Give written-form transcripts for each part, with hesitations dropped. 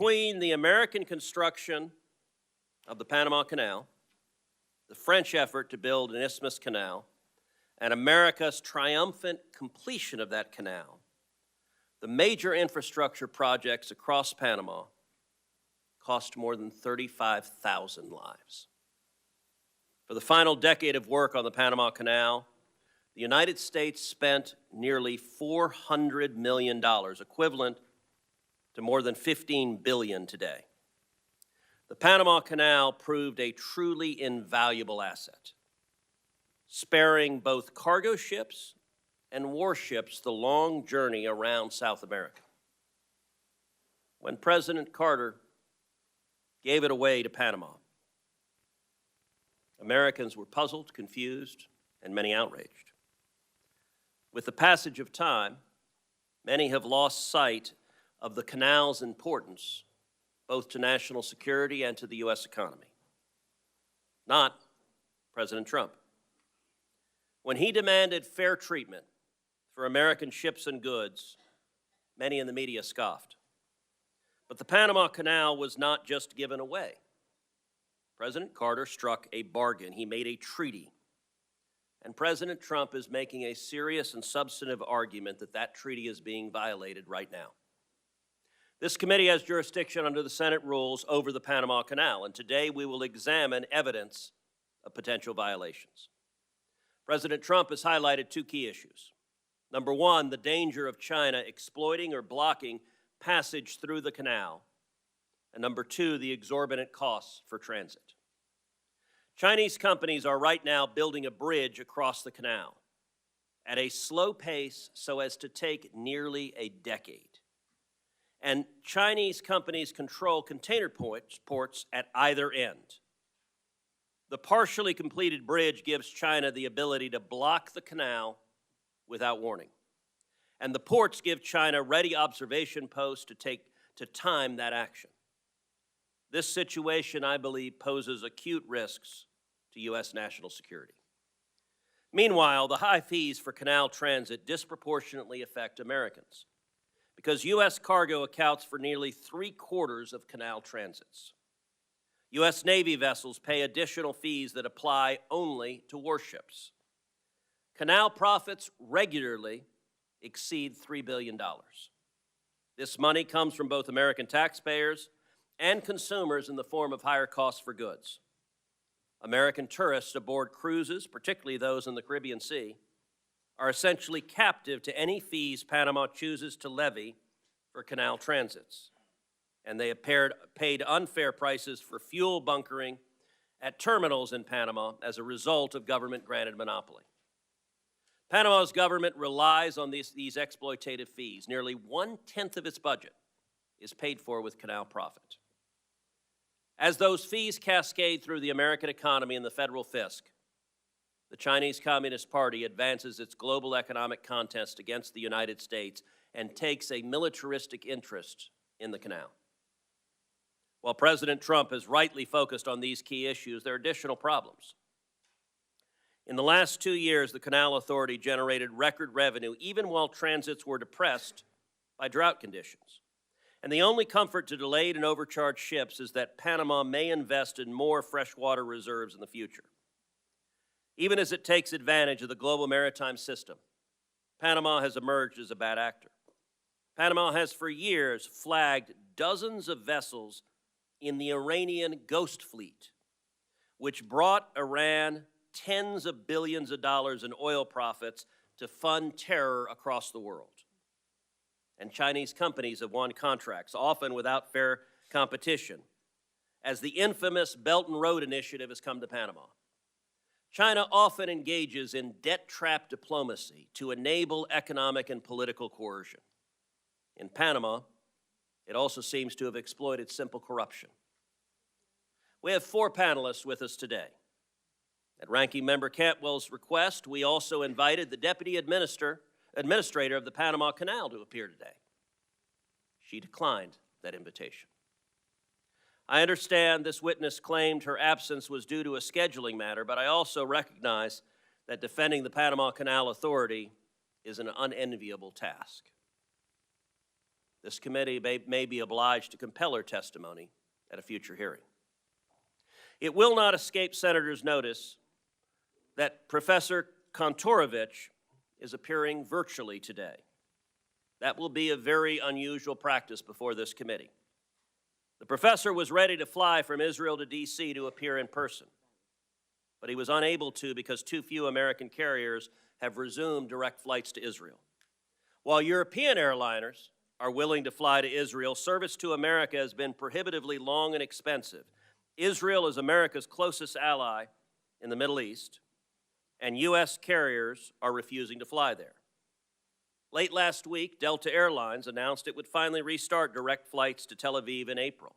Between the American construction of the Panama Canal, the French effort to build an isthmus canal, and America's triumphant completion of that canal, the major infrastructure projects across Panama cost more than 35,000 lives. For the final decade of work on the Panama Canal, the United States spent nearly $400 million, equivalent to more than $15 billion today. The Panama Canal proved a truly invaluable asset, sparing both cargo ships and warships the long journey around South America. When President Carter gave it away to Panama, Americans were puzzled, confused, and many outraged. With the passage of time, many have lost sight of the canal's importance, both to national security and to the U.S. economy. Not President Trump. When he demanded fair treatment for American ships and goods, many in the media scoffed. But the Panama Canal was not just given away. President Carter struck a bargain. He made a treaty. And President Trump is making a serious and substantive argument that that treaty is being violated right now. This committee has jurisdiction under the Senate rules over the Panama Canal, and today we will examine evidence of potential violations. President Trump has highlighted two key issues. Number one, the danger of China exploiting or blocking passage through the canal. And number two, the exorbitant costs for transit. Chinese companies are right now building a bridge across the canal at a slow pace so as to take nearly a decade. And Chinese companies control container ports at either end. The partially completed bridge gives China the ability to block the canal without warning. And the ports give China ready observation posts to time that action. This situation, I believe, poses acute risks to U.S. national security. Meanwhile, the high fees for canal transit disproportionately affect Americans, because U.S. cargo accounts for nearly 3/4 of canal transits. U.S. Navy vessels pay additional fees that apply only to warships. Canal profits regularly exceed $3 billion. This money comes from both American taxpayers and consumers in the form of higher costs for goods. American tourists aboard cruises, particularly those in the Caribbean Sea, are essentially captive to any fees Panama chooses to levy for canal transits. And they have paid unfair prices for fuel bunkering at terminals in Panama as a result of government-granted monopoly. Panama's government relies on these exploitative fees. Nearly 1/10 of its budget is paid for with canal profit. As those fees cascade through the American economy and the federal fisc, the Chinese Communist Party advances its global economic contest against the United States and takes a militaristic interest in the canal. While President Trump has rightly focused on these key issues, there are additional problems. In the last 2 years, the Canal Authority generated record revenue even while transits were depressed by drought conditions. And the only comfort to delayed and overcharged ships is that Panama may invest in more freshwater reserves in the future. Even as it takes advantage of the global maritime system, Panama has emerged as a bad actor. Panama has for years flagged dozens of vessels in the Iranian Ghost Fleet, which brought Iran tens of billions of dollars in oil profits to fund terror across the world. And Chinese companies have won contracts, often without fair competition, as the infamous Belt and Road Initiative has come to Panama. China often engages in debt trap diplomacy to enable economic and political coercion. In Panama, it also seems to have exploited simple corruption. We have 4 panelists with us today. At Ranking Member Cantwell's request, we also invited the Deputy Administrator of the Panama Canal to appear today. She declined that invitation. I understand this witness claimed her absence was due to a scheduling matter, but I also recognize that defending the Panama Canal Authority is an unenviable task. This committee may be obliged to compel her testimony at a future hearing. It will not escape senators' notice that Professor Kontorovich is appearing virtually today. That will be a very unusual practice before this committee. The professor was ready to fly from Israel to D.C. to appear in person, but he was unable to because too few American carriers have resumed direct flights to Israel. While European airliners are willing to fly to Israel, service to America has been prohibitively long and expensive. Israel is America's closest ally in the Middle East, and U.S. carriers are refusing to fly there. Late last week, Delta Airlines announced it would finally restart direct flights to Tel Aviv in April.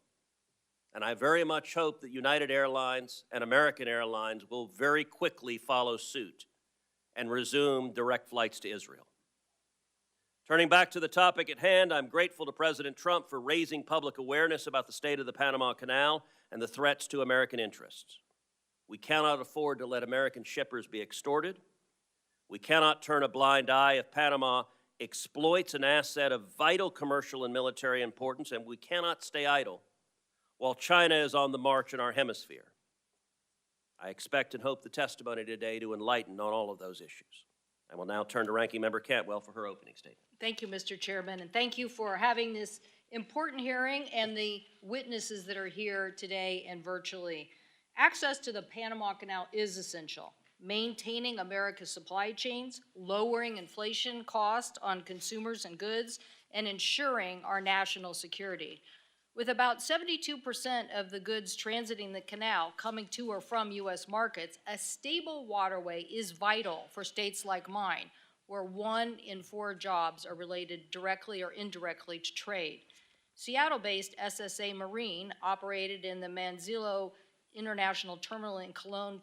And I very much hope that United Airlines and American Airlines will very quickly follow suit and resume direct flights to Israel. Turning back to the topic at hand, I'm grateful to President Trump for raising public awareness about the state of the Panama Canal and the threats to American interests. We cannot afford to let American shippers be extorted. We cannot turn a blind eye if Panama exploits an asset of vital commercial and military importance, and we cannot stay idle while China is on the march in our hemisphere. I expect and hope the testimony today to enlighten on all of those issues. I will now turn to Ranking Member Cantwell for her opening statement. Thank you, Mr. Chairman, and thank you for having this important hearing and the witnesses that are here today and virtually. Access to the Panama Canal is essential. Maintaining America's supply chains, lowering inflation costs on consumers and goods, and ensuring our national security. With about 72% of the goods transiting the canal coming to or from U.S. markets, a stable waterway is vital for states like mine, where 1 in 4 jobs are related directly or indirectly to trade. Seattle-based SSA Marine, operated in the Manzillo International Terminal in Cologne,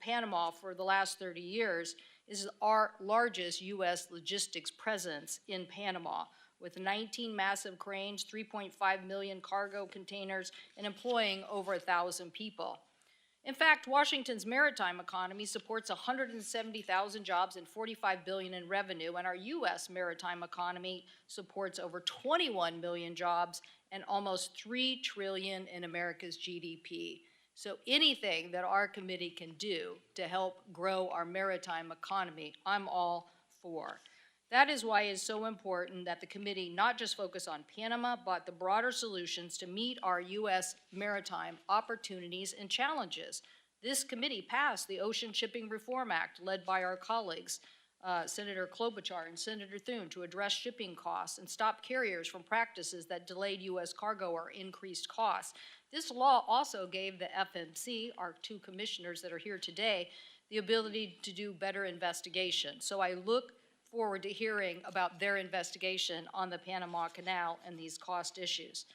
Panama for the last 30 years, is our largest U.S. logistics presence in Panama, with 19 massive cranes, 3.5 million cargo containers, and employing over 1,000 people. In fact, Washington's maritime economy supports 170,000 jobs and $45 billion in revenue, and our U.S. maritime economy supports over 21 million jobs and almost $3 trillion in America's GDP. So anything that our committee can do to help grow our maritime economy, I'm all for. That is why it's so important that the committee not just focus on Panama, but the broader solutions to meet our U.S. maritime opportunities and challenges. This committee passed the Ocean Shipping Reform Act, led by our colleagues, Senator Klobuchar and Senator Thune, to address shipping costs and stop carriers from practices that delayed U.S. cargo or increased costs. This law also gave the FMC, our 2 commissioners that are here today, the ability to do better investigation. So I look forward to hearing about their investigation on the Panama Canal and these cost issues.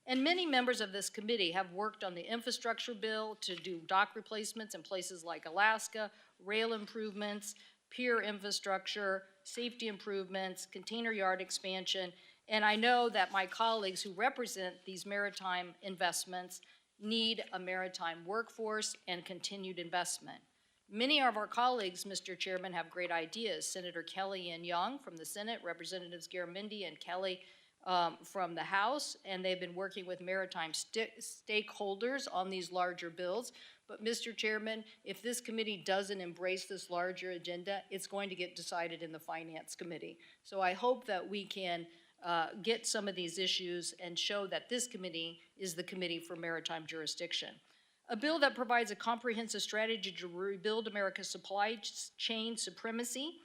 And many members of this committee have worked on the infrastructure bill to do dock replacements in places like Alaska, rail improvements, pier infrastructure, safety improvements, container yard expansion, and I know that my colleagues who represent these maritime investments need a maritime workforce and continued investment. Many of our colleagues, Mr. Chairman, have great ideas. Senator Kelly and Young from the Senate, Representatives Garamendi and Kelly from the House, and they've been working with maritime stakeholders on these larger bills. But Mr. Chairman, if this committee doesn't embrace this larger agenda, it's going to get decided in the Finance Committee. So I hope that we can get some of these issues and show that this committee is the Committee for Maritime Jurisdiction. A bill that provides a comprehensive strategy to rebuild America's supply chain supremacy,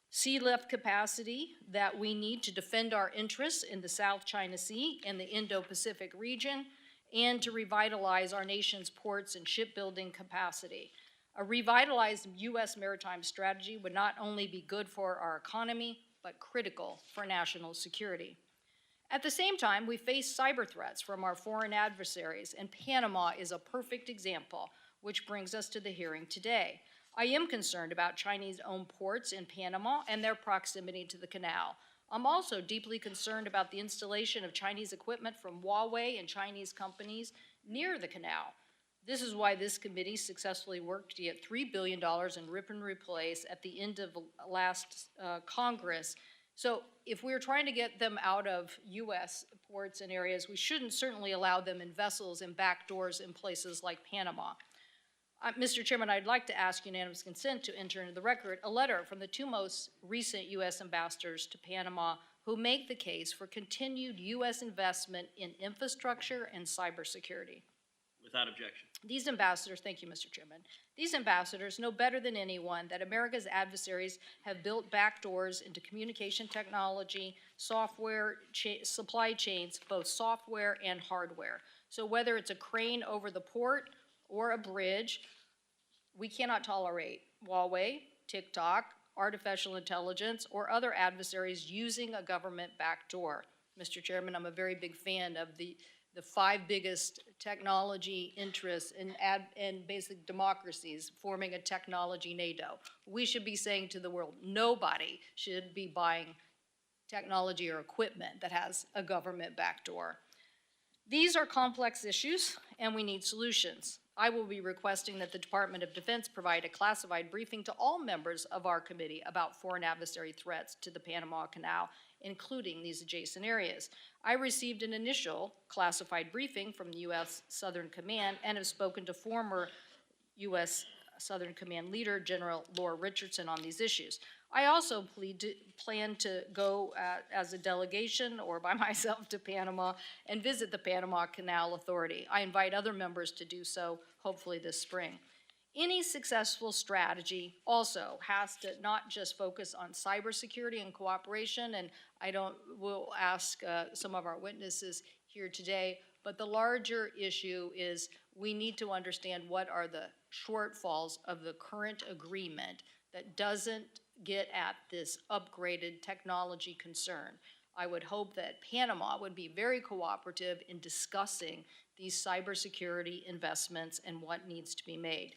sea lift capacity that we need to defend our interests in the South China Sea and the Indo-Pacific region, and to revitalize our nation's ports and shipbuilding capacity. A revitalized U.S. maritime strategy would not only be good for our economy, but critical for national security. At the same time, we face cyber threats from our foreign adversaries, and Panama is a perfect example, which brings us to the hearing today. I am concerned about Chinese-owned ports in Panama and their proximity to the canal. I'm also deeply concerned about the installation of Chinese equipment from Huawei and Chinese companies near the canal. This is why this committee successfully worked to get $3 billion in rip and replace at the end of last Congress So if we're trying to get them out of U.S. ports and areas, we shouldn't certainly allow them in vessels and back doors in places like Panama. Mr. Chairman, I'd like to ask unanimous consent to enter into the record a letter from the two most recent U.S. ambassadors to Panama who make the case for continued U.S. investment in infrastructure and cybersecurity. Without objection. These ambassadors, thank you, Mr. Chairman, these ambassadors know better than anyone that America's adversaries have built backdoors into communication technology, software, supply chains, both software and hardware. So whether it's a crane over the port or a bridge, we cannot tolerate Huawei, TikTok, artificial intelligence, or other adversaries using a government backdoor. Mr. Chairman, I'm a very big fan of the five biggest technology interests in basic democracies forming a technology NATO. We should be saying to the world, nobody should be buying technology or equipment that has a government backdoor. These are complex issues, and we need solutions. I will be requesting that the Department of Defense provide a classified briefing to all members of our committee about foreign adversary threats to the Panama Canal, including these adjacent areas. I received an initial classified briefing from the U.S. Southern Command and have spoken to former U.S. Southern Command leader, General Laura Richardson, on these issues. I also plan to go as a delegation or by myself to Panama and visit the Panama Canal Authority. I invite other members to do so, hopefully this spring. Any successful strategy also has to not just focus on cybersecurity and cooperation, and we'll ask some of our witnesses here today, but the larger issue is we need to understand what are the shortfalls of the current agreement that doesn't get at this upgraded technology concern. I would hope that Panama would be very cooperative in discussing these cybersecurity investments and what needs to be made.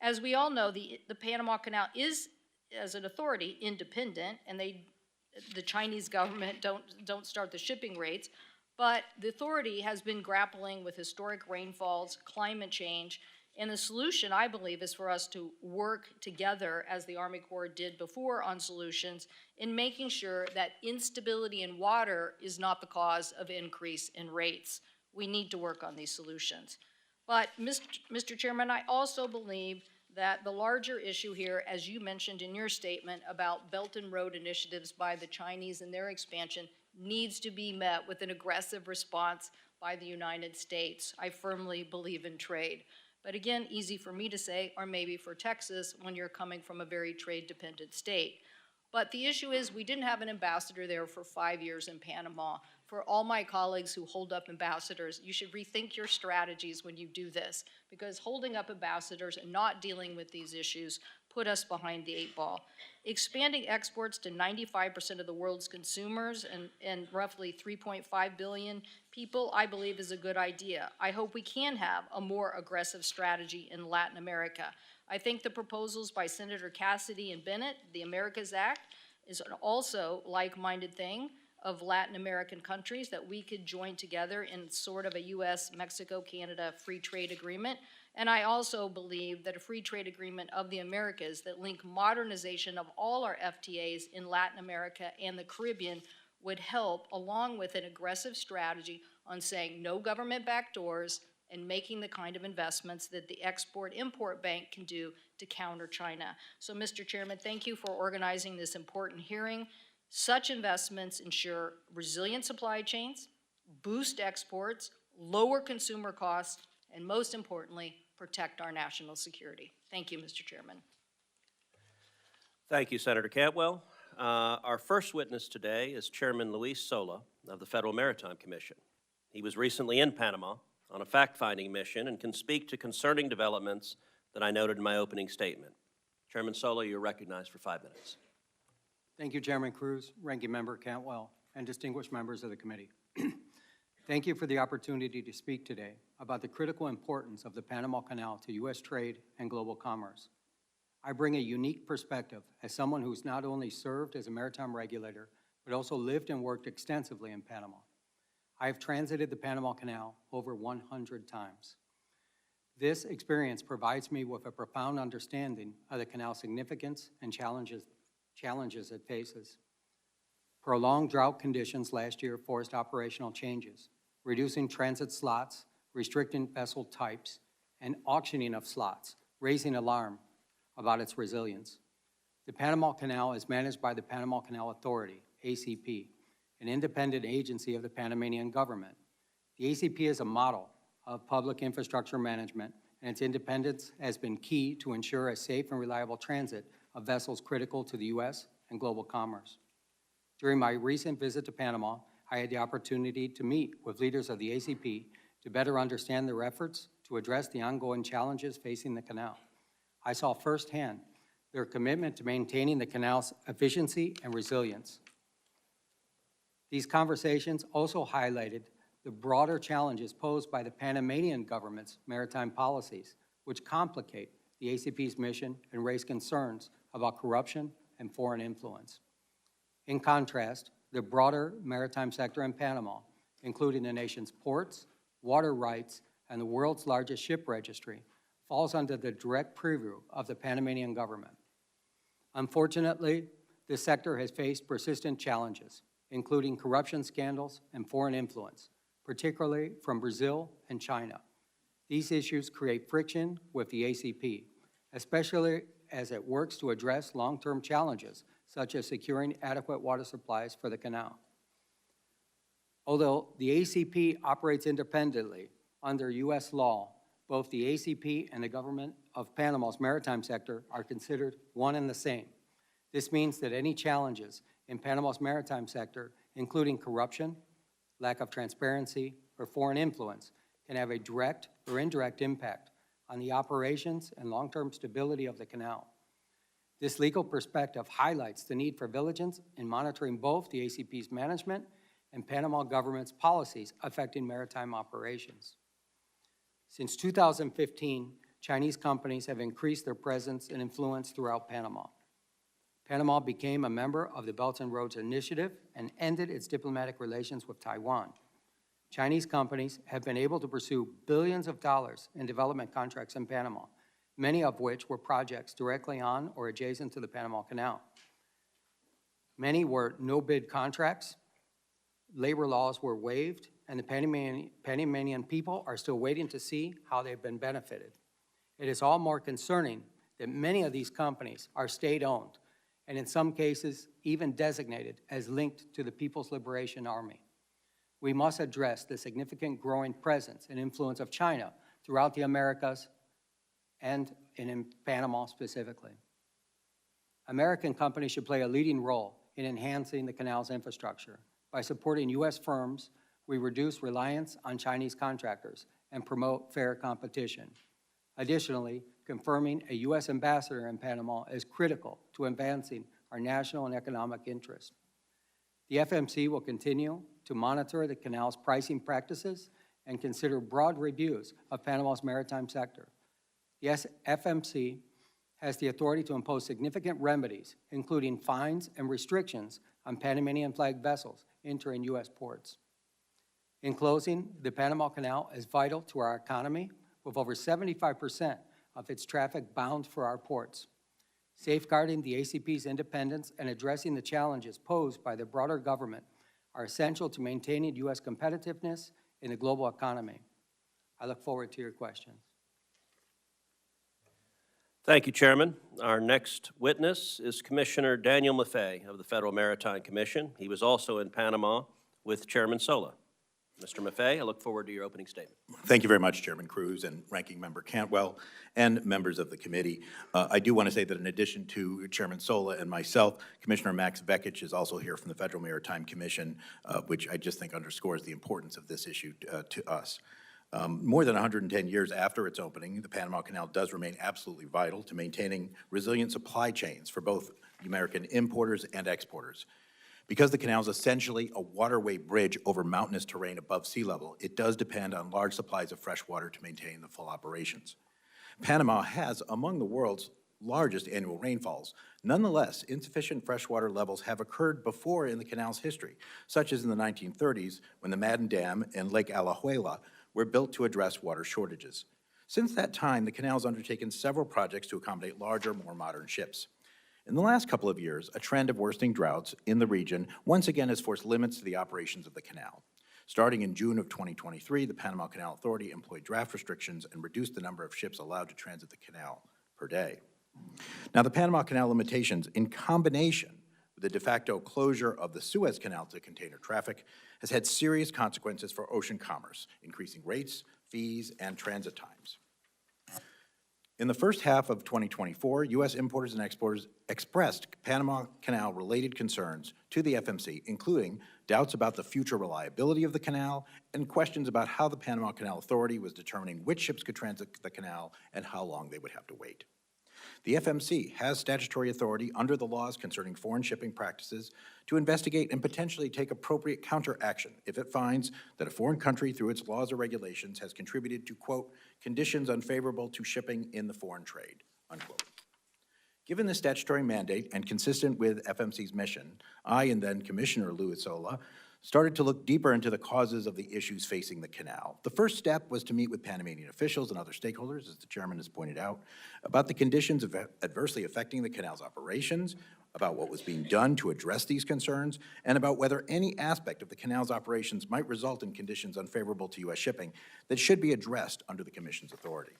As we all know, the Panama Canal is, as an authority, independent, and the Chinese government don't start the shipping rates, but the authority has been grappling with historic rainfalls, climate change, and the solution, I believe, is for us to work together, as the Army Corps did before, on solutions in making sure that instability in water is not the cause of increase in rates. We need to work on these solutions. But, Mr. Chairman, I also believe that the larger issue here, as you mentioned in your statement about Belt and Road initiatives by the Chinese and their expansion, needs to be met with an aggressive response by the United States. I firmly believe in trade. But again, easy for me to say, or maybe for Texas, when you're coming from a very trade-dependent state. But the issue is we didn't have an ambassador there for 5 years in Panama. For all my colleagues who hold up ambassadors, you should rethink your strategies when you do this, because holding up ambassadors and not dealing with these issues put us behind the 8 ball. Expanding exports to 95% of the world's consumers and roughly 3.5 billion people, I believe, is a good idea. I hope we can have a more aggressive strategy in Latin America. I think the proposals by Senator Cassidy and Bennett, the Americas Act, is an also like-minded thing of Latin American countries that we could join together in sort of a U.S., Mexico, Canada free trade agreement. And I also believe that a free trade agreement of the Americas that link modernization of all our FTAs in Latin America and the Caribbean would help, along with an aggressive strategy on saying no government backdoors and making the kind of investments that the Export-Import Bank can do to counter China. So, Mr. Chairman, thank you for organizing this important hearing. Such investments ensure resilient supply chains, boost exports, lower consumer costs, and most importantly, protect our national security. Thank you, Mr. Chairman. Thank you, Senator Cantwell. Our first witness today is Chairman Luis Sola of the Federal Maritime Commission. He was recently in Panama on a fact-finding mission and can speak to concerning developments that I noted in my opening statement. Chairman Sola, you're recognized for 5 minutes. Thank you, Chairman Cruz, Ranking Member Cantwell, and distinguished members of the committee. Thank you for the opportunity to speak today about the critical importance of the Panama Canal to U.S. trade and global commerce. I bring a unique perspective as someone who's not only served as a maritime regulator, but also lived and worked extensively in Panama. I have transited the Panama Canal over 100 times. This experience provides me with a profound understanding of the canal's significance and challenges it faces. Prolonged drought conditions last year forced operational changes, reducing transit slots, restricting vessel types, and auctioning of slots, raising alarm about its resilience. The Panama Canal is managed by the Panama Canal Authority, ACP, an independent agency of the Panamanian government. The ACP is a model of public infrastructure management, and its independence has been key to ensure a safe and reliable transit of vessels critical to the U.S. and global commerce. During my recent visit to Panama, I had the opportunity to meet with leaders of the ACP to better understand their efforts to address the ongoing challenges facing the canal. I saw firsthand their commitment to maintaining the canal's efficiency and resilience. These conversations also highlighted the broader challenges posed by the Panamanian government's maritime policies, which complicate the ACP's mission and raise concerns about corruption and foreign influence. In contrast, the broader maritime sector in Panama, including the nation's ports, water rights, and the world's largest ship registry, falls under the direct purview of the Panamanian government. Unfortunately, this sector has faced persistent challenges, including corruption scandals and foreign influence, particularly from Brazil and China. These issues create friction with the ACP, especially as it works to address long-term challenges, such as securing adequate water supplies for the canal. Although the ACP operates independently under U.S. law, both the ACP and the government of Panama's maritime sector are considered one and the same. This means that any challenges in Panama's maritime sector, including corruption, lack of transparency, or foreign influence, can have a direct or indirect impact on the operations and long-term stability of the canal. This legal perspective highlights the need for vigilance in monitoring both the ACP's management and Panama government's policies affecting maritime operations. Since 2015, Chinese companies have increased their presence and influence throughout Panama. Panama became a member of the Belt and Roads Initiative and ended its diplomatic relations with Taiwan. Chinese companies have been able to pursue billions of dollars in development contracts in Panama, many of which were projects directly on or adjacent to the Panama Canal. Many were no-bid contracts, labor laws were waived, and the Panamanian people are still waiting to see how they've been benefited. It is all more concerning that many of these companies are state-owned, and in some cases even designated as linked to the People's Liberation Army. We must address the significant growing presence and influence of China throughout the Americas and in Panama specifically. American companies should play a leading role in enhancing the canal's infrastructure. By supporting U.S. firms, we reduce reliance on Chinese contractors and promote fair competition. Additionally, confirming a U.S. ambassador in Panama is critical to advancing our national and economic interests. The FMC will continue to monitor the canal's pricing practices and consider broad reviews of Panama's maritime sector. The FMC has the authority to impose significant remedies, including fines and restrictions on Panamanian-flagged vessels entering U.S. ports. In closing, the Panama Canal is vital to our economy, with over 75% of its traffic bound for our ports. Safeguarding the ACP's independence and addressing the challenges posed by the broader government are essential to maintaining U.S. competitiveness in the global economy. I look forward to your questions. Thank you, Chairman. Our next witness is Commissioner Daniel Maffei of the Federal Maritime Commission. He was also in Panama with Chairman Sola. Mr. Maffei, I look forward to your opening statement. Thank you very much, Chairman Cruz and Ranking Member Cantwell and members of the committee. I do want to say that in addition to Chairman Sola and myself, Commissioner Max Vekich is also here from the Federal Maritime Commission, which I just think underscores the importance of this issue to us. More than 110 years after its opening, the Panama Canal does remain absolutely vital to maintaining resilient supply chains for both American importers and exporters. Because the canal is essentially a waterway bridge over mountainous terrain above sea level, it does depend on large supplies of fresh water to maintain the full operations. Panama has among the world's largest annual rainfalls. Nonetheless, insufficient freshwater levels have occurred before in the canal's history, such as in the 1930s when the Madden Dam and Lake Alajuela were built to address water shortages. Since that time, the canal has undertaken several projects to accommodate larger, more modern ships. In the last couple of years, a trend of worsening droughts in the region once again has forced limits to the operations of the canal. Starting in June of 2023, the Panama Canal Authority employed draft restrictions and reduced the number of ships allowed to transit the canal per day. Now, the Panama Canal limitations, in combination with the de facto closure of the Suez Canal to container traffic, has had serious consequences for ocean commerce, increasing rates, fees, and transit times. In the first half of 2024, U.S. importers and exporters expressed Panama Canal-related concerns to the FMC, including doubts about the future reliability of the canal and questions about how the Panama Canal Authority was determining which ships could transit the canal and how long they would have to wait. The FMC has statutory authority under the laws concerning foreign shipping practices to investigate and potentially take appropriate counteraction if it finds that a foreign country, through its laws or regulations, has contributed to, quote, conditions unfavorable to shipping in the foreign trade, unquote. Given this statutory mandate and consistent with FMC's mission, I and then Commissioner Luisola started to look deeper into the causes of the issues facing the canal. The first step was to meet with Panamanian officials and other stakeholders, as the chairman has pointed out, about the conditions adversely affecting the canal's operations, about what was being done to address these concerns, and about whether any aspect of the canal's operations might result in conditions unfavorable to U.S. shipping that should be addressed under the Commission's authority.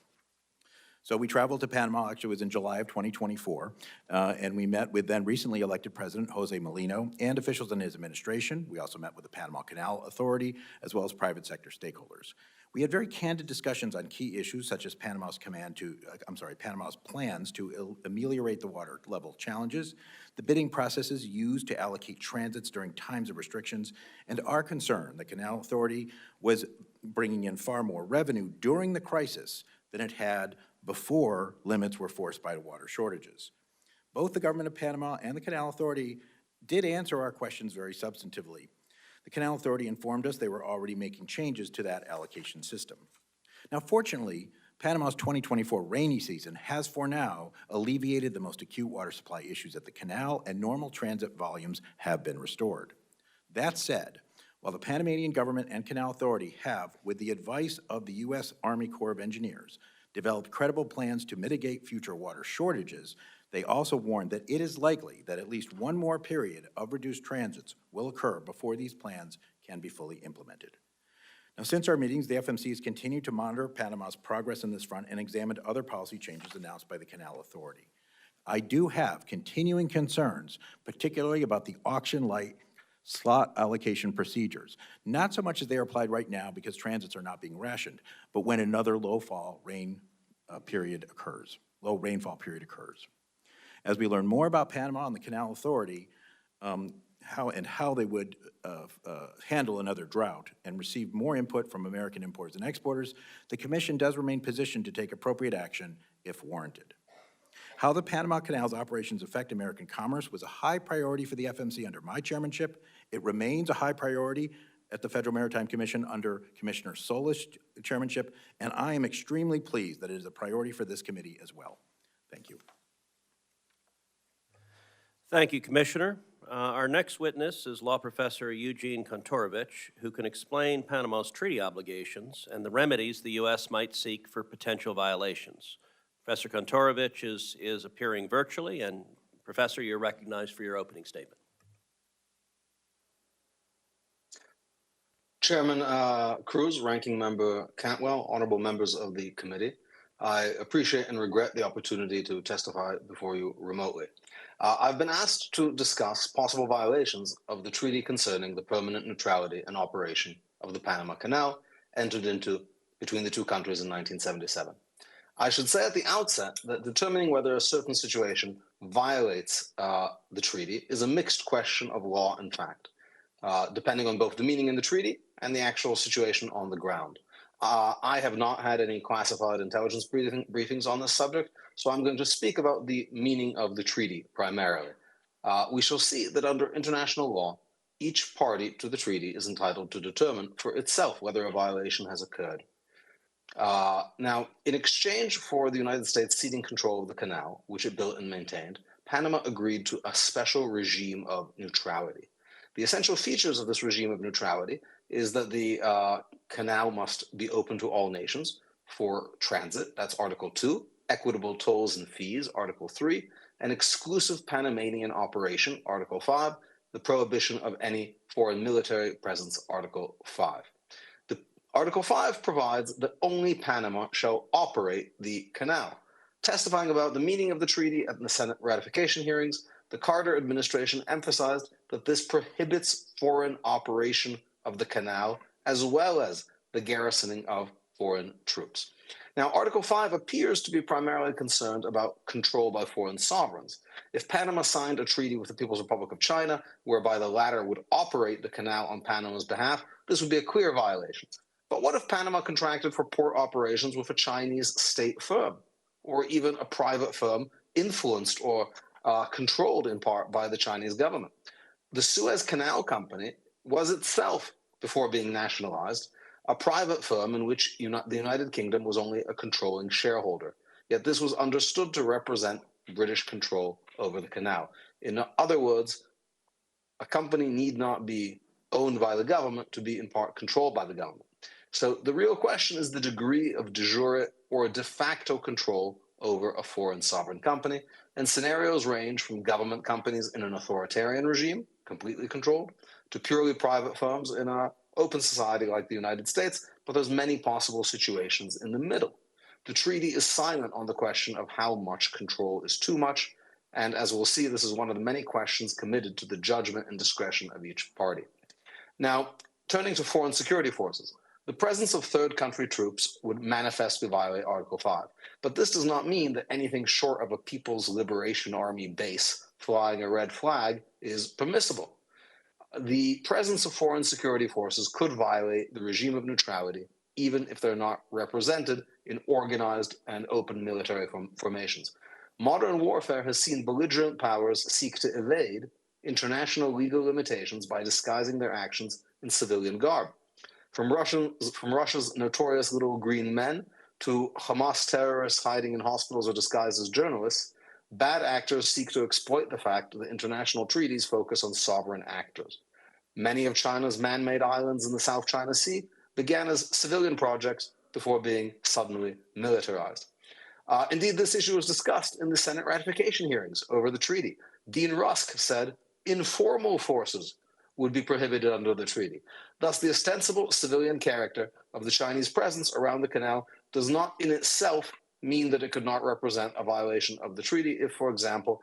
So we traveled to Panama, actually it was in July of 2024, and we met with then recently elected President Jose Molino and officials in his administration. We also met with the Panama Canal Authority, as well as private sector stakeholders. We had very candid discussions on key issues such as Panama's plans to ameliorate the water level challenges, the bidding processes used to allocate transits during times of restrictions, and our concern the Canal Authority was bringing in far more revenue during the crisis than it had before limits were forced by water shortages. Both the government of Panama and the Canal Authority did answer our questions very substantively. The Canal Authority informed us they were already making changes to that allocation system. Now, fortunately, Panama's 2024 rainy season has for now alleviated the most acute water supply issues at the canal, and normal transit volumes have been restored. That said, while the Panamanian government and Canal Authority have, with the advice of the U.S. Army Corps of Engineers, developed credible plans to mitigate future water shortages, they also warned that it is likely that at least one more period of reduced transits will occur before these plans can be fully implemented. Now, since our meetings, the FMC has continued to monitor Panama's progress in this front and examined other policy changes announced by the Canal Authority. I do have continuing concerns, particularly about the auction-like slot allocation procedures, not so much as they are applied right now because transits are not being rationed, but when another low rainfall period occurs. As we learn more about Panama and the Canal Authority, how they would handle another drought and receive more input from American importers and exporters, the Commission does remain positioned to take appropriate action if warranted. How the Panama Canal's operations affect American commerce was a high priority for the FMC under my chairmanship. It remains a high priority at the Federal Maritime Commission under Commissioner Sola's chairmanship, and I am extremely pleased that it is a priority for this committee as well. Thank you. Thank you, Commissioner. Our next witness is law professor Eugene Kontorovich, who can explain Panama's treaty obligations and the remedies the U.S. might seek for potential violations. Professor Kontorovich is appearing virtually, and Professor, you're recognized for your opening statement. Chairman Cruz, Ranking Member Cantwell, honorable members of the committee, I appreciate and regret the opportunity to testify before you remotely. I've been asked to discuss possible violations of the treaty concerning the permanent neutrality and operation of the Panama Canal entered into between the two countries in 1977. I should say at the outset that determining whether a certain situation violates the treaty is a mixed question of law and fact, depending on both the meaning in the treaty and the actual situation on the ground. I have not had any classified intelligence briefings on this subject, so I'm going to speak about the meaning of the treaty primarily. We shall see that under international law, each party to the treaty is entitled to determine for itself whether a violation has occurred. Now, in exchange for the United States ceding control of the canal, which it built and maintained, Panama agreed to a special regime of neutrality. The essential features of this regime of neutrality is that the canal must be open to all nations for transit, that's Article 2, equitable tolls and fees, Article 3, an exclusive Panamanian operation, Article 5, the prohibition of any foreign military presence, Article 5. Article 5 provides that only Panama shall operate the canal. Testifying about the meaning of the treaty at the Senate ratification hearings, the Carter administration emphasized that this prohibits foreign operation of the canal as well as the garrisoning of foreign troops. Now, Article 5 appears to be primarily concerned about control by foreign sovereigns. If Panama signed a treaty with the People's Republic of China, whereby the latter would operate the canal on Panama's behalf, this would be a clear violation. But what if Panama contracted for port operations with a Chinese state firm, or even a private firm influenced or controlled in part by the Chinese government? The Suez Canal Company was itself, before being nationalized, a private firm in which the United Kingdom was only a controlling shareholder. Yet this was understood to represent British control over the canal. In other words, a company need not be owned by the government to be in part controlled by the government. So the real question is the degree of de jure or de facto control over a foreign sovereign company, and scenarios range from government companies in an authoritarian regime, completely controlled, to purely private firms in an open society like the United States, but there's many possible situations in the middle. The treaty is silent on the question of how much control is too much, and as we'll see, this is one of the many questions committed to the judgment and discretion of each party. Now, turning to foreign security forces, the presence of third country troops would manifestly violate Article 5, but this does not mean that anything short of a People's Liberation Army base flying a red flag is permissible. The presence of foreign security forces could violate the regime of neutrality, even if they're not represented in organized and open military formations. Modern warfare has seen belligerent powers seek to evade international legal limitations by disguising their actions in civilian garb. From Russia's notorious little green men to Hamas terrorists hiding in hospitals or disguised as journalists, bad actors seek to exploit the fact that international treaties focus on sovereign actors. Many of China's man-made islands in the South China Sea began as civilian projects before being suddenly militarized. Indeed, this issue was discussed in the Senate ratification hearings over the treaty. Dean Rusk said informal forces would be prohibited under the treaty. Thus, the ostensible civilian character of the Chinese presence around the canal does not in itself mean that it could not represent a violation of the treaty if, for example,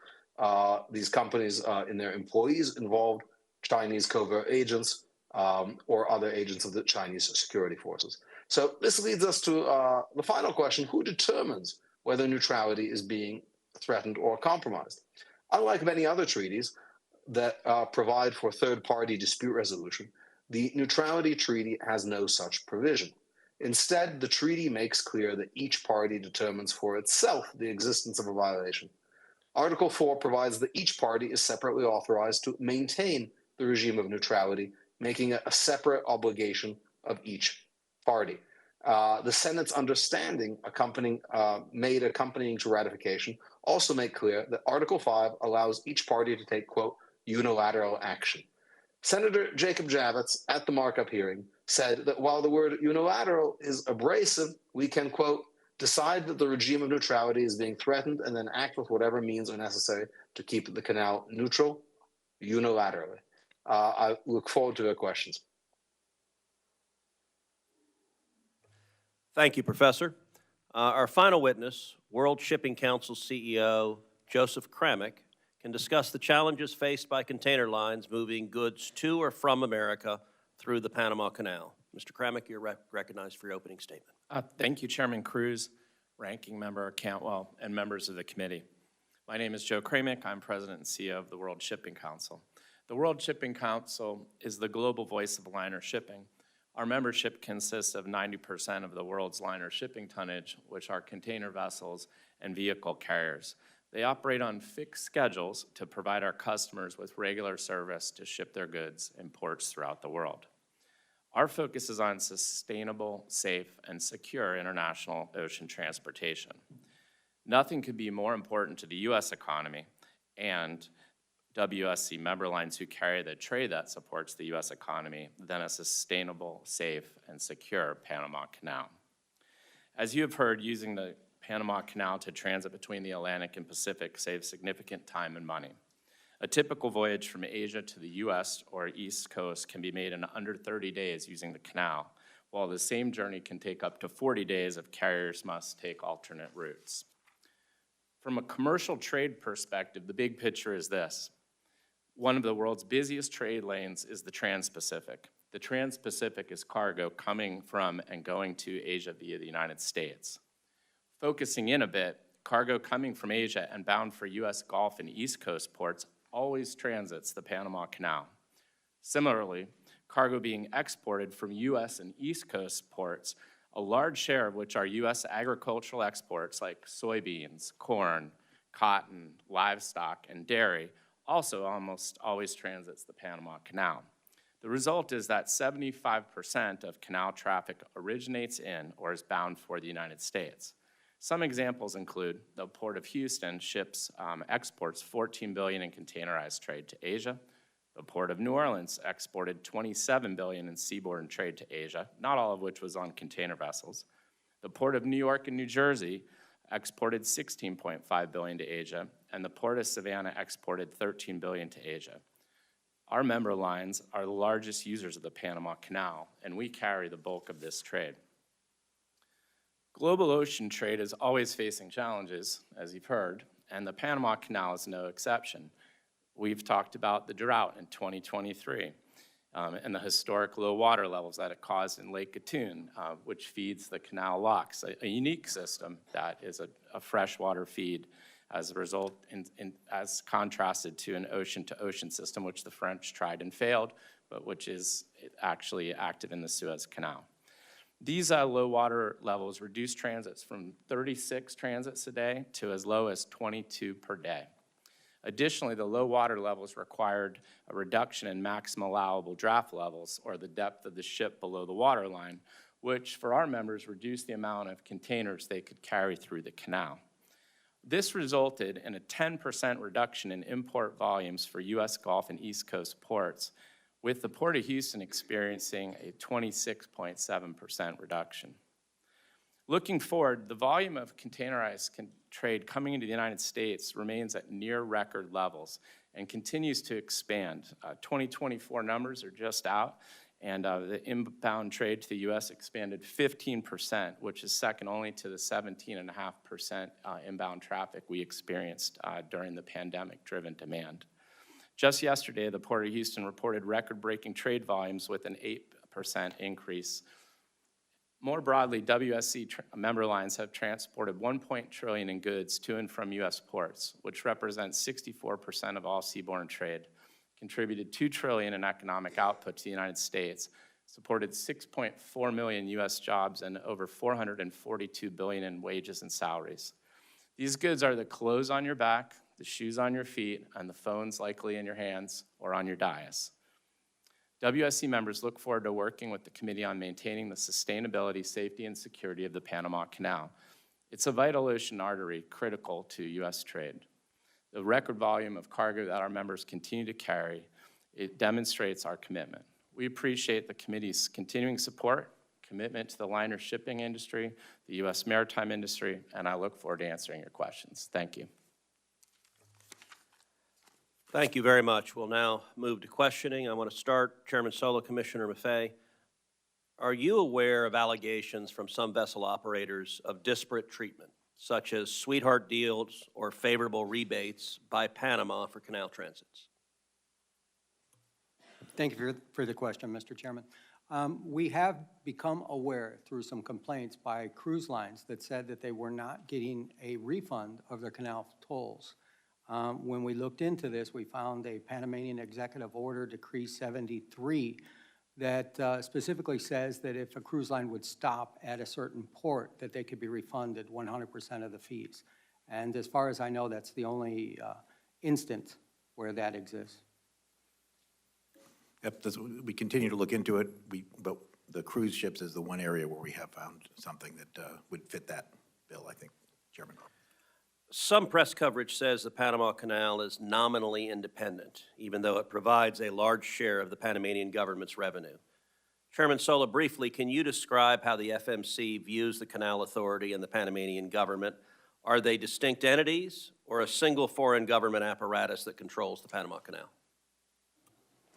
these companies and their employees involved Chinese covert agents or other agents of the Chinese security forces. So this leads us to the final question: who determines whether neutrality is being threatened or compromised? Unlike many other treaties that provide for third-party dispute resolution, the Neutrality Treaty has no such provision. Instead, the treaty makes clear that each party determines for itself the existence of a violation. Article 4 provides that each party is separately authorized to maintain the regime of neutrality, making it a separate obligation of each party. The Senate's understanding accompanying to ratification also make clear that Article 5 allows each party to take, quote, unilateral action. Senator Jacob Javits, at the markup hearing, said that while the word unilateral is abrasive, we can, quote, decide that the regime of neutrality is being threatened and then act with whatever means are necessary to keep the canal neutral unilaterally. I look forward to their questions. Thank you, Professor. Our final witness, World Shipping Council CEO Joseph Kramick, can discuss the challenges faced by container lines moving goods to or from America through the Panama Canal. Mr. Kramick, you're recognized for your opening statement. Thank you, Chairman Cruz, Ranking Member Cantwell, and members of the committee. My name is Joe Kramick. I'm President and CEO of the World Shipping Council. The World Shipping Council is the global voice of liner shipping. Our membership consists of 90% of the world's liner shipping tonnage, which are container vessels and vehicle carriers. They operate on fixed schedules to provide our customers with regular service to ship their goods in ports throughout the world. Our focus is on sustainable, safe, and secure international ocean transportation. Nothing could be more important to the U.S. economy and WSC member lines who carry the trade that supports the U.S. economy than a sustainable, safe, and secure Panama Canal. As you have heard, using the Panama Canal to transit between the Atlantic and Pacific saves significant time and money. A typical voyage from Asia to the U.S. or East Coast can be made in under 30 days using the canal, while the same journey can take up to 40 days if carriers must take alternate routes. From a commercial trade perspective, the big picture is this. One of the world's busiest trade lanes is the Trans-Pacific. The Trans-Pacific is cargo coming from and going to Asia via the United States. Focusing in a bit, cargo coming from Asia and bound for U.S. Gulf and East Coast ports always transits the Panama Canal. Similarly, cargo being exported from U.S. and East Coast ports, a large share of which are U.S. agricultural exports like soybeans, corn, cotton, livestock, and dairy, also almost always transits the Panama Canal. The result is that 75% of canal traffic originates in or is bound for the United States. Some examples include the Port of Houston exports $14 billion in containerized trade to Asia. The Port of New Orleans exported $27 billion in seaborne trade to Asia, not all of which was on container vessels. The Port of New York and New Jersey exported $16.5 billion to Asia, and the Port of Savannah exported $13 billion to Asia. Our member lines are the largest users of the Panama Canal, and we carry the bulk of this trade. Global ocean trade is always facing challenges, as you've heard, and the Panama Canal is no exception. We've talked about the drought in 2023 and the historic low water levels that it caused in Lake Gatun, which feeds the canal locks, a unique system that is a freshwater feed as a result, as contrasted to an ocean-to-ocean system, which the French tried and failed, but which is actually active in the Suez Canal. These low water levels reduce transits from 36 transits a day to as low as 22 per day. Additionally, the low water levels required a reduction in maximum allowable draft levels, or the depth of the ship below the water line, which for our members reduced the amount of containers they could carry through the canal. This resulted in a 10% reduction in import volumes for U.S. Gulf and East Coast ports, with the Port of Houston experiencing a 26.7% reduction. Looking forward, the volume of containerized trade coming into the United States remains at near record levels and continues to expand. 2024 numbers are just out, and the inbound trade to the U.S. expanded 15%, which is second only to the 17.5% inbound traffic we experienced during the pandemic-driven demand. Just yesterday, the Port of Houston reported record-breaking trade volumes with an 8% increase. More broadly, WSC member lines have transported $1 trillion in goods to and from U.S. ports, which represents 64% of all seaborne trade, contributed $2 trillion in economic output to the United States, supported 6.4 million U.S. jobs, and over $442 billion in wages and salaries. These goods are the clothes on your back, the shoes on your feet, and the phones likely in your hands or on your dais. WSC members look forward to working with the committee on maintaining the sustainability, safety, and security of the Panama Canal. It's a vital ocean artery critical to U.S. trade. The record volume of cargo that our members continue to carry, it demonstrates our commitment. We appreciate the committee's continuing support, commitment to the liner shipping industry, the U.S. maritime industry, and I look forward to answering your questions. Thank you. Thank you very much. We'll now move to questioning. I want to start, Chairman Solo, Commissioner Maffei. Are you aware of allegations from some vessel operators of disparate treatment, such as sweetheart deals or favorable rebates by Panama for canal transits? Thank you for the question, Mr. Chairman. We have become aware through some complaints by cruise lines that said that they were not getting a refund of their canal tolls. When we looked into this, we found a Panamanian Executive Order, Decree 73, that specifically says that if a cruise line would stop at a certain port, that they could be refunded 100% of the fees. And as far as I know, that's the only instance where that exists. Yep, we continue to look into it, but the cruise ships is the one area where we have found something that would fit that bill, I think, Chairman. Some press coverage says the Panama Canal is nominally independent, even though it provides a large share of the Panamanian government's revenue. Chairman Sola, briefly, can you describe how the FMC views the Canal Authority and the Panamanian government? Are they distinct entities or a single foreign government apparatus that controls the Panama Canal?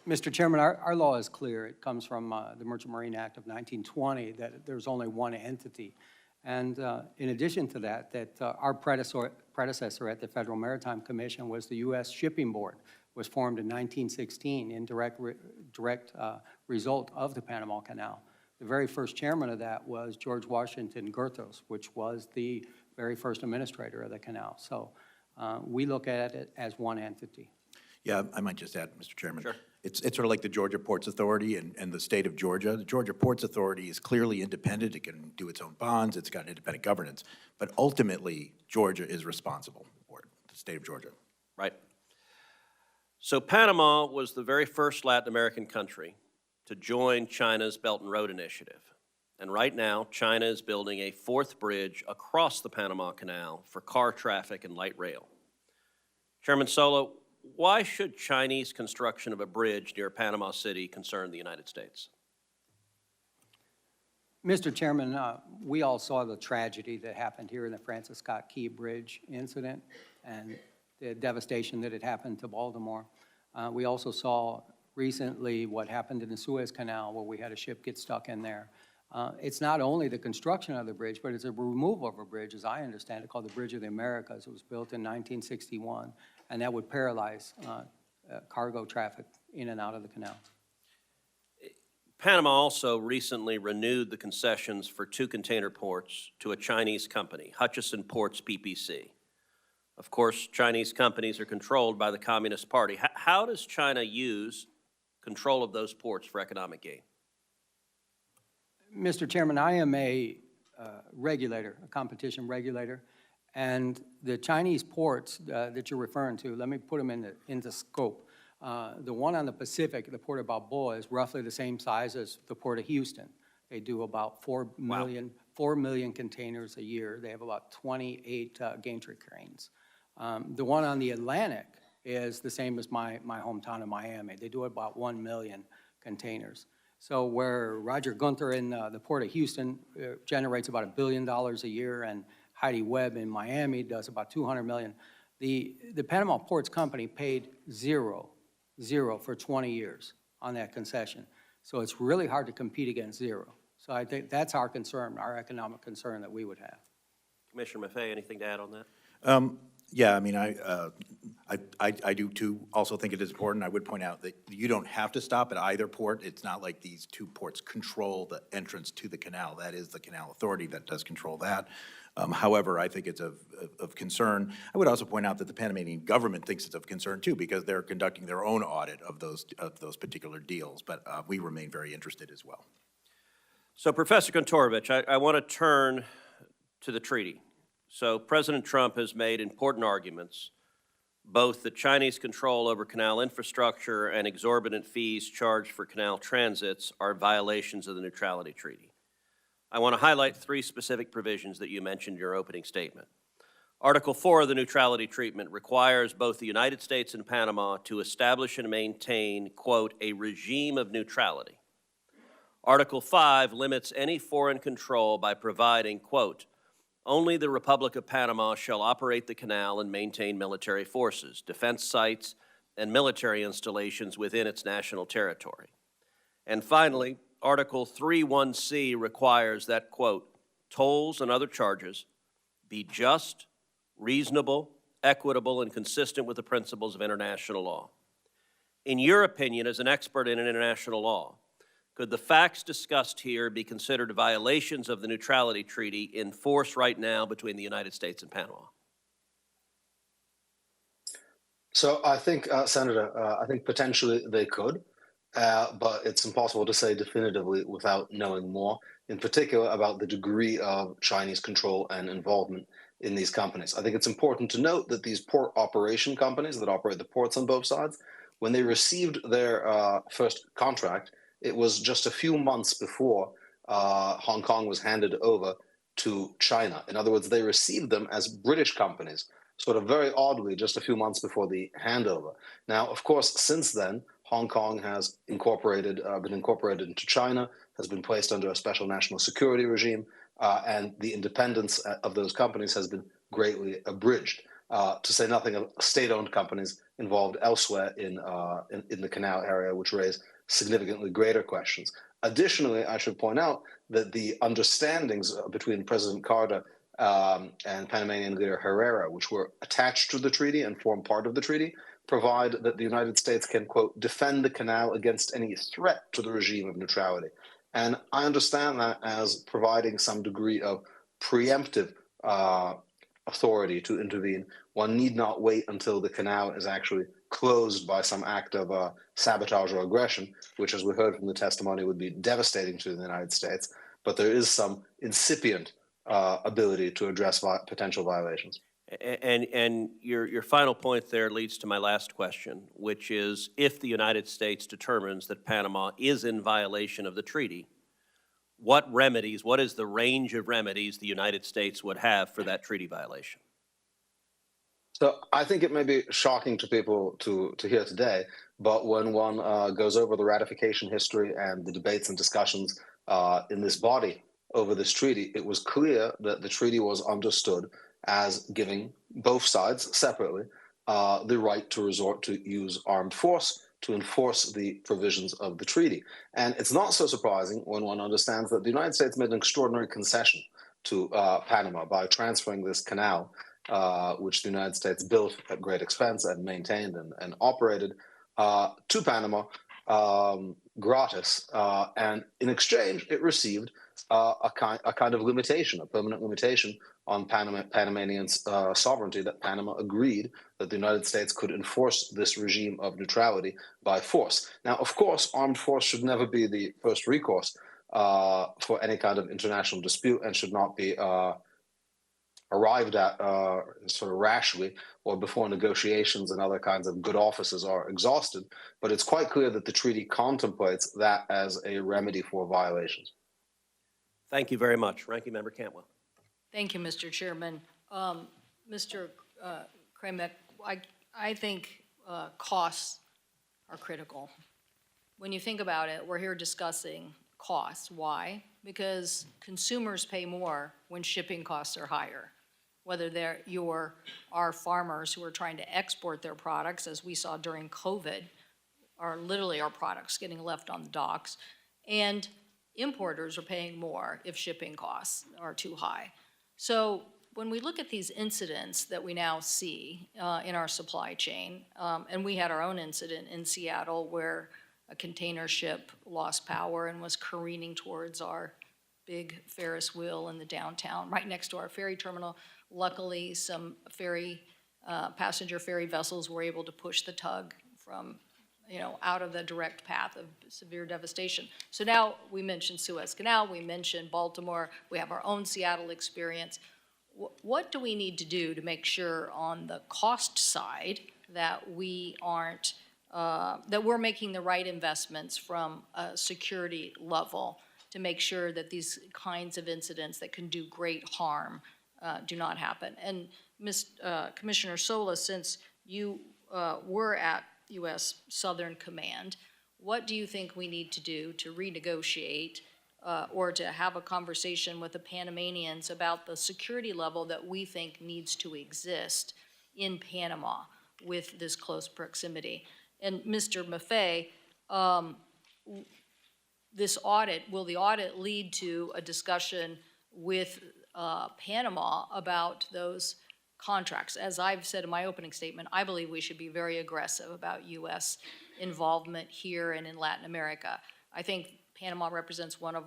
Mr. Chairman, our law is clear. It comes from the Merchant Marine Act of 1920 that there's only one entity. And in addition to that, our predecessor at the Federal Maritime Commission was the U.S. Shipping Board, was formed in 1916 in direct result of the Panama Canal. The very first chairman of that was George Washington Goethals, which was the very first administrator of the canal. So we look at it as one entity. Yeah, I might just add, Mr. Chairman. Sure. It's sort of like the Georgia Ports Authority and the state of Georgia. The Georgia Ports Authority is clearly independent. It can do its own bonds. It's got independent governance. But ultimately, Georgia is responsible for it, the state of Georgia. Right. So Panama was the very first Latin American country to join China's Belt and Road Initiative. And right now, China is building a fourth bridge across the Panama Canal for car traffic and light rail. Chairman Sola, why should Chinese construction of a bridge near Panama City concern the United States? Mr. Chairman, we all saw the tragedy that happened here in the Francis Scott Key Bridge incident and the devastation that had happened to Baltimore. We also saw recently what happened in the Suez Canal, where we had a ship get stuck in there. It's not only the construction of the bridge, but it's a removal of a bridge, as I understand it, called the Bridge of the Americas. It was built in 1961, and that would paralyze cargo traffic in and out of the canal. Panama also recently renewed the concessions for 2 container ports to a Chinese company, Hutchison Ports PPC. Of course, Chinese companies are controlled by the Communist Party. How does China use control of those ports for economic gain? Mr. Chairman, I am a regulator, a competition regulator, and the Chinese ports that you're referring to, let me put them into scope. The one on the Pacific, the Port of Balboa, is roughly the same size as the Port of Houston. They do about 4 million containers a year. They have about 28 gantry cranes. The one on the Atlantic is the same as my hometown of Miami. They do about 1 million containers. So where Roger Gunther in the Port of Houston generates about $1 billion a year, and Heidi Webb in Miami does about 200 million, the Panama Ports Company paid zero for 20 years on that concession. So it's really hard to compete against zero. So I think that's our concern, our economic concern that we would have. Commissioner Maffei, anything to add on that? Yeah, I mean, I do too also think it is important. I would point out that you don't have to stop at either port. It's not like these 2 ports control the entrance to the canal. That is the Canal Authority that does control that. However, I think it's of concern. I would also point out that the Panamanian government thinks it's of concern too, because they're conducting their own audit of those particular deals. But we remain very interested as well. So, Professor Kontorovich, I want to turn to the treaty. So President Trump has made important arguments, both that Chinese control over canal infrastructure and exorbitant fees charged for canal transits are violations of the Neutrality Treaty. I want to highlight 3 specific provisions that you mentioned in your opening statement. Article 4 of the Neutrality Treaty requires both the United States and Panama to establish and maintain, quote, a regime of neutrality. Article 5 limits any foreign control by providing, quote, only the Republic of Panama shall operate the canal and maintain military forces, defense sites, and military installations within its national territory. And finally, Article 3(1)(c) requires that, quote, tolls and other charges be just, reasonable, equitable, and consistent with the principles of international law. In your opinion, as an expert in international law, could the facts discussed here be considered violations of the Neutrality Treaty in force right now between the United States and Panama? So I think, Senator, I think potentially they could, but it's impossible to say definitively without knowing more, in particular about the degree of Chinese control and involvement in these companies. I think it's important to note that these port operation companies that operate the ports on both sides, when they received their first contract, it was just a few months before Hong Kong was handed over to China. In other words, they received them as British companies, sort of very oddly, just a few months before the handover. Now, of course, since then, Hong Kong has been incorporated into China, has been placed under a special national security regime, and the independence of those companies has been greatly abridged. To say nothing of state-owned companies involved elsewhere in the canal area, which raise significantly greater questions. Additionally, I should point out that the understandings between President Carter and Panamanian leader Herrera, which were attached to the treaty and form part of the treaty, provide that the United States can, quote, defend the canal against any threat to the regime of neutrality. And I understand that as providing some degree of preemptive authority to intervene. One need not wait until the canal is actually closed by some act of sabotage or aggression, which, as we heard from the testimony, would be devastating to the United States. But there is some incipient ability to address potential violations. And your final point there leads to my last question, which is if the United States determines that Panama is in violation of the treaty, what is the range of remedies the United States would have for that treaty violation? So I think it may be shocking to people to hear today, but when one goes over the ratification history and the debates and discussions in this body over this treaty, it was clear that the treaty was understood as giving both sides separately the right to resort to use armed force to enforce the provisions of the treaty. And it's not so surprising when one understands that the United States made an extraordinary concession to Panama by transferring this canal, which the United States built at great expense and maintained and operated, to Panama gratis. And in exchange, it received a kind of limitation, a permanent limitation on Panamanian sovereignty, that Panama agreed that the United States could enforce this regime of neutrality by force. Now, of course, armed force should never be the first recourse for any kind of international dispute and should not be arrived at sort of rashly or before negotiations and other kinds of good offices are exhausted. But it's quite clear that the treaty contemplates that as a remedy for violations. Thank you very much. Ranking Member Cantwell. Thank you, Mr. Chairman. Mr. Kramek, I think costs are critical. When you think about it, we're here discussing costs. Why? Because consumers pay more when shipping costs are higher. Whether our farmers who are trying to export their products, as we saw during COVID, are literally our products getting left on the docks, and importers are paying more if shipping costs are too high. So when we look at these incidents that we now see in our supply chain, and we had our own incident in Seattle where a container ship lost power and was careening towards our big Ferris wheel in the downtown, right next to our ferry terminal. Luckily, some passenger ferry vessels were able to push the tug from, out of the direct path of severe devastation. So now we mentioned Suez Canal, we mentioned Baltimore, we have our own Seattle experience. What do we need to do to make sure on the cost side that we aren't, that we're making the right investments from a security level to make sure that these kinds of incidents that can do great harm do not happen? And Commissioner Sola, since you were at U.S. Southern Command, what do you think we need to do to renegotiate or to have a conversation with the Panamanians about the security level that we think needs to exist in Panama with this close proximity? And Mr. Maffei, this audit, will the audit lead to a discussion with Panama about those contracts? As I've said in my opening statement, I believe we should be very aggressive about U.S. involvement here and in Latin America. I think Panama represents one of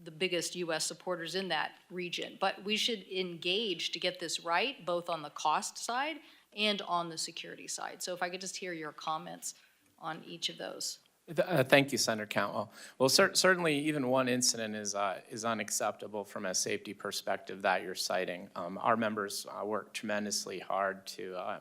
the biggest U.S. supporters in that region, but we should engage to get this right, both on the cost side and on the security side. So if I could just hear your comments on each of those. Thank you, Senator Cantwell. Well, certainly even one incident is unacceptable from a safety perspective that you're citing. Our members work tremendously hard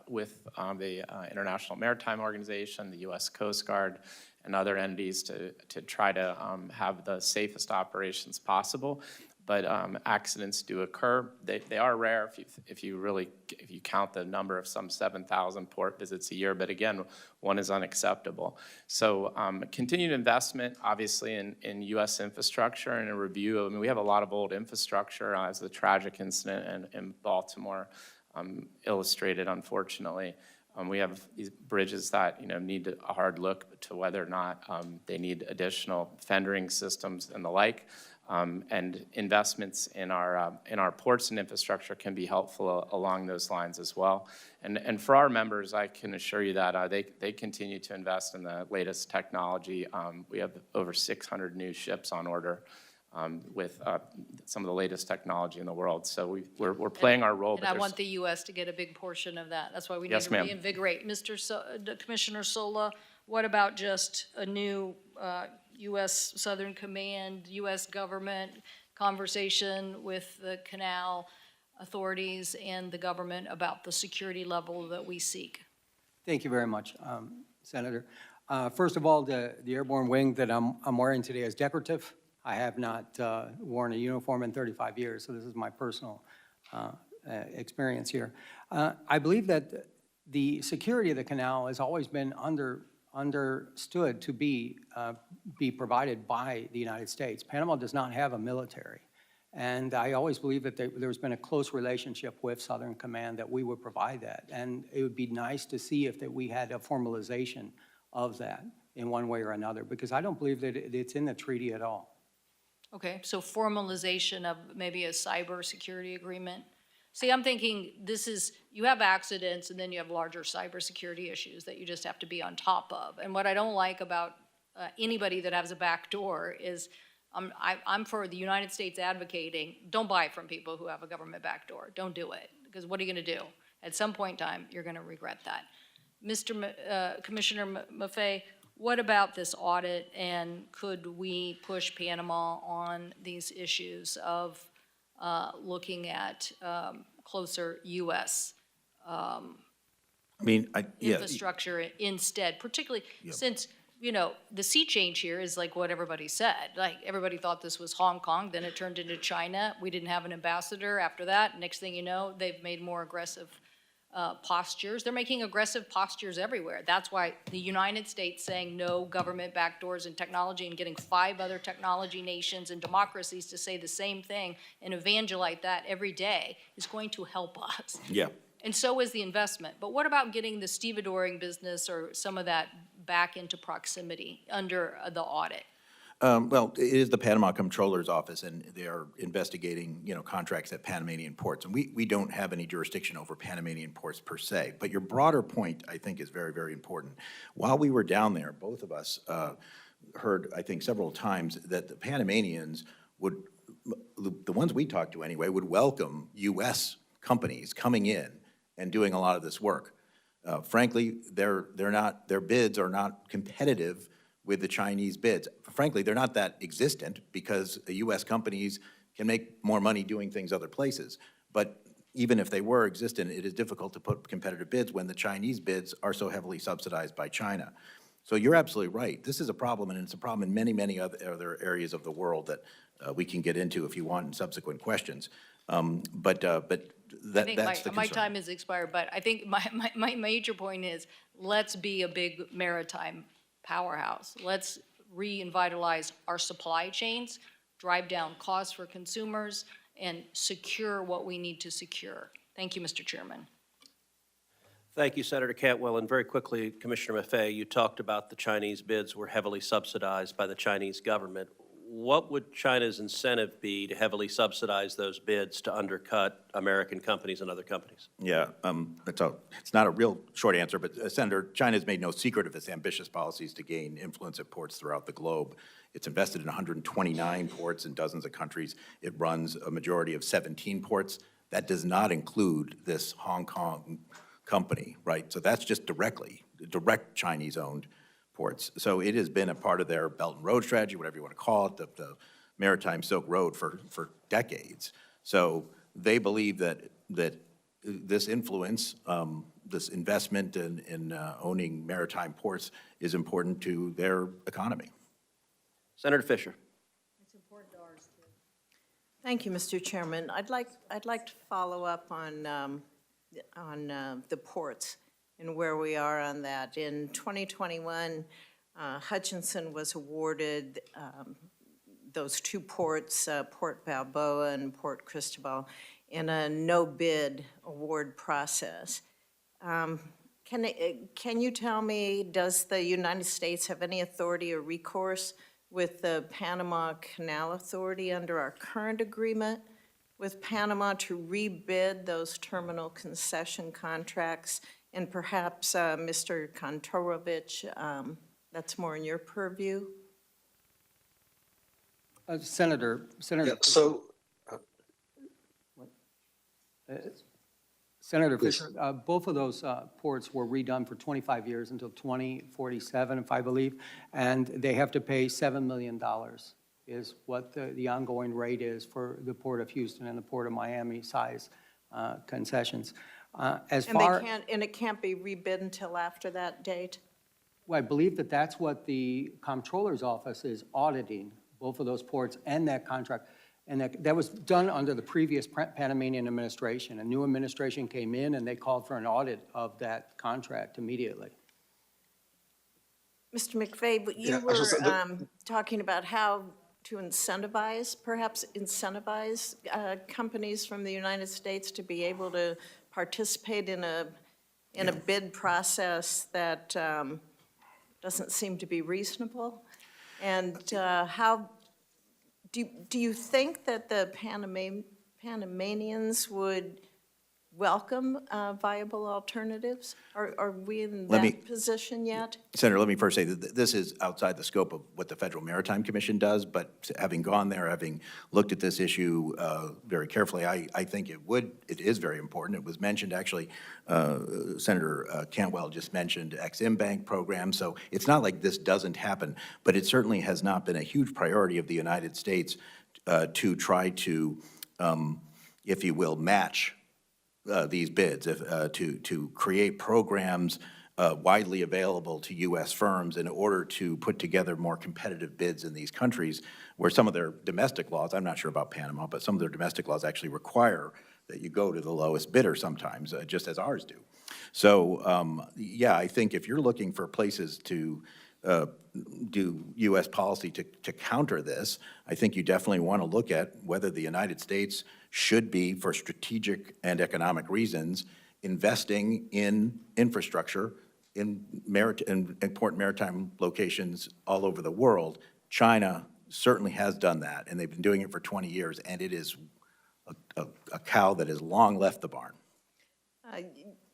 with the International Maritime Organization, the U.S. Coast Guard, and other entities to try to have the safest operations possible. but accidents do occur. They are rare if you count the number of some 7,000 port visits a year, but again, one is unacceptable. So continued investment, obviously, in U.S. infrastructure and a review. I mean, we have a lot of old infrastructure, as the tragic incident in Baltimore illustrated, unfortunately. We have these bridges that, need a hard look to whether or not they need additional fendering systems and the like. And investments in our ports and infrastructure can be helpful along those lines as well. And for our members, I can assure you that they continue to invest in the latest technology. We have over 600 new ships on order with some of the latest technology in the world. So we're playing our role. And I want the U.S. to get a big portion of that. That's why we need Yes, to ma'am. reinvigorate. Commissioner Sola, what about just a new U.S. Southern Command, U.S. government conversation with the canal authorities and the government about the security level that we seek? Thank you very much, Senator. First of all, the airborne wing that I'm wearing today is decorative. I have not worn a uniform in 35 years, so this is my personal experience here. I believe that the security of the canal has always been understood to be provided by the United States. Panama does not have a military, and I always believe that there's been a close relationship with Southern Command that we would provide that, and it would be nice to see if that we had a formalization of that in one way or another, because I don't believe that it's in the treaty at all. Okay, so formalization of maybe a cybersecurity agreement. See, I'm thinking you have accidents and then you have larger cybersecurity issues that you just have to be on top of. And what I don't like about anybody that has a back door is I'm for the United States advocating, don't buy from people who have a government back door. Don't do it, because what are you going to do? At some point in time, you're going to regret that. Commissioner Maffei, what about this audit, and could we push Panama on these issues of looking at closer U.S. infrastructure instead, particularly since, the sea change here is like what everybody said. Like, everybody thought this was Hong Kong, then it turned into China. We didn't have an ambassador after that. Next thing you know, they've made more aggressive postures. They're making aggressive postures everywhere. That's why the United States saying no government backdoors in technology and getting 5 other technology nations and democracies to say the same thing and evangelize that every day is going to help us. Yeah. And so is the investment. But what about getting the stevedoring business or some of that back into proximity under the audit? Well, it is the Panama Comptroller's Office, and they are investigating, contracts at Panamanian ports. And we don't have any jurisdiction over Panamanian ports per se. But your broader point, I think, is very, very important. While we were down there, both of us heard, I think, several times that the Panamanians would, the ones we talked to anyway, would welcome U.S. companies coming in and doing a lot of this work. Frankly, their bids are not competitive with the Chinese bids. Frankly, they're not that existent because the U.S. companies can make more money doing things other places. But even if they were existent, it is difficult to put competitive bids when the Chinese bids are so heavily subsidized by China. So you're absolutely right. This is a problem, and it's a problem in many, many other areas of the world that we can get into if you want in subsequent questions. But that's the concern. My time has expired, but I think my major point is, let's be a big maritime powerhouse. Let's revitalize our supply chains, drive down costs for consumers, and secure what we need to secure. Thank you, Mr. Chairman. Thank you, Senator Cantwell. And very quickly, Commissioner Maffei, you talked about the Chinese bids were heavily subsidized by the Chinese government. What would China's incentive be to heavily subsidize those bids to undercut American companies and other companies? Yeah, it's not a real short answer, but Senator, China has made no secret of its ambitious policies to gain influence at ports throughout the globe. It's invested in 129 ports in dozens of countries. It runs a majority of 17 ports. That does not include this Hong Kong company, right? So that's just direct Chinese-owned ports. So it has been a part of their Belt and Road strategy, whatever you want to call it, the Maritime Silk Road for decades. So they believe that this influence, this investment in owning maritime ports is important to their economy. Senator Fisher. It's important to ours, too. Thank you, Mr. Chairman. I'd like to follow up on the ports and where we are on that. In 2021, Hutchinson was awarded those two ports, Port Balboa and Port Cristobal, in a no-bid award process. Can you tell me, does the United States have any authority or recourse with the Panama Canal Authority under our current agreement with Panama to rebid those terminal concession contracts? And perhaps, Mr. Kontorovich, that's more in your purview? Senator, Yeah, so, Senator Please. Fisher, both of those ports were redone for 25 years until 2047, if I believe, and they have to pay $7 million is what the ongoing rate is for the Port of Houston and the Port of Miami size concessions. As And far, it can't be rebid until after that date? well, I believe that that's what the Comptroller's Office is auditing, both of those ports and that contract. And that was done under the previous Panamanian administration. A new administration came in and they called for an audit of that contract immediately. Mr. McVeigh, but you Yeah, I were just said talking about how to incentivize, perhaps incentivize companies from the United States to be able to participate in a bid process that doesn't seem to be reasonable. And how do you think that the Panamanians would welcome viable alternatives? Are we in that position yet? Senator, let me first say that this is outside the scope of what the Federal Maritime Commission does, but having gone there, having looked at this issue very carefully, I think it is very important. It was mentioned, actually, Senator Cantwell just mentioned Ex-Im Bank program, so it's not like this doesn't happen, but it certainly has not been a huge priority of the United States to try to, if you will, match these bids, to create programs widely available to U.S. firms in order to put together more competitive bids in these countries where some of their domestic laws, I'm not sure about Panama, but some of their domestic laws actually require that you go to the lowest bidder sometimes, just as ours do. So, yeah, I think if you're looking for places to do U.S. policy to counter this, I think you definitely want to look at whether the United States should be, for strategic and economic reasons, investing in infrastructure in important maritime locations all over the world. China certainly has done that, and they've been doing it for 20 years, and it is a cow that has long left the barn.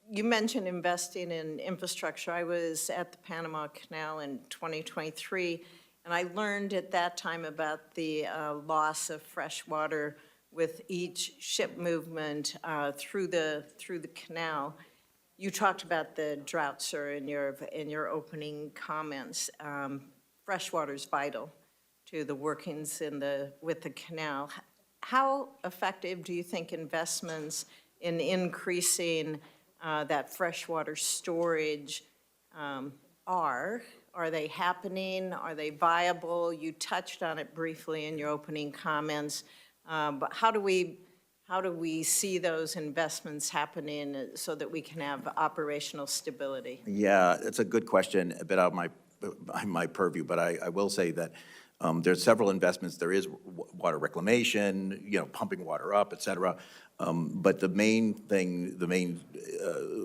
You mentioned investing in infrastructure. I was at the Panama Canal in 2023, and I learned at that time about the loss of fresh water with each ship movement through the canal. You talked about the drought, sir, in your opening comments. Fresh water is vital to the workings with the canal. How effective do you think investments in increasing that freshwater storage are? Are they happening? Are they viable? You touched on it briefly in your opening comments, but how do we see those investments happening so that we can have operational stability? Yeah, it's a good question, a bit out of my purview, but I will say that there's several investments. There is water reclamation, pumping water up, et cetera. But the main thing, the main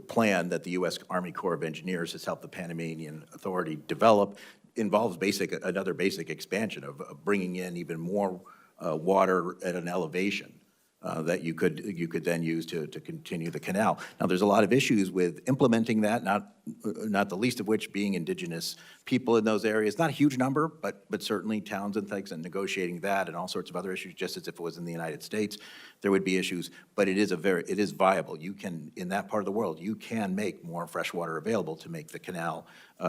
plan that the U.S. Army Corps of Engineers has helped the Panamanian Authority develop involves another basic expansion of bringing in even more water at an elevation that you could then use to continue the canal. Now, there's a lot of issues with implementing that, not the least of which being indigenous people in those areas. Not a huge number, but certainly towns and things, and negotiating that and all sorts of other issues, just as if it was in the United States, there would be issues. But it is viable. You can, in that part of the world, you can make more fresh water available to make the canal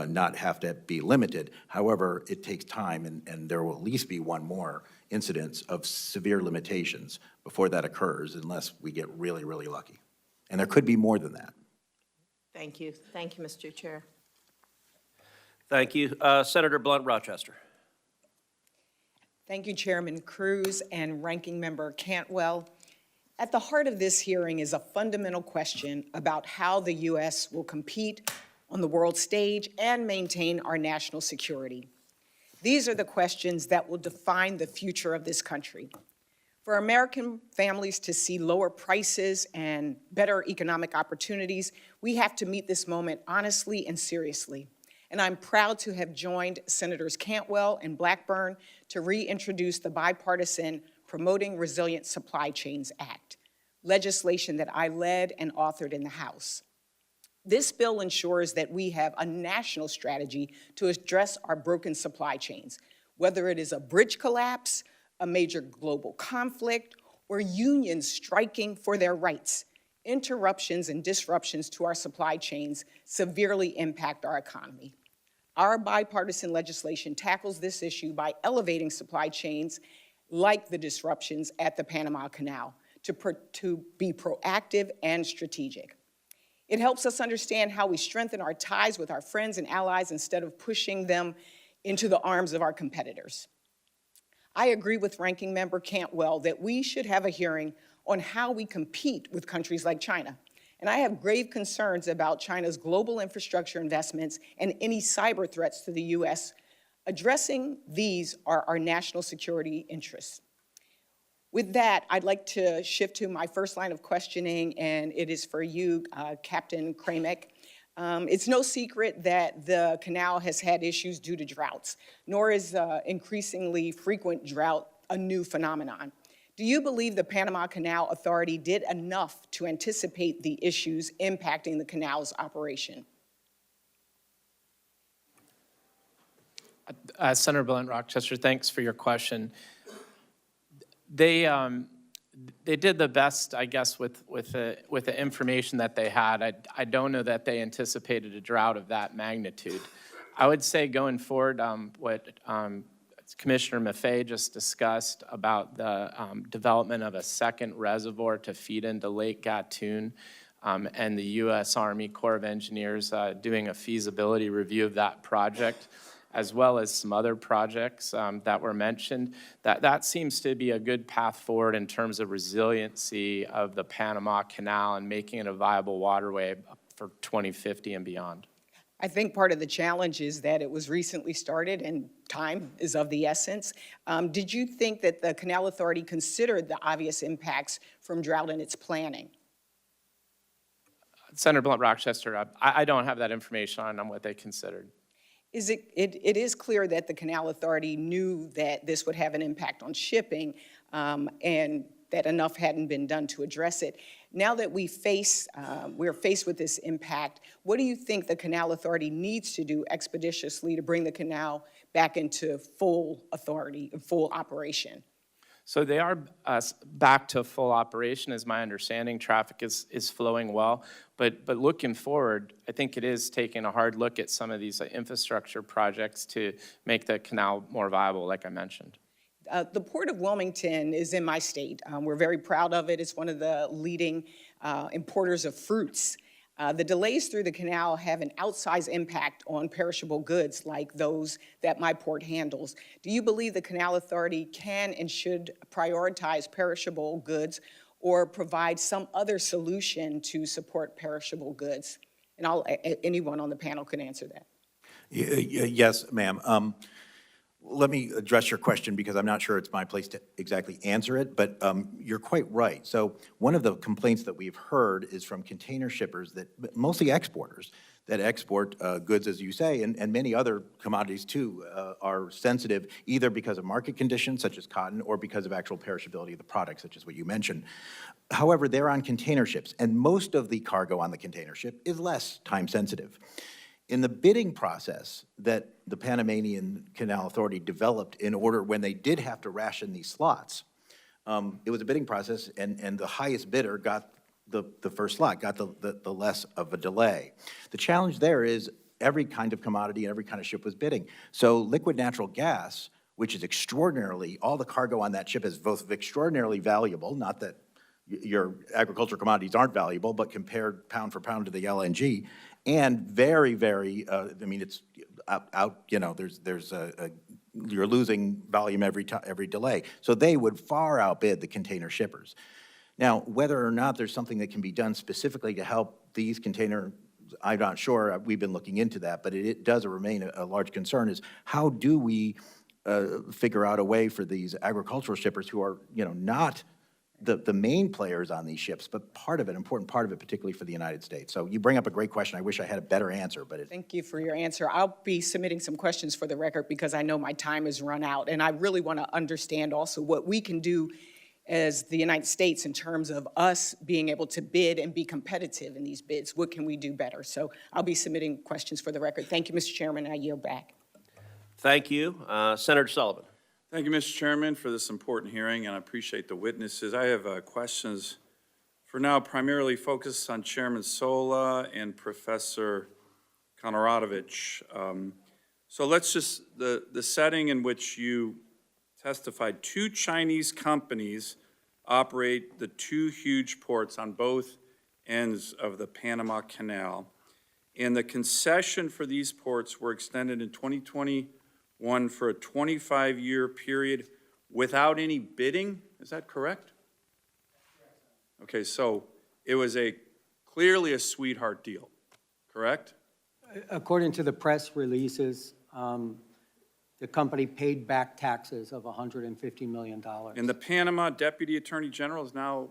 not have to be limited. However, it takes time, and there will at least be one more incidence of severe limitations before that occurs, unless we get really, really lucky. And there could be more than that. Thank you. Thank you, Mr. Chair. Thank you. Senator Blunt Rochester. Thank you, Chairman Cruz and Ranking Member Cantwell. At the heart of this hearing is a fundamental question about how the U.S. will compete on the world stage and maintain our national security. These are the questions that will define the future of this country. For American families to see lower prices and better economic opportunities, we have to meet this moment honestly and seriously. And I'm proud to have joined Senators Cantwell and Blackburn to reintroduce the bipartisan Promoting Resilient Supply Chains Act, legislation that I led and authored in the House. This bill ensures that we have a national strategy to address our broken supply chains, whether it is a bridge collapse, a major global conflict, or unions striking for their rights. Interruptions and disruptions to our supply chains severely impact our economy. Our bipartisan legislation tackles this issue by elevating supply chains like the disruptions at the Panama Canal to be proactive and strategic. It helps us understand how we strengthen our ties with our friends and allies instead of pushing them into the arms of our competitors. I agree with Ranking Member Cantwell that we should have a hearing on how we compete with countries like China. And I have grave concerns about China's global infrastructure investments and any cyber threats to the U.S. Addressing these are our national security interests. With that, I'd like to shift to my first line of questioning, and it is for you, Captain Kramick. It's no secret that the canal has had issues due to droughts, nor is increasingly frequent drought a new phenomenon. Do you believe the Panama Canal Authority did enough to anticipate the issues impacting the canal's operation? Senator Blunt Rochester, thanks for your question. They did the best, I guess, with the information that they had. I don't know that they anticipated a drought of that magnitude. I would say going forward, what Commissioner Maffei just discussed about the development of a second reservoir to feed into Lake Gatun, and the U.S. Army Corps of Engineers doing a feasibility review of that project, as well as some other projects that were mentioned, that seems to be a good path forward in terms of resiliency of the Panama Canal and making it a viable waterway for 2050 and beyond. I think part of the challenge is that it was recently started and time is of the essence. Did you think that the Canal Authority considered the obvious impacts from drought in its planning? Senator Blunt Rochester, I don't have that information on what they considered. It is clear that the Canal Authority knew that this would have an impact on shipping and that enough hadn't been done to address it. Now that we're faced with this impact, what do you think the Canal Authority needs to do expeditiously to bring the canal back into full authority, full operation? So they are back to full operation, is my understanding. Traffic is flowing well. But looking forward, I think it is taking a hard look at some of these infrastructure projects to make the canal more viable, like I mentioned. The Port of Wilmington is in my state. We're very proud of it. It's one of the leading importers of fruits. The delays through the canal have an outsized impact on perishable goods like those that my port handles. Do you believe the Canal Authority can and should prioritize perishable goods or provide some other solution to support perishable goods? And anyone on the panel can answer that. Yes, ma'am. Let me address your question because I'm not sure it's my place to exactly answer it, but you're quite right. So one of the complaints that we've heard is from container shippers, mostly exporters, that export goods, as you say, and many other commodities too, are sensitive either because of market conditions, such as cotton, or because of actual perishability of the product, such as what you mentioned. However, they're on container ships, and most of the cargo on the container ship is less time sensitive. In the bidding process that the Panamanian Canal Authority developed in order when they did have to ration these slots, it was a bidding process, and the highest bidder got the first slot, got the less of a delay. The challenge there is every kind of commodity and every kind of ship was bidding. So liquid natural gas, which is extraordinarily, all the cargo on that ship is both extraordinarily valuable, not that your agricultural commodities aren't valuable, but compared pound for pound to the LNG, and very, very, I mean, it's out, you know, there's a you're losing volume every delay. So they would far outbid the container shippers. Now, whether or not there's something that can be done specifically to help these container, I'm not sure. We've been looking into that, but it does remain a large concern is how do we figure out a way for these agricultural shippers who are, not the main players on these ships, but part of it, important part of it, particularly for the United States. So you bring up a great question. I wish I had a better answer, but it. Thank you for your answer. I'll be submitting some questions for the record because I know my time has run out, and I really want to understand also what we can do as the United States in terms of us being able to bid and be competitive in these bids. What can we do better? So I'll be submitting questions for the record. Thank you, Mr. Chairman. I yield back. Thank you. Senator Sullivan. Thank you, Mr. Chairman, for this important hearing, and I appreciate the witnesses. I have questions for now primarily focused on Chairman Sola and Professor Konoratovich. So let's just, the setting in which you testified, 2 Chinese companies operate the 2 huge ports on both ends of the Panama Canal, and the concession for these ports were extended in 2021 for a 25-year period without any bidding. Is that correct? Okay, so it was clearly a sweetheart deal, correct? According to the press releases, the company paid back taxes of $150 million. And the Panama Deputy Attorney General has now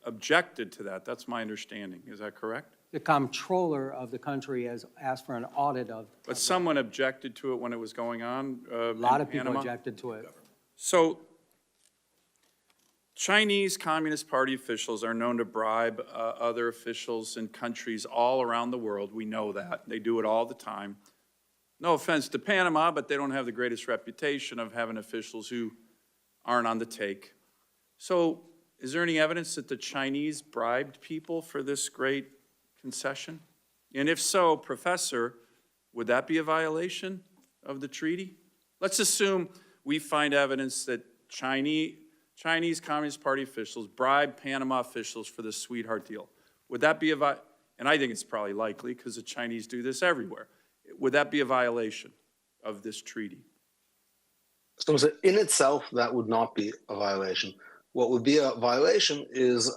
objected to that. That's my understanding. Is that correct? The comptroller of the country has asked for an audit of. But someone objected to it when it was going on A lot of people Panama? objected to it. So Chinese Communist Party officials are known to bribe other officials in countries all around the world. We know that. They do it all the time. No offense to Panama, but they don't have the greatest reputation of having officials who aren't on the take. So is there any evidence that the Chinese bribed people for this great concession? And if so, Professor, would that be a violation of the treaty? Let's assume we find evidence that Chinese Communist Party officials bribed Panama officials for this sweetheart deal. Would that be and I think it's probably likely because the Chinese do this everywhere. Would that be a violation of this treaty? So in itself, that would not be a violation. What would be a violation is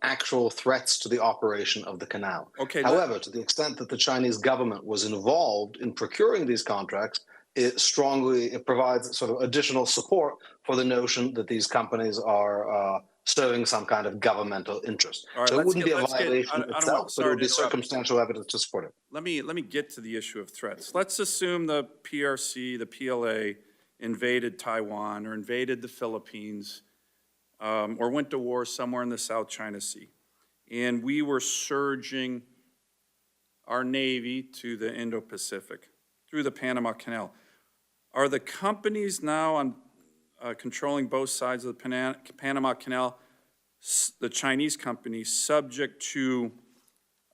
actual threats to the operation of the canal. Okay. However, to the extent that the Chinese government was involved in procuring these contracts, it provides sort of additional support for the notion that these companies are serving some kind of governmental interest. All right, so it wouldn't be a let's get- violation itself, but it would be sorry to interrupt. circumstantial evidence to support it. Let me get to the issue of threats. Let's assume the PRC, the PLA, invaded Taiwan or invaded the Philippines or went to war somewhere in the South China Sea. And we were surging our Navy to the Indo-Pacific through the Panama Canal. Are the companies now on controlling both sides of the Panama Canal, the Chinese companies, subject to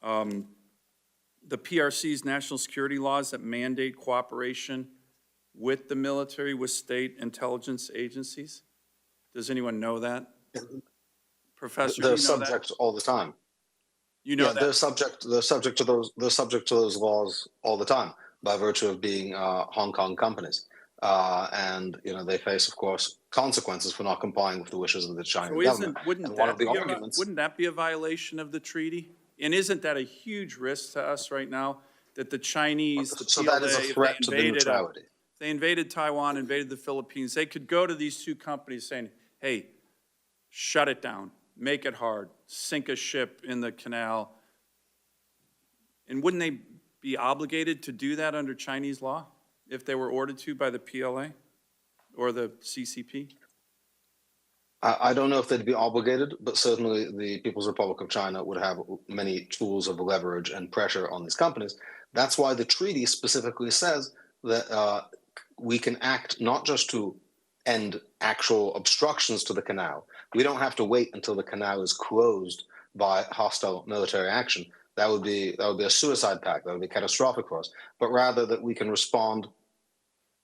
the PRC's national security laws that mandate cooperation with the military, with state intelligence agencies? Does anyone know that? Professor, They're do you know subject that? all the time. You know Yeah, that? they're subject to those laws all the time by virtue of being Hong Kong companies, and they face, of course, consequences for not complying with the wishes of the Chinese So government. wouldn't And one of the that be arguments, wouldn't that be a violation of the treaty? And isn't that a huge risk to us right now that the Chinese, the so PLA, that is a if threat they to the invaded neutrality. they invaded Taiwan, invaded the Philippines, they could go to these 2 companies saying, hey, shut it down, make it hard, sink a ship in the canal. And wouldn't they be obligated to do that under Chinese law if they were ordered to by the PLA or the CCP? I don't know if they'd be obligated, but certainly the People's Republic of China would have many tools of leverage and pressure on these companies. That's why the treaty specifically says that we can act not just to end actual obstructions to the canal. We don't have to wait until the canal is closed by hostile military action. That would be a suicide pact. That would be catastrophic for us. But rather that we can respond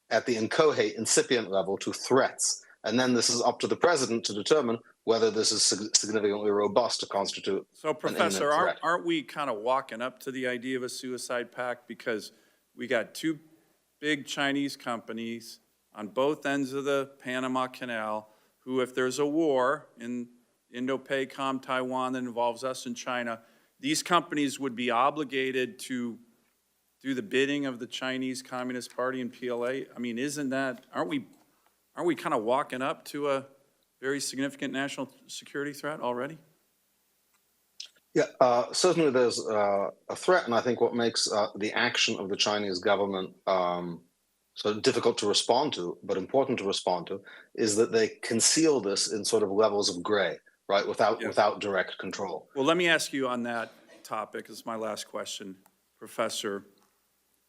at the inchoate, incipient level to threats. And then this is up to the president to determine whether this is significantly robust to constitute. So, an Professor, imminent threat. aren't we kind of walking up to the idea of a suicide pact because we got 2 big Chinese companies on both ends of the Panama Canal who, if there's a war in Indo-PACOM, Taiwan that involves us and China, these companies would be obligated to do the bidding of the Chinese Communist Party and PLA? I mean, aren't we kind of walking up to a very significant national security threat already? Yeah, certainly there's a threat, and I think what makes the action of the Chinese government so difficult to respond to, but important to respond to, is that they conceal this in sort of levels of gray, right, without direct control. Well, let me ask you on that topic, this is my last question, Professor.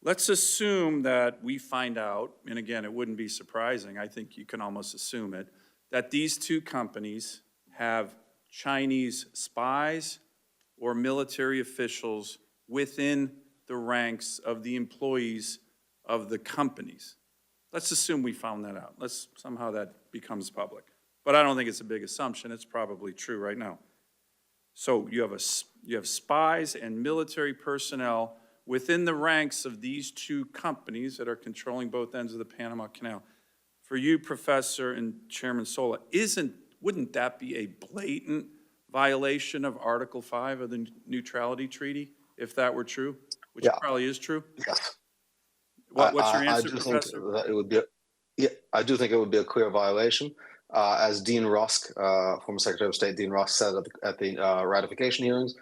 Let's assume that we find out, and again, it wouldn't be surprising, I think you can almost assume it, that these two companies have Chinese spies or military officials within the ranks of the employees of the companies. Let's assume we found that out. Somehow that becomes public. But I don't think it's a big assumption. It's probably true right now. So you have spies and military personnel within the ranks of these two companies that are controlling both ends of the Panama Canal. For you, Professor and Chairman Sola, wouldn't that be a blatant violation of Article 5 of the Neutrality Treaty, if that were true, which probably is true? Yes. What's your answer, I do Professor? think that it would be I do think it would be a clear violation. As Dean Rusk, former Secretary of State Dean Rusk said at the ratification hearings,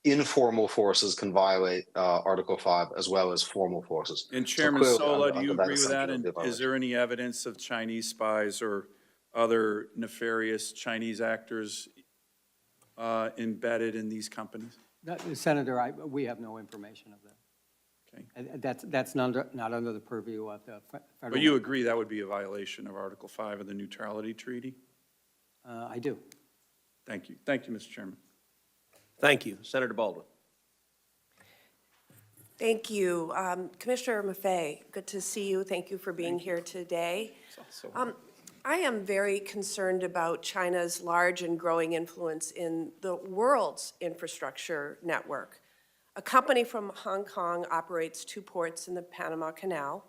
informal forces can violate Article 5 as well as formal forces. And Chairman Sola, do you agree with that? And And is there any evidence of Chinese spies or other nefarious Chinese actors embedded in these companies? Senator, we have no information of that. Okay. And that's not under the purview of the federal. But you agree that would be a violation of Article 5 of the Neutrality Treaty? I do. Thank you. Thank you, Mr. Chairman. Thank you. Senator Baldwin. Thank you. Commissioner Maffei, good to see you. Thank you for being here today. I am very concerned about China's large and growing influence in the world's infrastructure network. A company from Hong Kong operates 2 ports in the Panama Canal,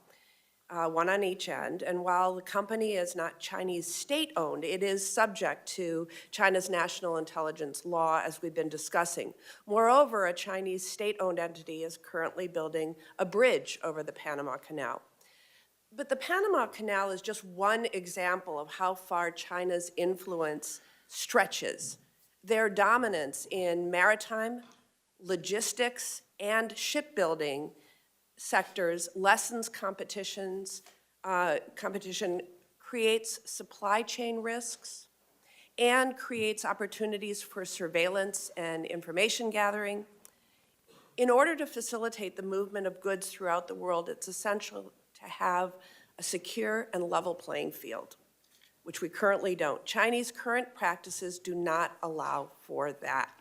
one on each end, and while the company is not Chinese state-owned, it is subject to China's national intelligence law, as we've been discussing. Moreover, a Chinese state-owned entity is currently building a bridge over the Panama Canal. But the Panama Canal is just one example of how far China's influence stretches. Their dominance in maritime, logistics, and shipbuilding sectors lessens competition, creates supply chain risks, and creates opportunities for surveillance and information gathering. In order to facilitate the movement of goods throughout the world, it's essential to have a secure and level playing field, which we currently don't. Chinese current practices do not allow for that.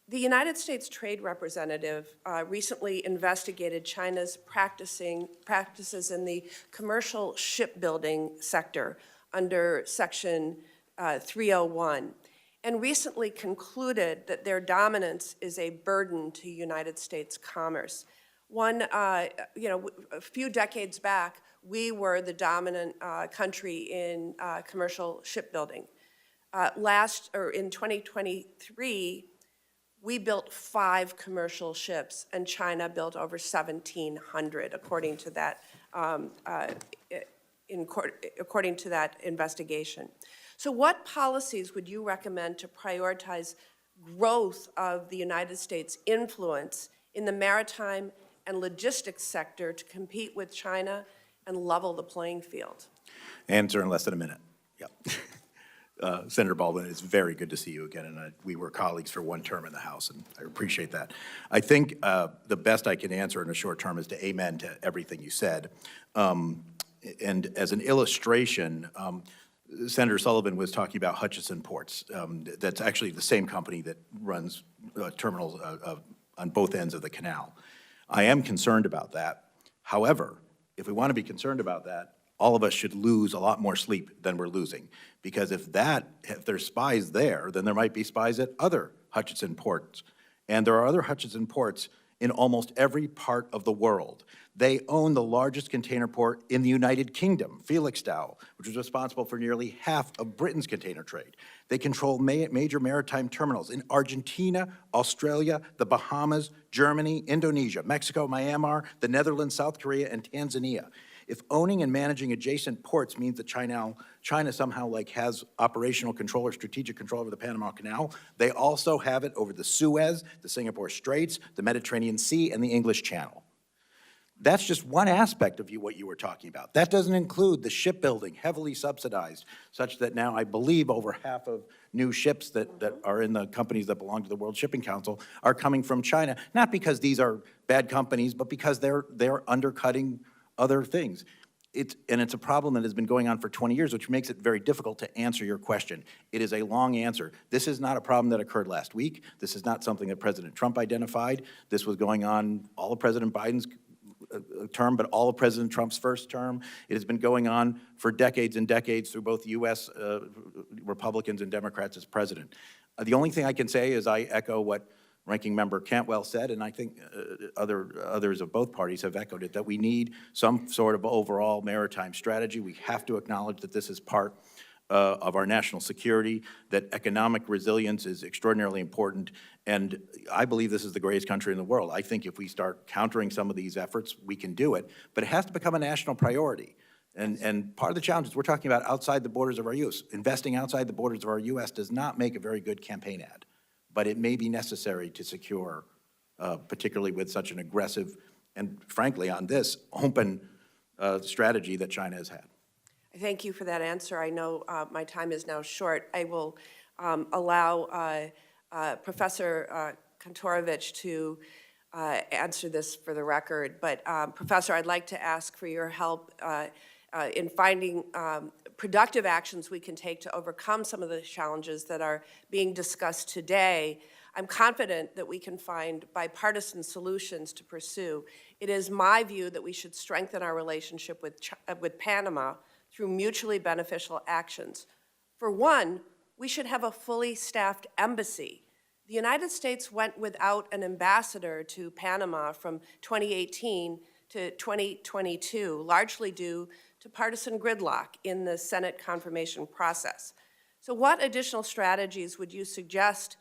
The United States Trade Representative recently investigated China's practices in the commercial shipbuilding sector under Section 301, and recently concluded that their dominance is a burden to United States commerce. A few decades back, we were the dominant country in commercial shipbuilding. In 2023, we built 5 commercial ships, and China built over 1,700, according to that investigation. So what policies would you recommend to prioritize growth of the United States' influence in the maritime and logistics sector to compete with China and level the playing field? Answer in less than a minute. Yep. Senator Baldwin, it's very good to see you again, and we were colleagues for 1 term in the House, and I appreciate that. I think the best I can answer in a short term is to amen to everything you said. And as an illustration, Senator Sullivan was talking about Hutchison Ports. That's actually the same company that runs terminals on both ends of the canal. I am concerned about that. However, if we want to be concerned about that, all of us should lose a lot more sleep than we're losing. Because if there's spies there, then there might be spies at other Hutchison ports. And there are other Hutchison ports in almost every part of the world. They own the largest container port in the United Kingdom, Felixstowe, which is responsible for nearly half of Britain's container trade. They control major maritime terminals in Argentina, Australia, the Bahamas, Germany, Indonesia, Mexico, Myanmar, the Netherlands, South Korea, and Tanzania. If owning and managing adjacent ports means that China somehow has operational control or strategic control over the Panama Canal, they also have it over the Suez, the Singapore Straits, the Mediterranean Sea, and the English Channel. That's just one aspect of what you were talking about. That doesn't include the shipbuilding, heavily subsidized, such that now I believe over half of new ships that are in the companies that belong to the World Shipping Council are coming from China, not because these are bad companies, but because they're undercutting other things. It's a problem that has been going on for 20 years, which makes it very difficult to answer your question. It is a long answer. This is not a problem that occurred last week. This is not something that President Trump identified. This was going on all of President Biden's term, but all of President Trump's first term. It has been going on for decades and decades through both U.S. Republicans and Democrats as president. The only thing I can say is I echo what Ranking Member Cantwell said, and I think others of both parties have echoed it, that we need some sort of overall maritime strategy. We have to acknowledge that this is part of our national security, that economic resilience is extraordinarily important, and I believe this is the greatest country in the world. I think if we start countering some of these efforts, we can do it, but it has to become a national priority. And part of the challenge is we're talking about outside the borders of our U.S. Investing outside the borders of our U.S. does not make a very good campaign ad, but it may be necessary to secure, particularly with such an aggressive and, frankly, on this, open strategy that China has had. Thank you for that answer. I know my time is now short. I will allow Professor Kantorovich to answer this for the record. But Professor, I'd like to ask for your help in finding productive actions we can take to overcome some of the challenges that are being discussed today. I'm confident that we can find bipartisan solutions to pursue. It is my view that we should strengthen our relationship with Panama through mutually beneficial actions. For one, we should have a fully staffed embassy. The United States went without an ambassador to Panama from 2018 to 2022, largely due to partisan gridlock in the Senate confirmation process. So what additional strategies would you suggest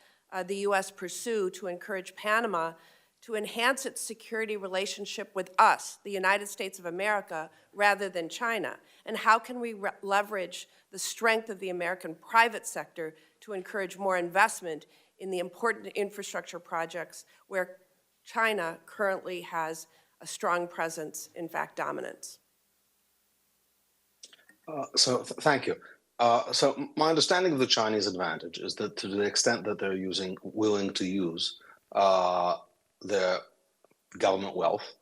the U.S. pursue to encourage Panama to enhance its security relationship with us, the United States of America, rather than China? And how can we leverage the strength of the American private sector to encourage more investment in the important infrastructure projects where China currently has a strong presence, in fact, dominance? Thank you. So my understanding of the Chinese advantage is that to the extent that they're willing to use their government wealth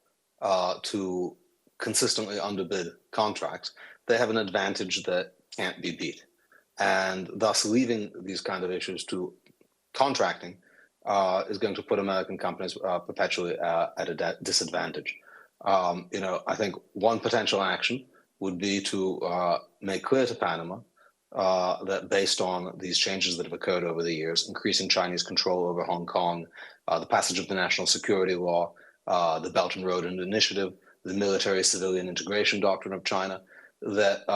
to consistently underbid contracts, they have an advantage that can't be beat. And thus leaving these kind of issues to contracting is going to put American companies perpetually at a disadvantage. I think one potential action would be to make clear to Panama that based on these changes that have occurred over the years, increasing Chinese control over Hong Kong, the passage of the National Security Law, the Belt and Road Initiative, the military-civilian integration doctrine of China, that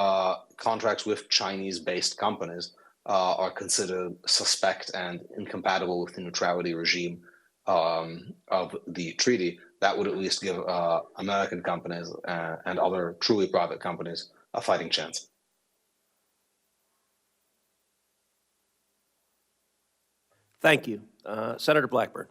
contracts with Chinese-based companies are considered suspect and incompatible with the neutrality regime of the treaty. That would at least give American companies and other truly private companies a fighting chance. Thank you. Senator Blackburn.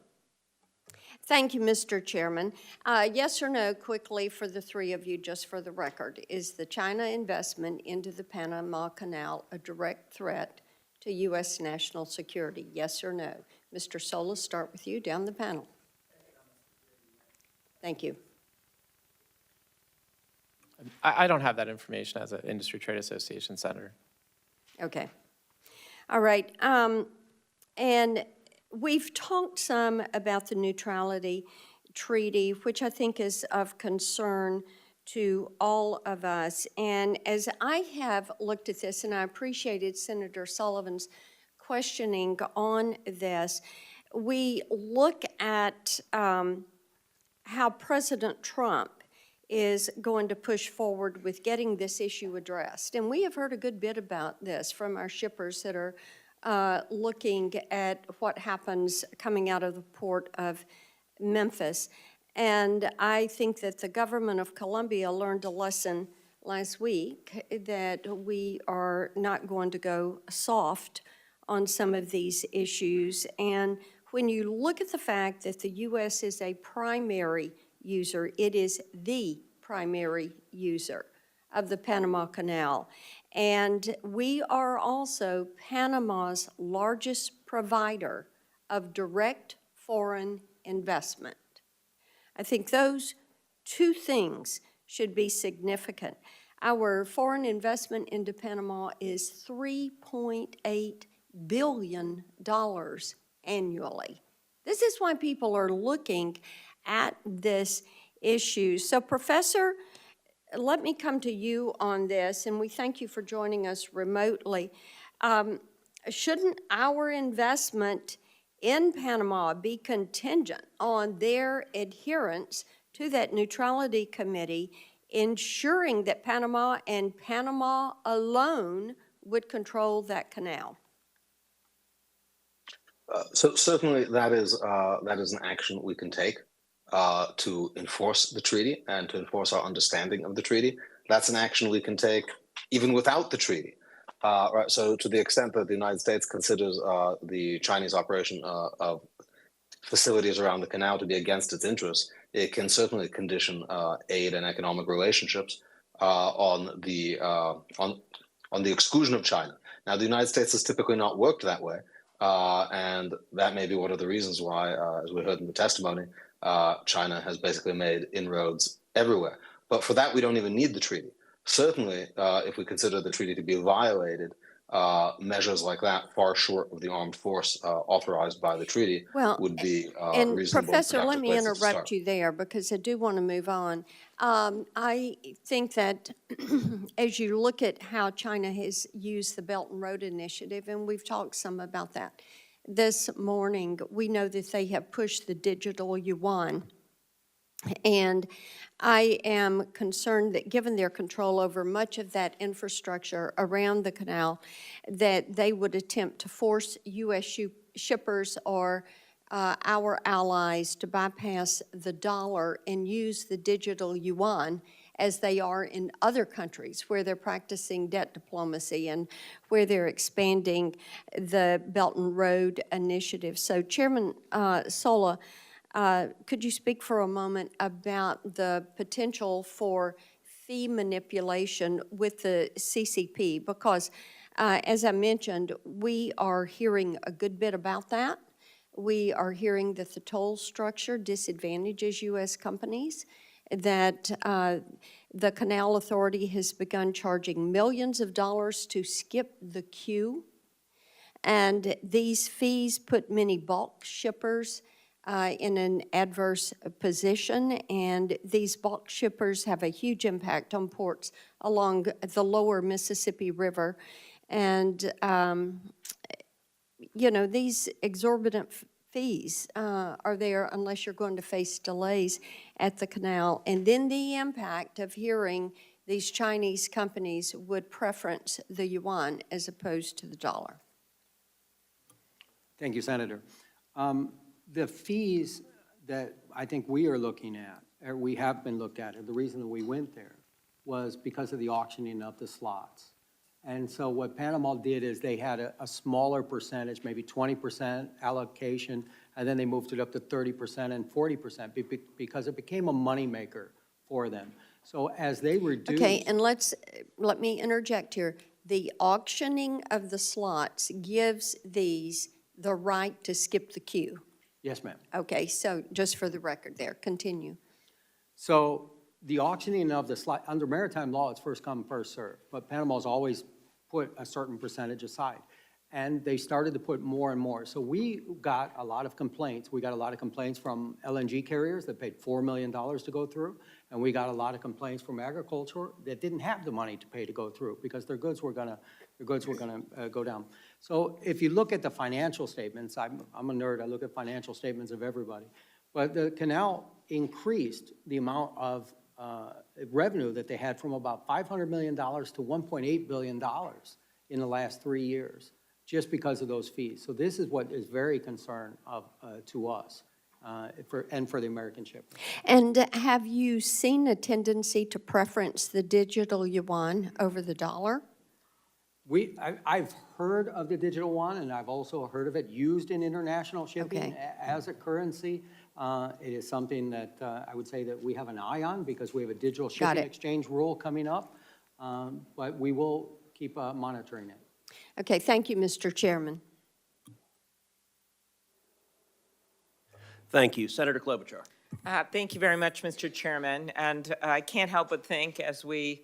Thank you, Mr. Chairman. Yes or no, quickly for the three of you, just for the record, is the China investment into the Panama Canal a direct threat to U.S. national security? Yes or no? Mr. Solis, start with you down the panel. Thank you. I don't have that information as an industry trade association senator. Okay. All right. And we've talked some about the neutrality treaty, which I think is of concern to all of us. And as I have looked at this, and I appreciated Senator Sullivan's questioning on this, we look at how President Trump is going to push forward with getting this issue addressed. And we have heard a good bit about this from our shippers that are looking at what happens coming out of the port of Memphis. And I think that the government of Colombia learned a lesson last week that we are not going to go soft on some of these issues. And when you look at the fact that the U.S. is a primary user, it is the primary user of the Panama Canal. And we are also Panama's largest provider of direct foreign investment. I think those two things should be significant. Our foreign investment into Panama is $3.8 billion annually. This is why people are looking at this issue. So, Professor, let me come to you on this, and we thank you for joining us remotely. Shouldn't our investment in Panama be contingent on their adherence to that neutrality committee, ensuring that Panama and Panama alone would control that canal? So certainly that is an action we can take to enforce the treaty and to enforce our understanding of the treaty. That's an action we can take even without the treaty. Right. So to the extent that the United States considers the Chinese operation of facilities around the canal to be against its interests, it can certainly condition aid and economic relationships on the exclusion of China. Now, the United States has typically not worked that way. And that may be one of the reasons why, as we heard in the testimony, China has basically made inroads everywhere. But for that, we don't even need the treaty. Certainly, if we consider the treaty to be violated, measures like that, far short of the armed force authorized by the treaty, would be and reasonable. Professor, let me places to interrupt start. you there because I do want to move on. I think that as you look at how China has used the Belt and Road Initiative, and we've talked some about that this morning, we know that they have pushed the digital yuan. And I am concerned that given their control over much of that infrastructure around the canal, that they would attempt to force U.S. shippers or our allies to bypass the dollar and use the digital yuan as they are in other countries where they're practicing debt diplomacy and where they're expanding the Belt and Road Initiative. So Chairman Sola, could you speak for a moment about the potential for fee manipulation with the CCP? Because, as I mentioned, we are hearing a good bit about that. We are hearing that the toll structure disadvantages U.S. companies, that the Canal Authority has begun charging millions of dollars to skip the queue, and these fees put many bulk shippers in an adverse position, and these bulk shippers have a huge impact on ports along the lower Mississippi River. And, you know, these exorbitant fees are there unless you're going to face delays at the canal. And then the impact of hearing these Chinese companies would preference the yuan as opposed to the dollar. Thank you, Senator. The fees that I think we are looking at, or we have been looked at, and the reason that we went there was because of the auctioning of the slots. And so what Panama did is they had a smaller percentage, maybe 20% allocation, and then they moved it up to 30% and 40% because it became a moneymaker for them. So as they reduced— Okay, and let me interject here. The auctioning of the slots gives these the right to skip the queue. Yes, ma'am. Okay, so just for the record there, continue. So the auctioning of the slot, under maritime law, it's first come, first served, but Panama's always put a certain percentage aside. And they started to put more and more. So we got a lot of complaints. We got a lot of complaints from LNG carriers that paid $4 million to go through, and we got a lot of complaints from agriculture that didn't have the money to pay to go through because their goods were gonna go down. So if you look at the financial statements, I'm a nerd, I look at financial statements of everybody. But the canal increased the amount of revenue that they had from about $500 million to $1.8 billion in the last 3 years, just because of those fees. So this is what is very concern to us and for the American shippers. And have you seen a tendency to preference the digital yuan over the dollar? I've heard of the digital yuan, and I've also heard of it used in international shipping Okay. as a currency. It is something that I would say that we have an eye on because we have a digital shipping it. exchange rule coming up, but we will keep monitoring it. Okay, thank you, Mr. Chairman. Thank you. Senator Klobuchar. Thank you very much, Mr. Chairman. And I can't help but think as we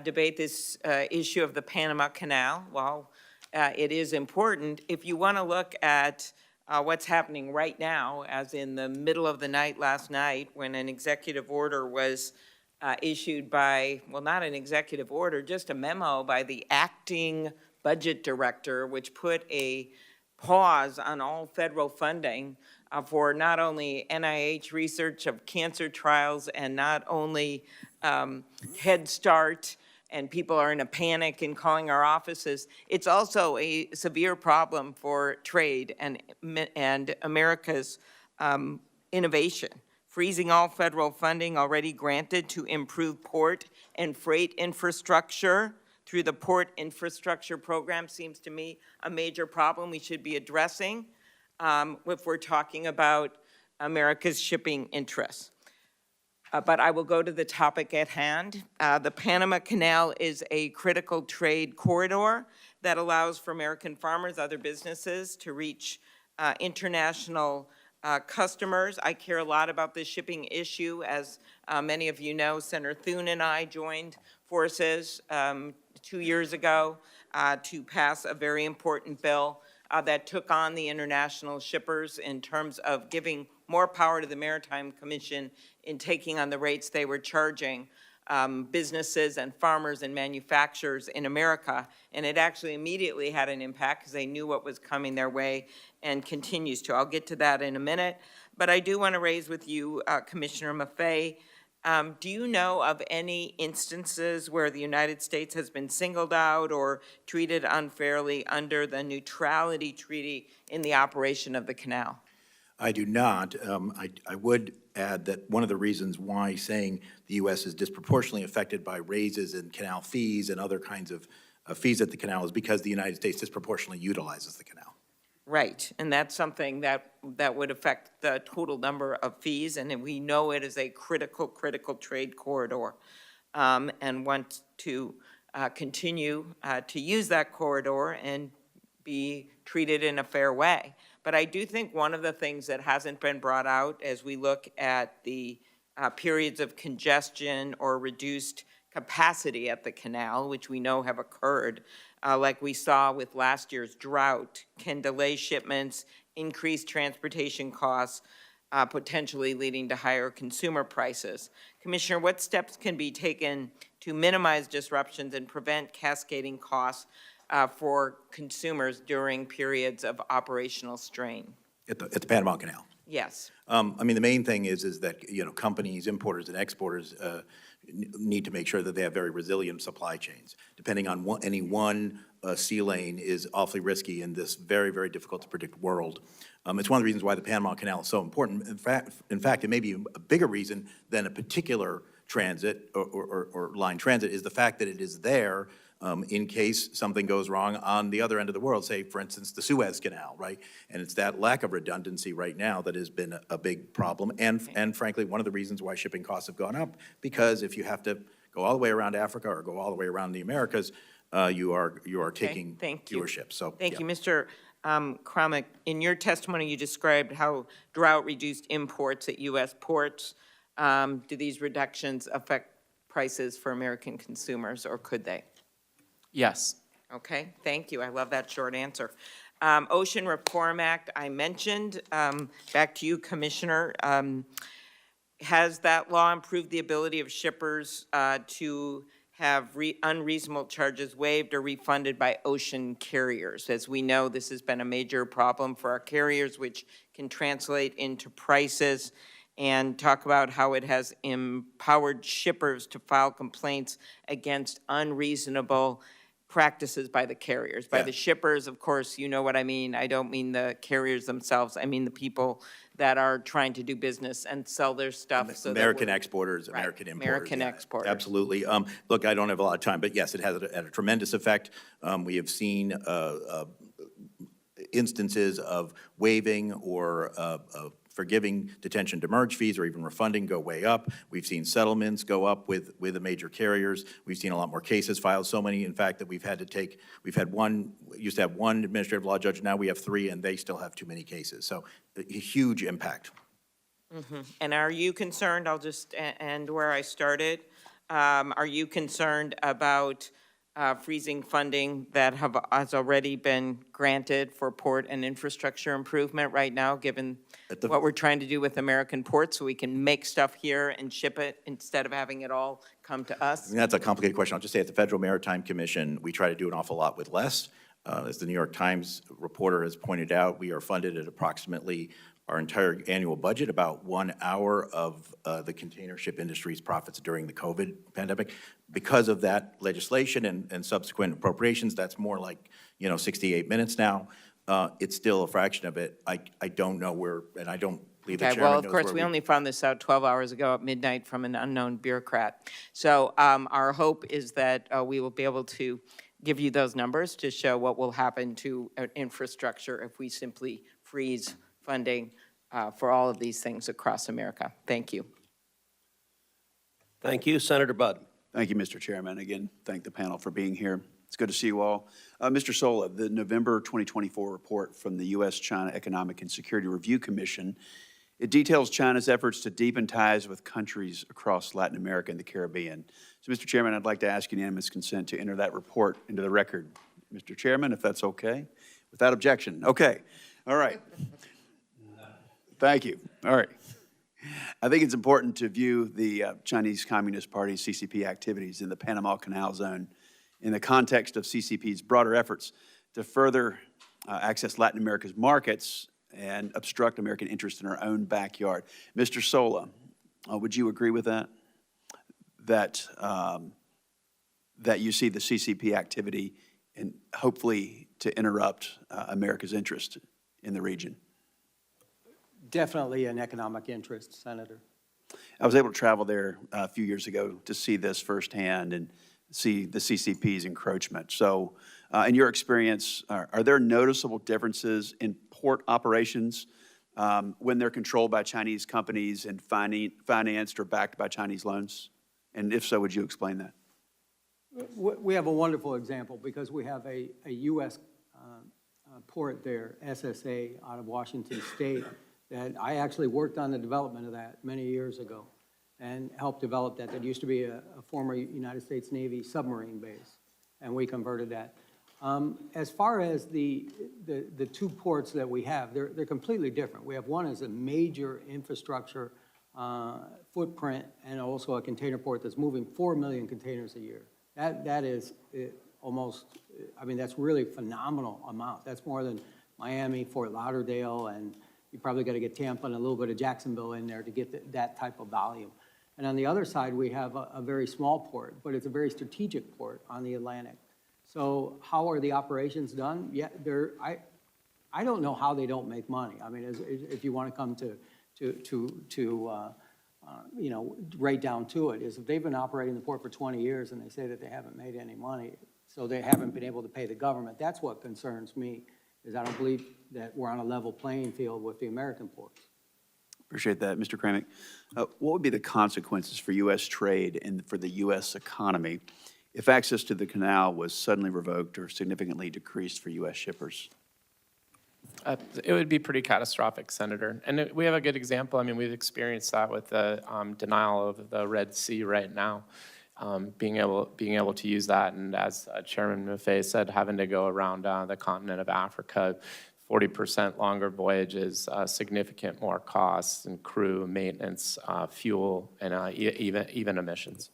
debate this issue of the Panama Canal, while it is important, if you want to look at what's happening right now, as in the middle of the night last night when an executive order was issued by, well, not an executive order, just a memo by the acting budget director, which put a pause on all federal funding for not only NIH research of cancer trials and not only Head Start, and people are in a panic and calling our offices. It's also a severe problem for trade and America's innovation. Freezing all federal funding already granted to improve port and freight infrastructure through the Port Infrastructure Program seems to me a major problem we should be addressing if we're talking about America's shipping interests. But I will go to the topic at hand. The Panama Canal is a critical trade corridor that allows for American farmers, other businesses to reach international customers. I care a lot about this shipping issue. As many of you know, Senator Thune and I joined forces 2 years ago to pass a very important bill that took on the international shippers in terms of giving more power to the Maritime Commission in taking on the rates they were charging businesses and farmers and manufacturers in America. And it actually immediately had an impact because they knew what was coming their way and continues to. I'll get to that in a minute. But I do want to raise with you, Commissioner Maffei, do you know of any instances where the United States has been singled out or treated unfairly under the neutrality treaty in the operation of the canal? I do not. I would add that one of the reasons why saying the U.S. is disproportionately affected by raises in canal fees and other kinds of fees at the canal is because the United States disproportionately utilizes the canal. Right, and that's something that would affect the total number of fees, and we know it is a critical trade corridor, and want to continue to use that corridor and be treated in a fair way. But I do think one of the things that hasn't been brought out as we look at the periods of congestion or reduced capacity at the canal, which we know have occurred, like we saw with last year's drought, can delay shipments, increase transportation costs, potentially leading to higher consumer prices. Commissioner, what steps can be taken to minimize disruptions and prevent cascading costs for consumers during periods of operational strain? At the Panama Canal. Yes. I mean, the main thing is that, companies, importers and exporters need to make sure that they have very resilient supply chains. Depending on any one sea lane is awfully risky in this very, very difficult to predict world. It's one of the reasons why the Panama Canal is so important. In fact, it may be a bigger reason than a particular transit or line transit is the fact that it is there in case something goes wrong on the other end of the world, say, for instance, the Suez Canal, right? And it's that lack of redundancy right now that has been a big problem, and frankly, one of the reasons why shipping costs have gone up, because if you have to go all the way around Africa or go all the way around the Americas, you are taking fewer ships. So, Thank you, Mr. Kromick. In your testimony, you described how drought reduced imports at U.S. ports. Do these reductions affect prices for American consumers, or could they? Yes. Okay, thank you. I love that short answer. Ocean Reform Act, I mentioned. Back to you, Commissioner. Has that law improved the ability of shippers to have unreasonable charges waived or refunded by ocean carriers. As we know, this has been a major problem for our carriers, which can translate into prices, and talk about how it has empowered shippers to file complaints against unreasonable practices by the carriers. By the shippers, of course, you know what I mean. I don't mean the carriers themselves. I mean the people that are trying to do business and sell their stuff. So that American we're- exporters, Right, American importers. American yeah, exporters. Absolutely. Look, I don't have a lot of time, but yes, it has had a tremendous effect. We have seen instances of waiving or forgiving detention demurrage fees or even refunding go way up. We've seen settlements go up with the major carriers. We've seen a lot more cases filed, so many, in fact, that we've had used to have one administrative law judge, now we have 3, and they still have too many cases. So a huge impact. And are you concerned, I'll just end where I started, are you concerned about freezing funding that has already been granted for port and infrastructure improvement right now, given what we're trying to do with American ports, so we can make stuff here and ship it instead of having it all come to us? I mean, that's a complicated question. I'll just say at the Federal Maritime Commission, we try to do an awful lot with less. As the New York Times reporter has pointed out, we are funded at approximately our entire annual budget, about 1 hour of the container ship industry's profits during the COVID pandemic. Because of that legislation and subsequent appropriations, that's more like, 68 minutes now. It's still a fraction of it. I don't know where, and I don't believe the Okay, chairman well, of knows course, where we only found this out 12 hours ago at midnight from an unknown bureaucrat. So our hope is that we will be able to give you those numbers to show what will happen to infrastructure if we simply freeze funding for all of these things across America. Thank you. Thank you, Senator Budd. Thank you, Mr. Chairman. Again, thank the panel for being here. It's good to see you all. Mr. Sola, the November 2024 report from the U.S.-China Economic and Security Review Commission, it details China's efforts to deepen ties with countries across Latin America and the Caribbean. So, Mr. Chairman, I'd like to ask unanimous consent to enter that report into the record. Mr. Chairman, if that's okay? Without objection. Okay. All right. Thank you. All right. I think it's important to view the Chinese Communist Party's CCP activities in the Panama Canal Zone in the context of CCP's broader efforts to further access Latin America's markets and obstruct American interests in our own backyard. Mr. Sola, would you agree with that? That you see the CCP activity and hopefully to interrupt America's interest in the region? Definitely an economic interest, Senator. I was able to travel there a few years ago to see this firsthand and see the CCP's encroachment. So in your experience, are there noticeable differences in port operations when they're controlled by Chinese companies and financed or backed by Chinese loans? And if so, would you explain that? We have a wonderful example because we have a U.S. Port there, SSA, out of Washington State, that I actually worked on the development of that many years ago and helped develop that. That used to be a former United States Navy submarine base, and we converted that. As far as the 2 ports that we have, they're completely different. We have one as a major infrastructure footprint and also a container port that's moving 4 million containers a year. That is almost, I mean, that's really a phenomenal amount. That's more than Miami, Fort Lauderdale, and you probably got to get Tampa and a little bit of Jacksonville in there to get that type of volume. And on the other side, we have a very small port, but it's a very strategic port on the Atlantic. So how are the operations done? Yeah, I don't know how they don't make money. I mean, if you want to come right down to it, is if they've been operating the port for 20 years and they say that they haven't made any money, so they haven't been able to pay the government. That's what concerns me, is I don't believe that we're on a level playing field with the American ports. Appreciate that. Mr. Kramick, what would be the consequences for U.S. trade and for the U.S. economy if access to the canal was suddenly revoked or significantly decreased for U.S. shippers? It would be pretty catastrophic, Senator. And we have a good example. I mean, we've experienced that with the denial of the Red Sea right now. Being able to use that, and as Chairman Maffei said, having to go around the continent of Africa, 40% longer voyages, significant more costs in crew, maintenance, fuel, and even emissions.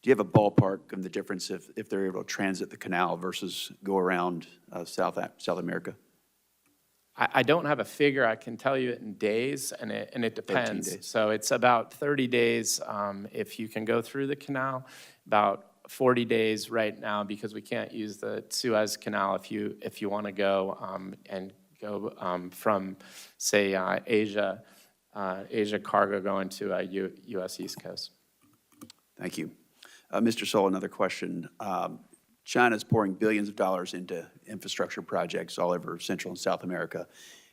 Do you have a ballpark of the difference if they're able to transit the canal versus go around South America? I don't have a figure. I can tell you it in days, and it depends. days. So it's about 30 days if you can go through the canal, about 40 days right now because we can't use the Suez Canal if you want to go and go from, say, Asia cargo going to U.S. East Coast. Thank you. Mr. Sola, another question. China's pouring billions of dollars into infrastructure projects all over Central and South America.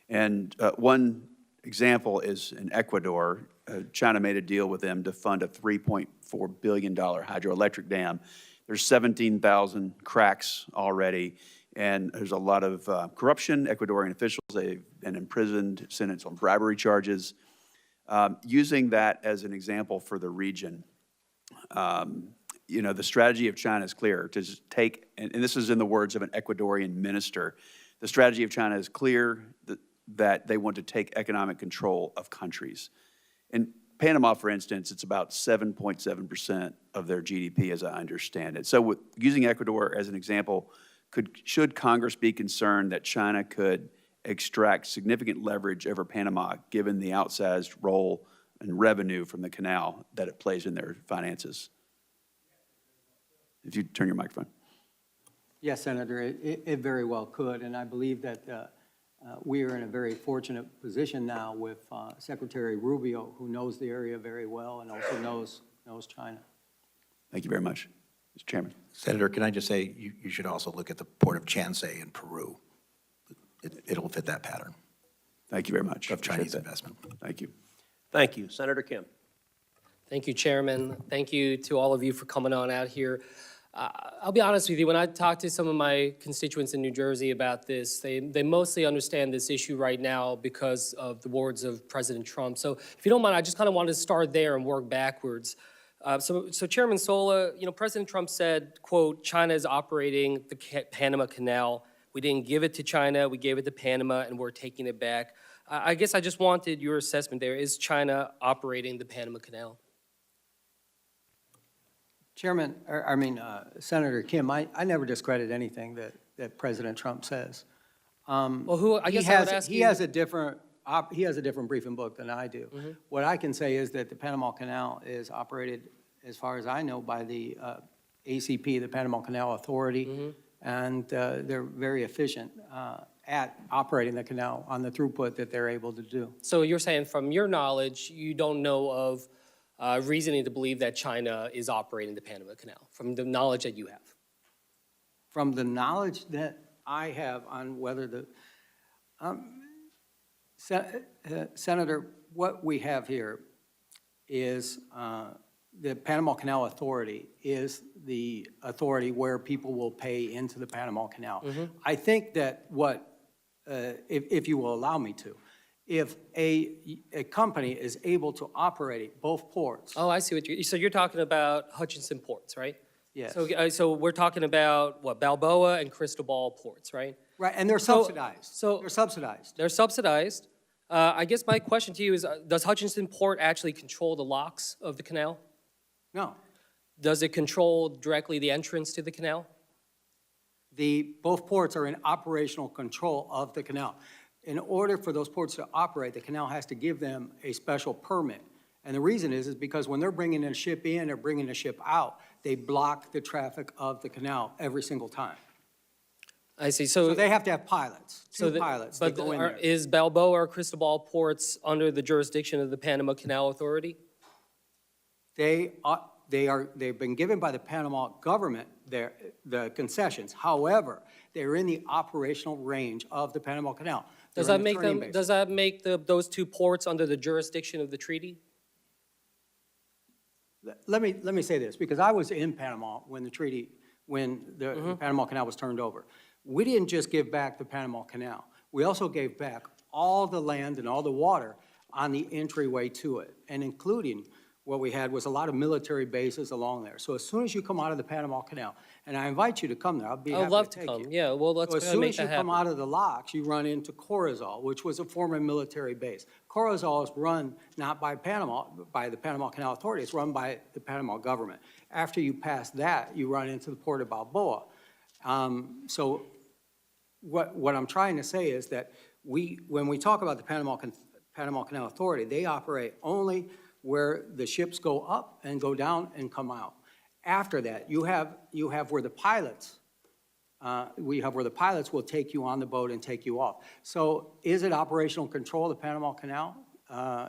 And one example is in Ecuador. China made a deal with them to fund a $3.4 billion hydroelectric dam. There's 17,000 cracks already, and there's a lot of corruption. Ecuadorian officials, they've been imprisoned, sentenced on bribery charges. Using that as an example for the region, you know, the strategy of China is clear to just take, and this is in the words of an Ecuadorian minister, the strategy of China is clear that they want to take economic control of countries. In Panama, for instance, it's about 7.7% of their GDP, as I understand it. So using Ecuador as an example, should Congress be concerned that China could extract significant leverage over Panama, given the outsized role and revenue from the canal that it plays in their finances? If you turn your microphone. Yes, Senator, it very well could, and I believe that we are in a very fortunate position now with Secretary Rubio, who knows the area very well and also knows China. Thank you very much, Mr. Chairman. Senator, can I just say, you should also look at the port of Chansey in Peru. It'll fit that pattern Thank you very much. of Chinese investment. Thank you. Thank you. Senator Kim. Thank you, Chairman. Thank you to all of you for coming on out here. I'll be honest with you, when I talk to some of my constituents in New Jersey about this, they mostly understand this issue right now because of the words of President Trump. So if you don't mind, I just kind of wanted to start there and work backwards. So Chairman Sola, you know, President Trump said, quote, China is operating the Panama Canal. We didn't give it to China, we gave it to Panama, and we're taking it back. I guess I just wanted your assessment there. Is China operating the Panama Canal? Chairman, Senator Kim, I never discredit anything that President Trump says. Well, I guess I would ask you. He has a different briefing book than I do. Mm-hmm. What I can say is that the Panama Canal is operated, as far as I know, by the ACP, the Panama Canal Authority, Mm-hmm. and they're very efficient at operating the canal on the throughput that they're able to do. So you're saying from your knowledge, you don't know of reasoning to believe that China is operating the Panama Canal, from the knowledge that you have? From the knowledge that I have on whether the, Senator, what we have here is the Panama Canal Authority is the authority where people will pay into the Panama Canal. Mm-hmm. I think that if you will allow me to, if a company is able to operate both ports. Oh, I see what so you're talking about Hutchinson ports, right? Yes. So we're talking about, what, Balboa and Cristobal ports, right? Right, and they're subsidized. They're subsidized. They're subsidized. I guess my question to you is, does Hutchinson Port actually control the locks of the canal? No. Does it control directly the entrance to the canal? Both ports are in operational control of the canal. In order for those ports to operate, the canal has to give them a special permit. And the reason is because when they're bringing a ship in or bringing a ship out, they block the traffic of the canal every single time. I see. So they have to have pilots, two pilots that But go in there. is Balboa or Cristobal ports under the jurisdiction of the Panama Canal Authority? They've been given by the Panama government the concessions. However, they're in the operational range of the Panama Canal. Does They're that in the make turning them? basin. Does that make those two ports under the jurisdiction of the treaty? Let me say this, because I was in Panama when the Panama Canal was turned over. We didn't just give back the Panama Canal. We also gave back all the land and all the water on the entryway to it, and including what we had was a lot of military bases along there. So as soon as you come out of the Panama Canal, and I invite you to come there, I'll be happy I'd love to to take come. you. Yeah, well, let's So as go ahead and soon make as you that come happen. out of the locks, you run into Corozal, which was a former military base. Corozal is run not by Panama, by the Panama Canal Authority, it's run by the Panama government. After you pass that, you run into the port of Balboa. So what I'm trying to say is that when we talk about the Panama Canal Authority, they operate only where the ships go up and go down and come out. After that, you have where the pilots, where the pilots will take you on the boat and take you off. So is it operational control of the Panama Canal?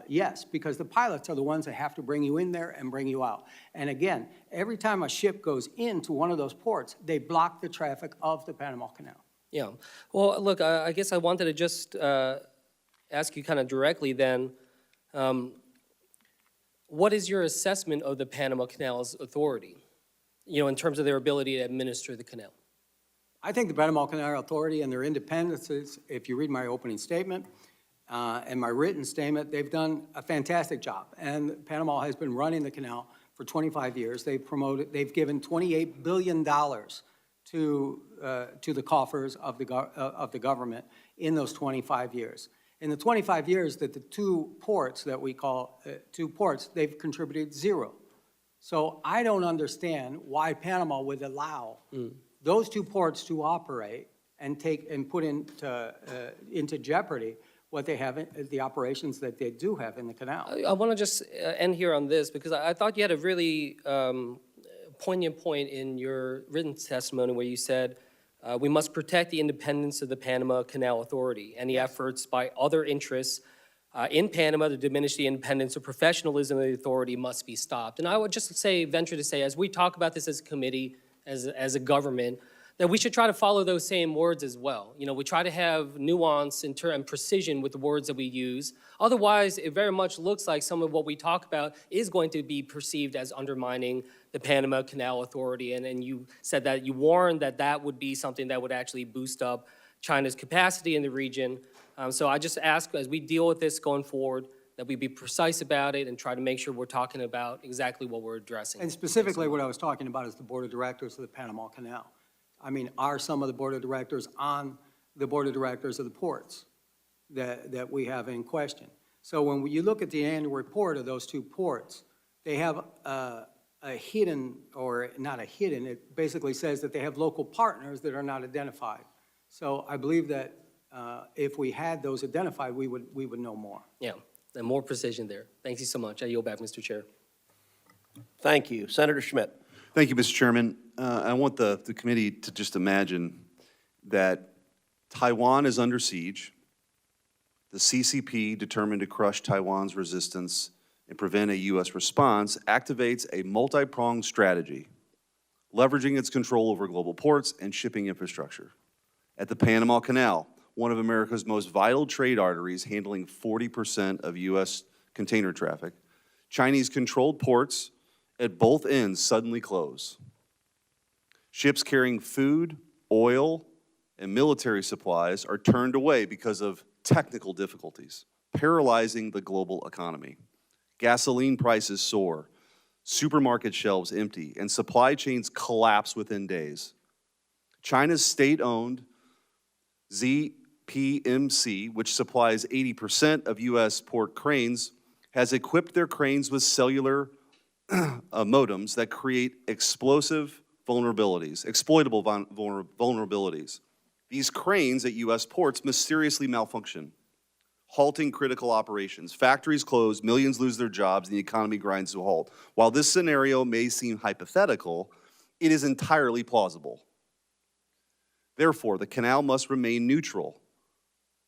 Yes, because the pilots are the ones that have to bring you in there and bring you out. And again, every time a ship goes into one of those ports, they block the traffic of the Panama Canal. Yeah. Well, look, I guess I wanted to just ask you kind of directly then, what is your assessment of the Panama Canal's authority, in terms of their ability to administer the canal? I think the Panama Canal Authority and their independences, if you read my opening statement and my written statement, they've done a fantastic job. And Panama has been running the canal for 25 years. They've given $28 billion to the coffers of the government in those 25 years. In the 25 years that the two ports that we call two ports, they've contributed zero. So I don't understand why Panama would allow those two ports to operate and put into jeopardy what they have, the operations that they do have in the canal. I want to just end here on this, because I thought you had a really poignant point in your written testimony where you said, we must protect the independence of the Panama Canal Authority. Any efforts by other interests in Panama to diminish the independence or professionalism of the authority must be stopped. And I would just venture to say, as we talk about this as a committee, as a government, that we should try to follow those same words as well. We try to have nuance and precision with the words that we use. Otherwise, it very much looks like some of what we talk about is going to be perceived as undermining the Panama Canal Authority. And you said that you warned that that would be something that would actually boost up China's capacity in the region. So I just ask, as we deal with this going forward, that we be precise about it and try to make sure we're talking about exactly what we're addressing. And specifically what I was talking about is the board of directors of the Panama Canal. I mean, are some of the board of directors on the board of directors of the ports that we have in question? So when you look at the annual report of those two ports, they have a hidden, or not a hidden, it basically says that they have local partners that are not identified. So I believe that if we had those identified, we would know more. Yeah, and more precision there. Thank you so much. I yield back, Mr. Chair. Thank you. Senator Schmidt. Thank you, Mr. Chairman. I want the committee to just imagine that Taiwan is under siege. The CCP, determined to crush Taiwan's resistance and prevent a U.S. response, activates a multi-pronged strategy, leveraging its control over global ports and shipping infrastructure. At the Panama Canal, one of America's most vital trade arteries, handling 40% of U.S. container traffic, Chinese-controlled ports at both ends suddenly close. Ships carrying food, oil, and military supplies are turned away because of technical difficulties, paralyzing the global economy. Gasoline prices soar, supermarket shelves empty, and supply chains collapse within days. China's state-owned ZPMC, which supplies 80% of U.S. port cranes, has equipped their cranes with cellular modems that create exploitable vulnerabilities. These cranes at U.S. ports mysteriously malfunction, halting critical operations. Factories close, millions lose their jobs, and the economy grinds to a halt. While this scenario may seem hypothetical, it is entirely plausible. Therefore, the canal must remain neutral,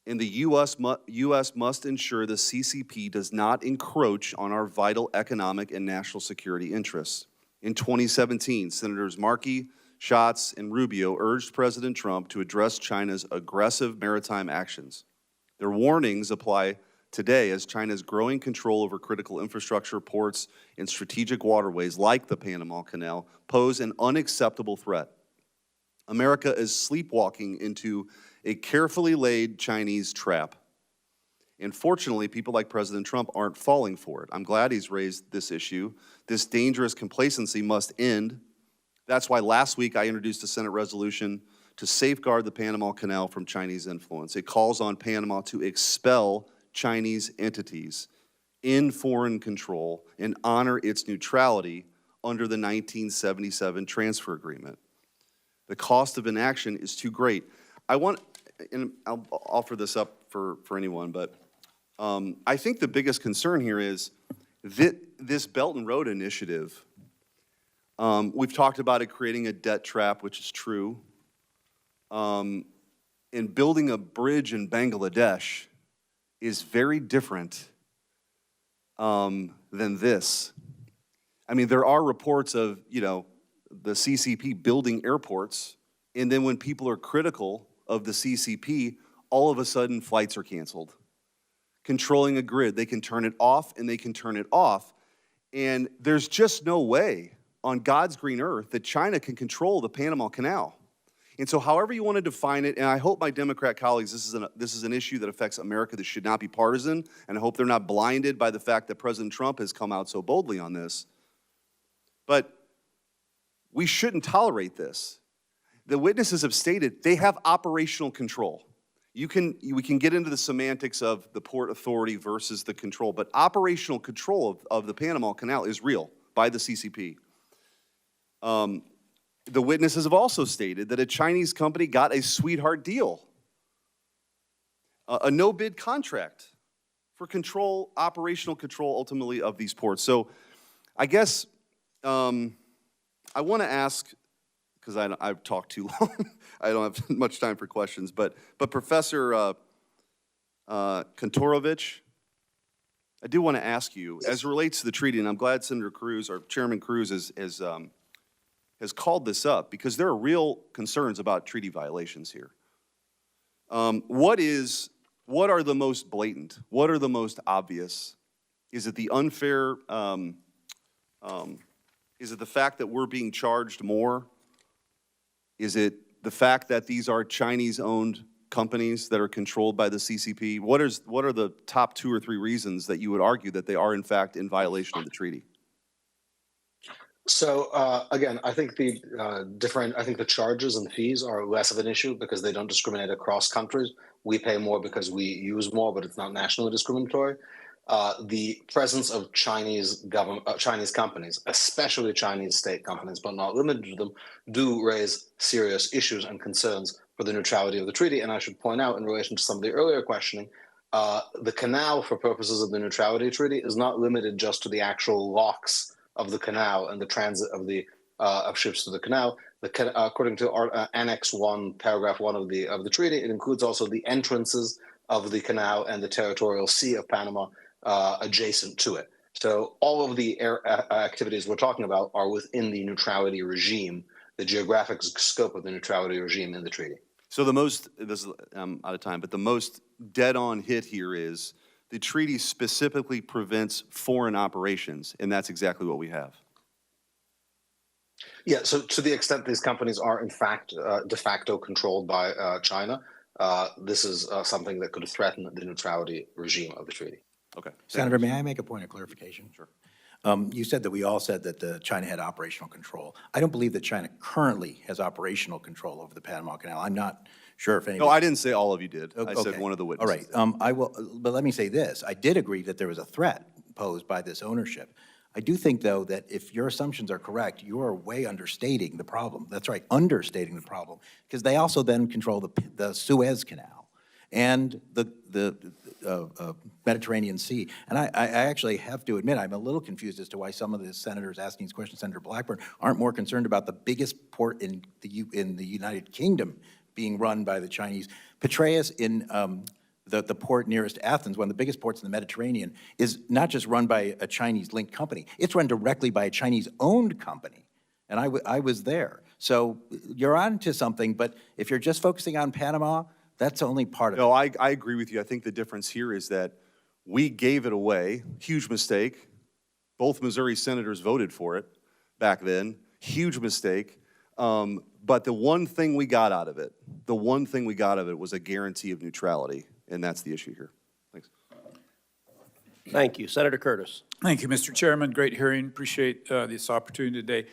and the U.S. must ensure the CCP does not encroach on our vital economic and national security interests. In 2017, Senators Markey, Schatz, and Rubio urged President Trump to address China's aggressive maritime actions. Their warnings apply today as China's growing control over critical infrastructure, ports, and strategic waterways like the Panama Canal pose an unacceptable threat. America is sleepwalking into a carefully laid Chinese trap. And fortunately, people like President Trump aren't falling for it. I'm glad he's raised this issue. This dangerous complacency must end. That's why last week I introduced a Senate resolution to safeguard the Panama Canal from Chinese influence. It calls on Panama to expel Chinese entities in foreign control and honor its neutrality under the 1977 transfer agreement. The cost of inaction is too great. And I'll offer this up for anyone, but I think the biggest concern here is this Belt and Road Initiative. We've talked about it creating a debt trap, which is true. And building a bridge in Bangladesh is very different than this. I mean, there are reports of, the CCP building airports, and then when people are critical of the CCP, all of a sudden flights are canceled. Controlling a grid, they can turn it off and they can turn it off. And there's just no way on God's green earth that China can control the Panama Canal. And so however you want to define it, and I hope my Democrat colleagues, this is an issue that affects America that should not be partisan, and I hope they're not blinded by the fact that President Trump has come out so boldly on this. But we shouldn't tolerate this. The witnesses have stated they have operational control. We can get into the semantics of the Port Authority versus the control, but operational control of the Panama Canal is real by the CCP. The witnesses have also stated that a Chinese company got a sweetheart deal, a no-bid contract for control, operational control, ultimately, of these ports. So I guess I want to ask, because I've talked too long, I don't have much time for questions, but Professor Kantorovich, I do want to ask you, as it relates to the treaty, and I'm glad Senator Cruz, or Chairman Cruz, has called this up, because there are real concerns about treaty violations here. What are the most blatant? What are the most obvious? Is it the unfair, is it the fact that we're being charged more? Is it the fact that these are Chinese-owned companies that are controlled by the CCP? What are the top 2 or 3 reasons that you would argue that they are, in fact, in violation of the treaty? So again, I think the charges and fees are less of an issue because they don't discriminate across countries. We pay more because we use more, but it's not nationally discriminatory. The presence of Chinese companies, especially Chinese state companies, but not limited to them, do raise serious issues and concerns for the neutrality of the treaty. And I should point out, in relation to some of the earlier questioning, the canal, for purposes of the neutrality treaty, is not limited just to the actual locks of the canal and the transit of ships through the canal. According to Annex 1, Paragraph 1 of the treaty, it includes also the entrances of the canal and the territorial sea of Panama adjacent to it. So all of the activities we're talking about are within the neutrality regime, the geographic scope of the neutrality regime in the treaty. So I'm out of time, but the most dead-on hit here is the treaty specifically prevents foreign operations, and that's exactly what we have. Yeah, so to the extent these companies are in fact de facto controlled by China, this is something that could threaten the neutrality regime of the treaty. Okay. Senator, may I make a point of clarification? Sure. You said that we all said that China had operational control. I don't believe that China currently has operational control over the Panama Canal. I'm not sure if anybody... No, I didn't say all of you did. I said Okay. one of the witnesses. All right. I will, but let me say this. I did agree that there was a threat posed by this ownership. I do think, though, that if your assumptions are correct, you are way understating the problem. That's right, understating the problem, because they also then control the Suez Canal and the Mediterranean Sea. And I actually have to admit, I'm a little confused as to why some of the senators asking these questions, Senator Blackburn, aren't more concerned about the biggest port in the United Kingdom being run by the Chinese. Petraeus in the port nearest Athens, one of the biggest ports in the Mediterranean, is not just run by a Chinese-linked company. It's run directly by a Chinese-owned company. And I was there. So you're on to something, but if you're just focusing on Panama, that's only part of it. No, I agree with you. I think the difference here is that we gave it away. Huge mistake. Both Missouri senators voted for it back then. Huge mistake. But the one thing we got out of it, was a guarantee of neutrality, and that's the issue here. Thanks. Thank you. Senator Curtis. Thank you, Mr. Chairman. Great hearing. Appreciate this opportunity today.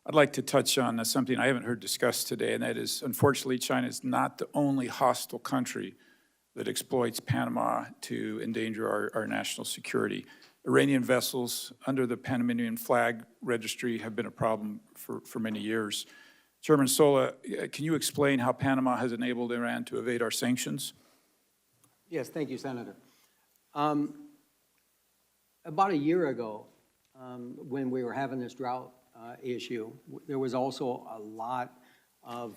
I'd like to touch on something I haven't heard discussed today, and that is, unfortunately, China is not the only hostile country that exploits Panama to endanger our national security. Iranian vessels under the Panamanian flag registry have been a problem for many years. Chairman Sola, can you explain how Panama has enabled Iran to evade our sanctions? Yes, thank you, Senator. About a year ago, when we were having this drought issue, there was also a lot of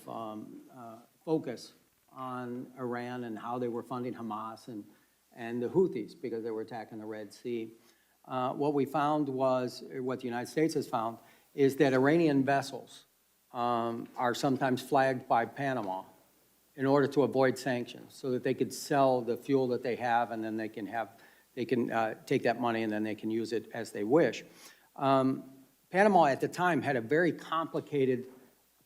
focus on Iran and how they were funding Hamas and the Houthis because they were attacking the Red Sea. What we found was, what the United States has found, is that Iranian vessels are sometimes flagged by Panama in order to avoid sanctions so that they could sell the fuel that they have and then they can take that money and then they can use it as they wish. Panama at the time had a very complicated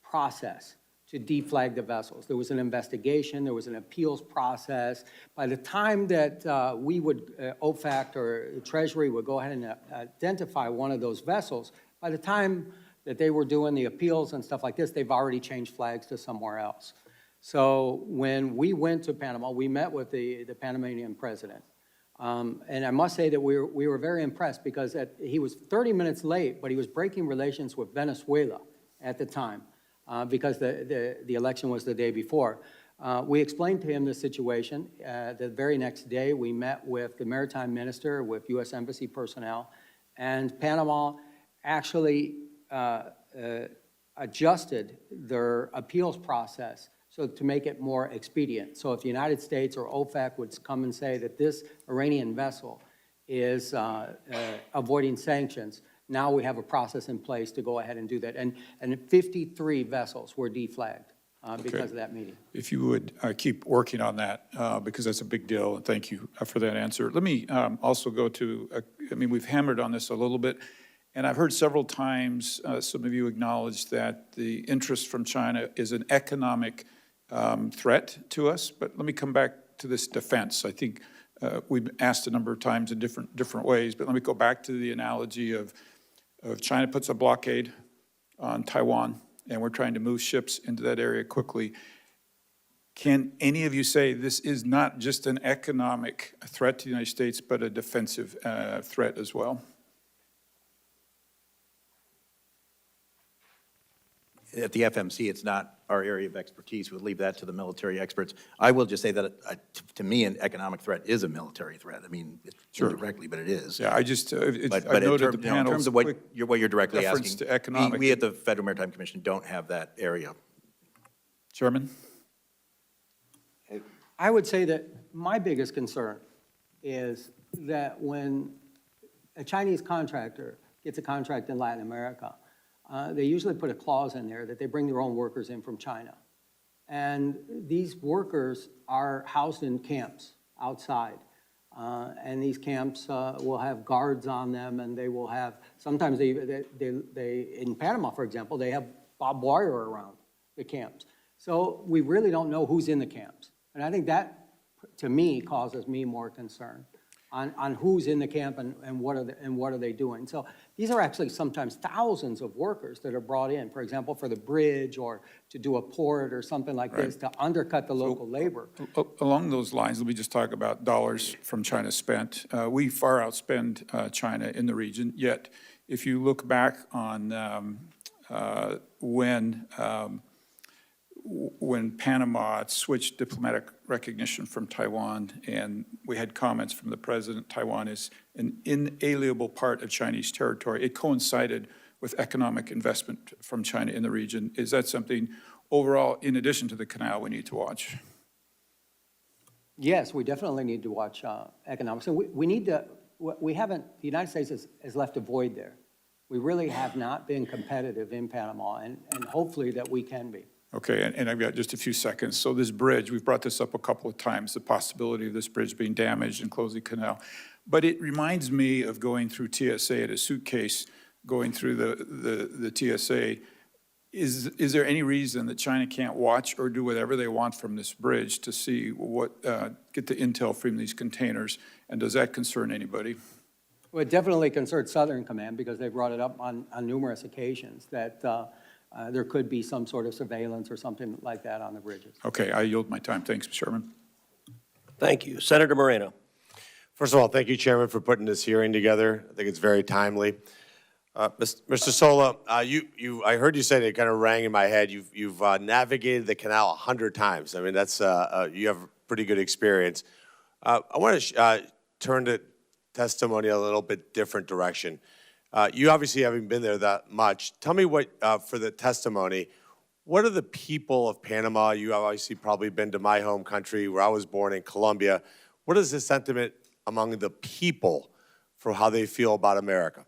process to deflag the vessels. There was an investigation, there was an appeals process. By the time that we would, OFAC or Treasury would go ahead and identify one of those vessels, by the time that they were doing the appeals and stuff like this, they've already changed flags to somewhere else. So when we went to Panama, we met with the Panamanian president. And I must say that we were very impressed because he was 30 minutes late, but he was breaking relations with Venezuela at the time because the election was the day before. We explained to him the situation. The very next day, we met with the maritime minister, with U.S. Embassy personnel, and Panama actually adjusted their appeals process so to make it more expedient. So if the United States or OFAC would come and say that this Iranian vessel is avoiding sanctions, now we have a process in place to go ahead and do that. And 53 vessels were deflagged because of that meeting. If you would keep working on that, because that's a big deal, and thank you for that answer. Let me also go to, we've hammered on this a little bit, and I've heard several times some of you acknowledge that the interest from China is an economic threat to us, but let me come back to this defense. I think we've asked a number of times in different ways, but let me go back to the analogy of China puts a blockade on Taiwan, and we're trying to move ships into that area quickly. Can any of you say this is not just an economic threat to the United States, but a defensive threat as well? At the FMC, it's not our area of expertise. We'll leave that to the military experts. I will just say that, to me, an economic threat is a military threat. I mean, Sure. indirectly, but it is. Yeah, I just, But I in noted the terms panel's of what quick you're directly reference asking, to economic. we at the Federal Maritime Commission don't have that area. Chairman? I would say that my biggest concern is that when a Chinese contractor gets a contract in Latin America, they usually put a clause in there that they bring their own workers in from China. And these workers are housed in camps outside. And these camps will have guards on them, and they will have, sometimes they in Panama, for example, they have barbed wire around the camps. So we really don't know who's in the camps. And I think that, to me, causes me more concern on who's in the camp and what are they doing. So these are actually sometimes thousands of workers that are brought in, for example, for the bridge or to do a port or something like this to undercut the local labor. Along those lines, let me just talk about dollars from China spent. We far outspend China in the region, yet if you look back on when Panama switched diplomatic recognition from Taiwan, and we had comments from the president, Taiwan is an inalienable part of Chinese territory. It coincided with economic investment from China in the region. Is that something overall, in addition to the canal, we need to watch? Yes, we definitely need to watch economics. So we need to, we haven't, the United States has left a void there. We really have not been competitive in Panama, and hopefully that we can be. Okay, and I've got just a few seconds. So this bridge, we've brought this up a couple of times, the possibility of this bridge being damaged and closing canal. But it reminds me of going through TSA at a suitcase, going through the TSA. Is there any reason that China can't watch or do whatever they want from this bridge to see what, get the intel from these containers And does that concern anybody? Well, it definitely concerns Southern Command because they brought it up on numerous occasions that there could be some sort of surveillance or something like that on the bridges. Okay, I yield my time. Thanks, Mr. Chairman. Thank you. Senator Moreno. First of all, thank you, Chairman, for putting this hearing together. I think it's very timely. Mr. Sola, I heard you say that, it kind of rang in my head. You've navigated the canal 100 times. I mean, that's you have pretty good experience. I want to turn to testimony a little bit different direction. You obviously haven't been there that much. Tell me what, for the testimony, what are the people of Panama? You have obviously probably been to my home country where I was born in Colombia. What is the sentiment among the people for how they feel about America?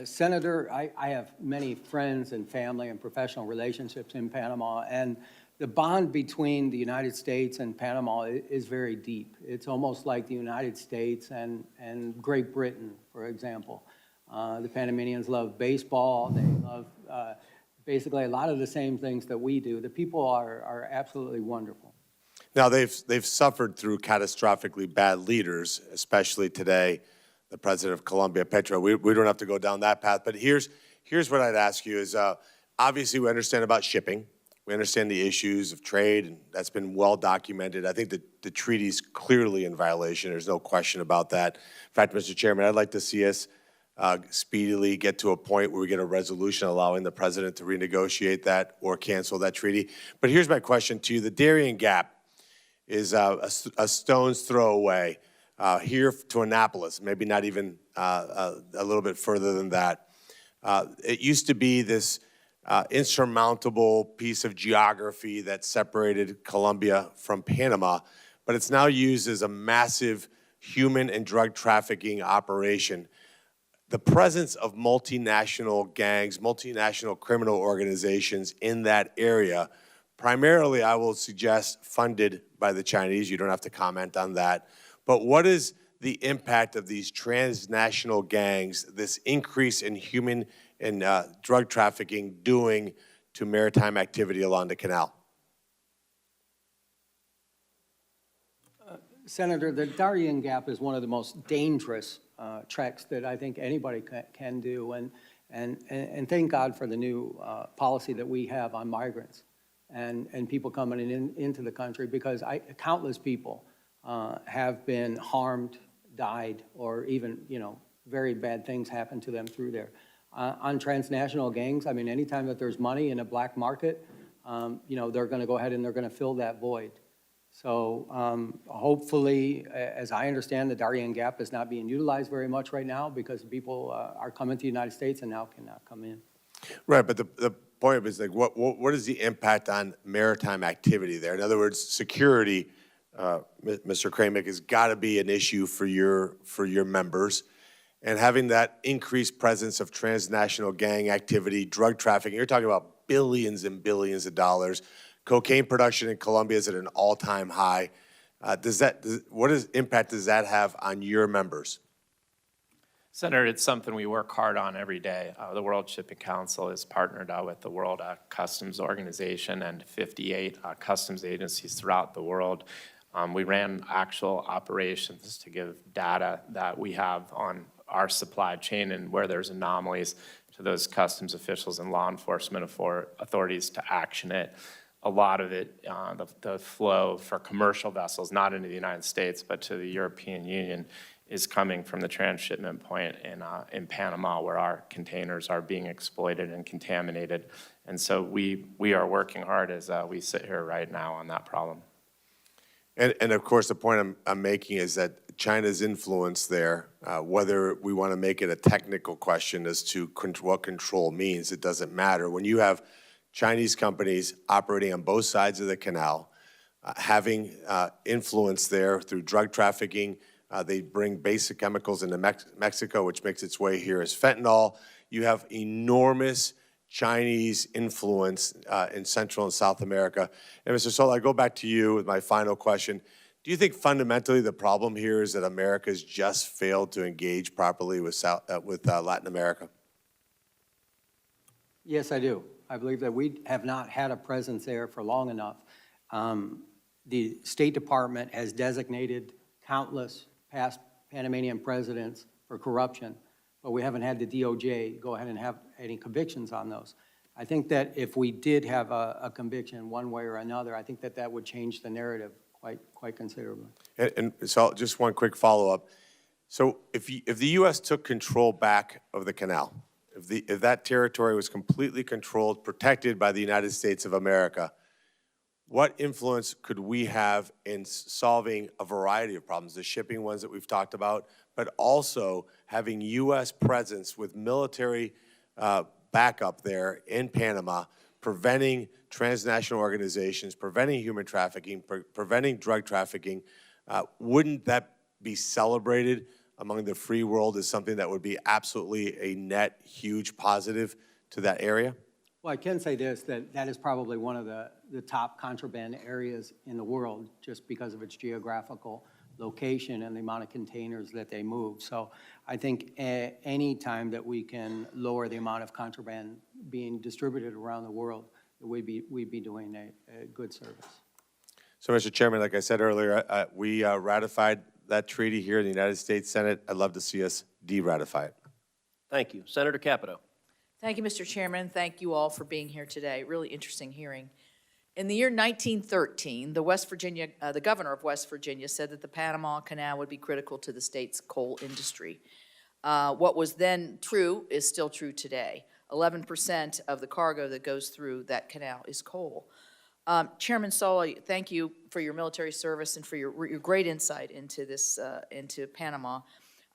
Senator, I have many friends and family and professional relationships in Panama, and the bond between the United States and Panama is very deep. It's almost like the United States and Great Britain, for example. The Panamanians love baseball. They love basically a lot of the same things that we do. The people are absolutely wonderful. Now, they've suffered through catastrophically bad leaders, especially today, the president of Colombia, Petro. We don't have to go down that path, but here's what I'd ask you is, obviously we understand about shipping. We understand the issues of trade, and that's been well documented. I think the treaty's clearly in violation. There's no question about that. In fact, Mr. Chairman, I'd like to see us speedily get to a point where we get a resolution allowing the president to renegotiate that or cancel that treaty. But here's my question to you. The Darien Gap is a stone's throw away here to Annapolis, maybe not even a little bit further than that. It used to be this insurmountable piece of geography that separated Colombia from Panama, but it's now used as a massive human and drug trafficking operation. The presence of multinational gangs, multinational criminal organizations in that area, primarily, I will suggest, funded by the Chinese. You don't have to comment on that. But what is the impact of these transnational gangs, this increase in human and drug trafficking doing to maritime activity along the canal? Senator, the Darien Gap is one of the most dangerous treks that I think anybody can do, and thank God for the new policy that we have on migrants and people coming into the country, because countless people have been harmed, died, or even, very bad things happen to them through there. On transnational gangs, I mean, anytime that there's money in a black market, they're going to go ahead and they're going to fill that void. So hopefully, as I understand, the Darien Gap is not being utilized very much right now because people are coming to the United States and now cannot come in. Right, but the point is, like, what is the impact on maritime activity there? In other words, security, Mr. Kramick, has got to be an issue for your members. And having that increased presence of transnational gang activity, drug trafficking, you're talking about billions and billions of dollars. Cocaine production in Colombia is at an all-time high. What impact does that have on your members? Senator, it's something we work hard on every day. The World Shipping Council is partnered with the World Customs Organization and 58 customs agencies throughout the world. We ran actual operations to give data that we have on our supply chain and where there's anomalies to those customs officials and law enforcement authorities to action it. A lot of it, the flow for commercial vessels, not into the United States, but to the European Union, is coming from the transshipment point in Panama, where our containers are being exploited and contaminated. And so we are working hard as we sit here right now on that problem. And of course, the point I'm making is that China's influence there, whether we want to make it a technical question as to what control means, it doesn't matter. When you have Chinese companies operating on both sides of the canal, having influence there through drug trafficking, they bring basic chemicals into Mexico, which makes its way here as fentanyl. You have enormous Chinese influence in Central and South America. And Mr. Sola, I go back to you with my final question. Do you think fundamentally the problem here is that America's just failed to engage properly with Latin America? Yes, I do. I believe that we have not had a presence there for long enough. The State Department has designated countless past Panamanian presidents for corruption, but we haven't had the DOJ go ahead and have any convictions on those. I think that if we did have a conviction one way or another, I think that that would change the narrative quite considerably. And so just one quick follow-up. So if the U.S. took control back of the canal, if that territory was completely controlled, protected by the United States of America, what influence could we have in solving a variety of problems, the shipping ones that we've talked about, but also having U.S. presence with military backup there in Panama, preventing transnational organizations, preventing human trafficking, preventing drug trafficking? Wouldn't that be celebrated among the free world as something that would be absolutely a net, huge positive to that area? Well, I can say this, that is probably one of the top contraband areas in the world just because of its geographical location and the amount of containers that they move. So I think any time that we can lower the amount of contraband being distributed around the world, we'd be doing a good service. So, Mr. Chairman, like I said earlier, we ratified that treaty here in the United States Senate. I'd love to see us de-ratify it. Thank you. Senator Capito. Thank you, Mr. Chairman. Thank you all for being here today. Really interesting hearing. In the year 1913, the governor of West Virginia said that the Panama Canal would be critical to the state's coal industry. What was then true is still true today. 11% of the cargo that goes through that canal is coal. Chairman Sola, thank you for your military service and for your great insight into this, into Panama.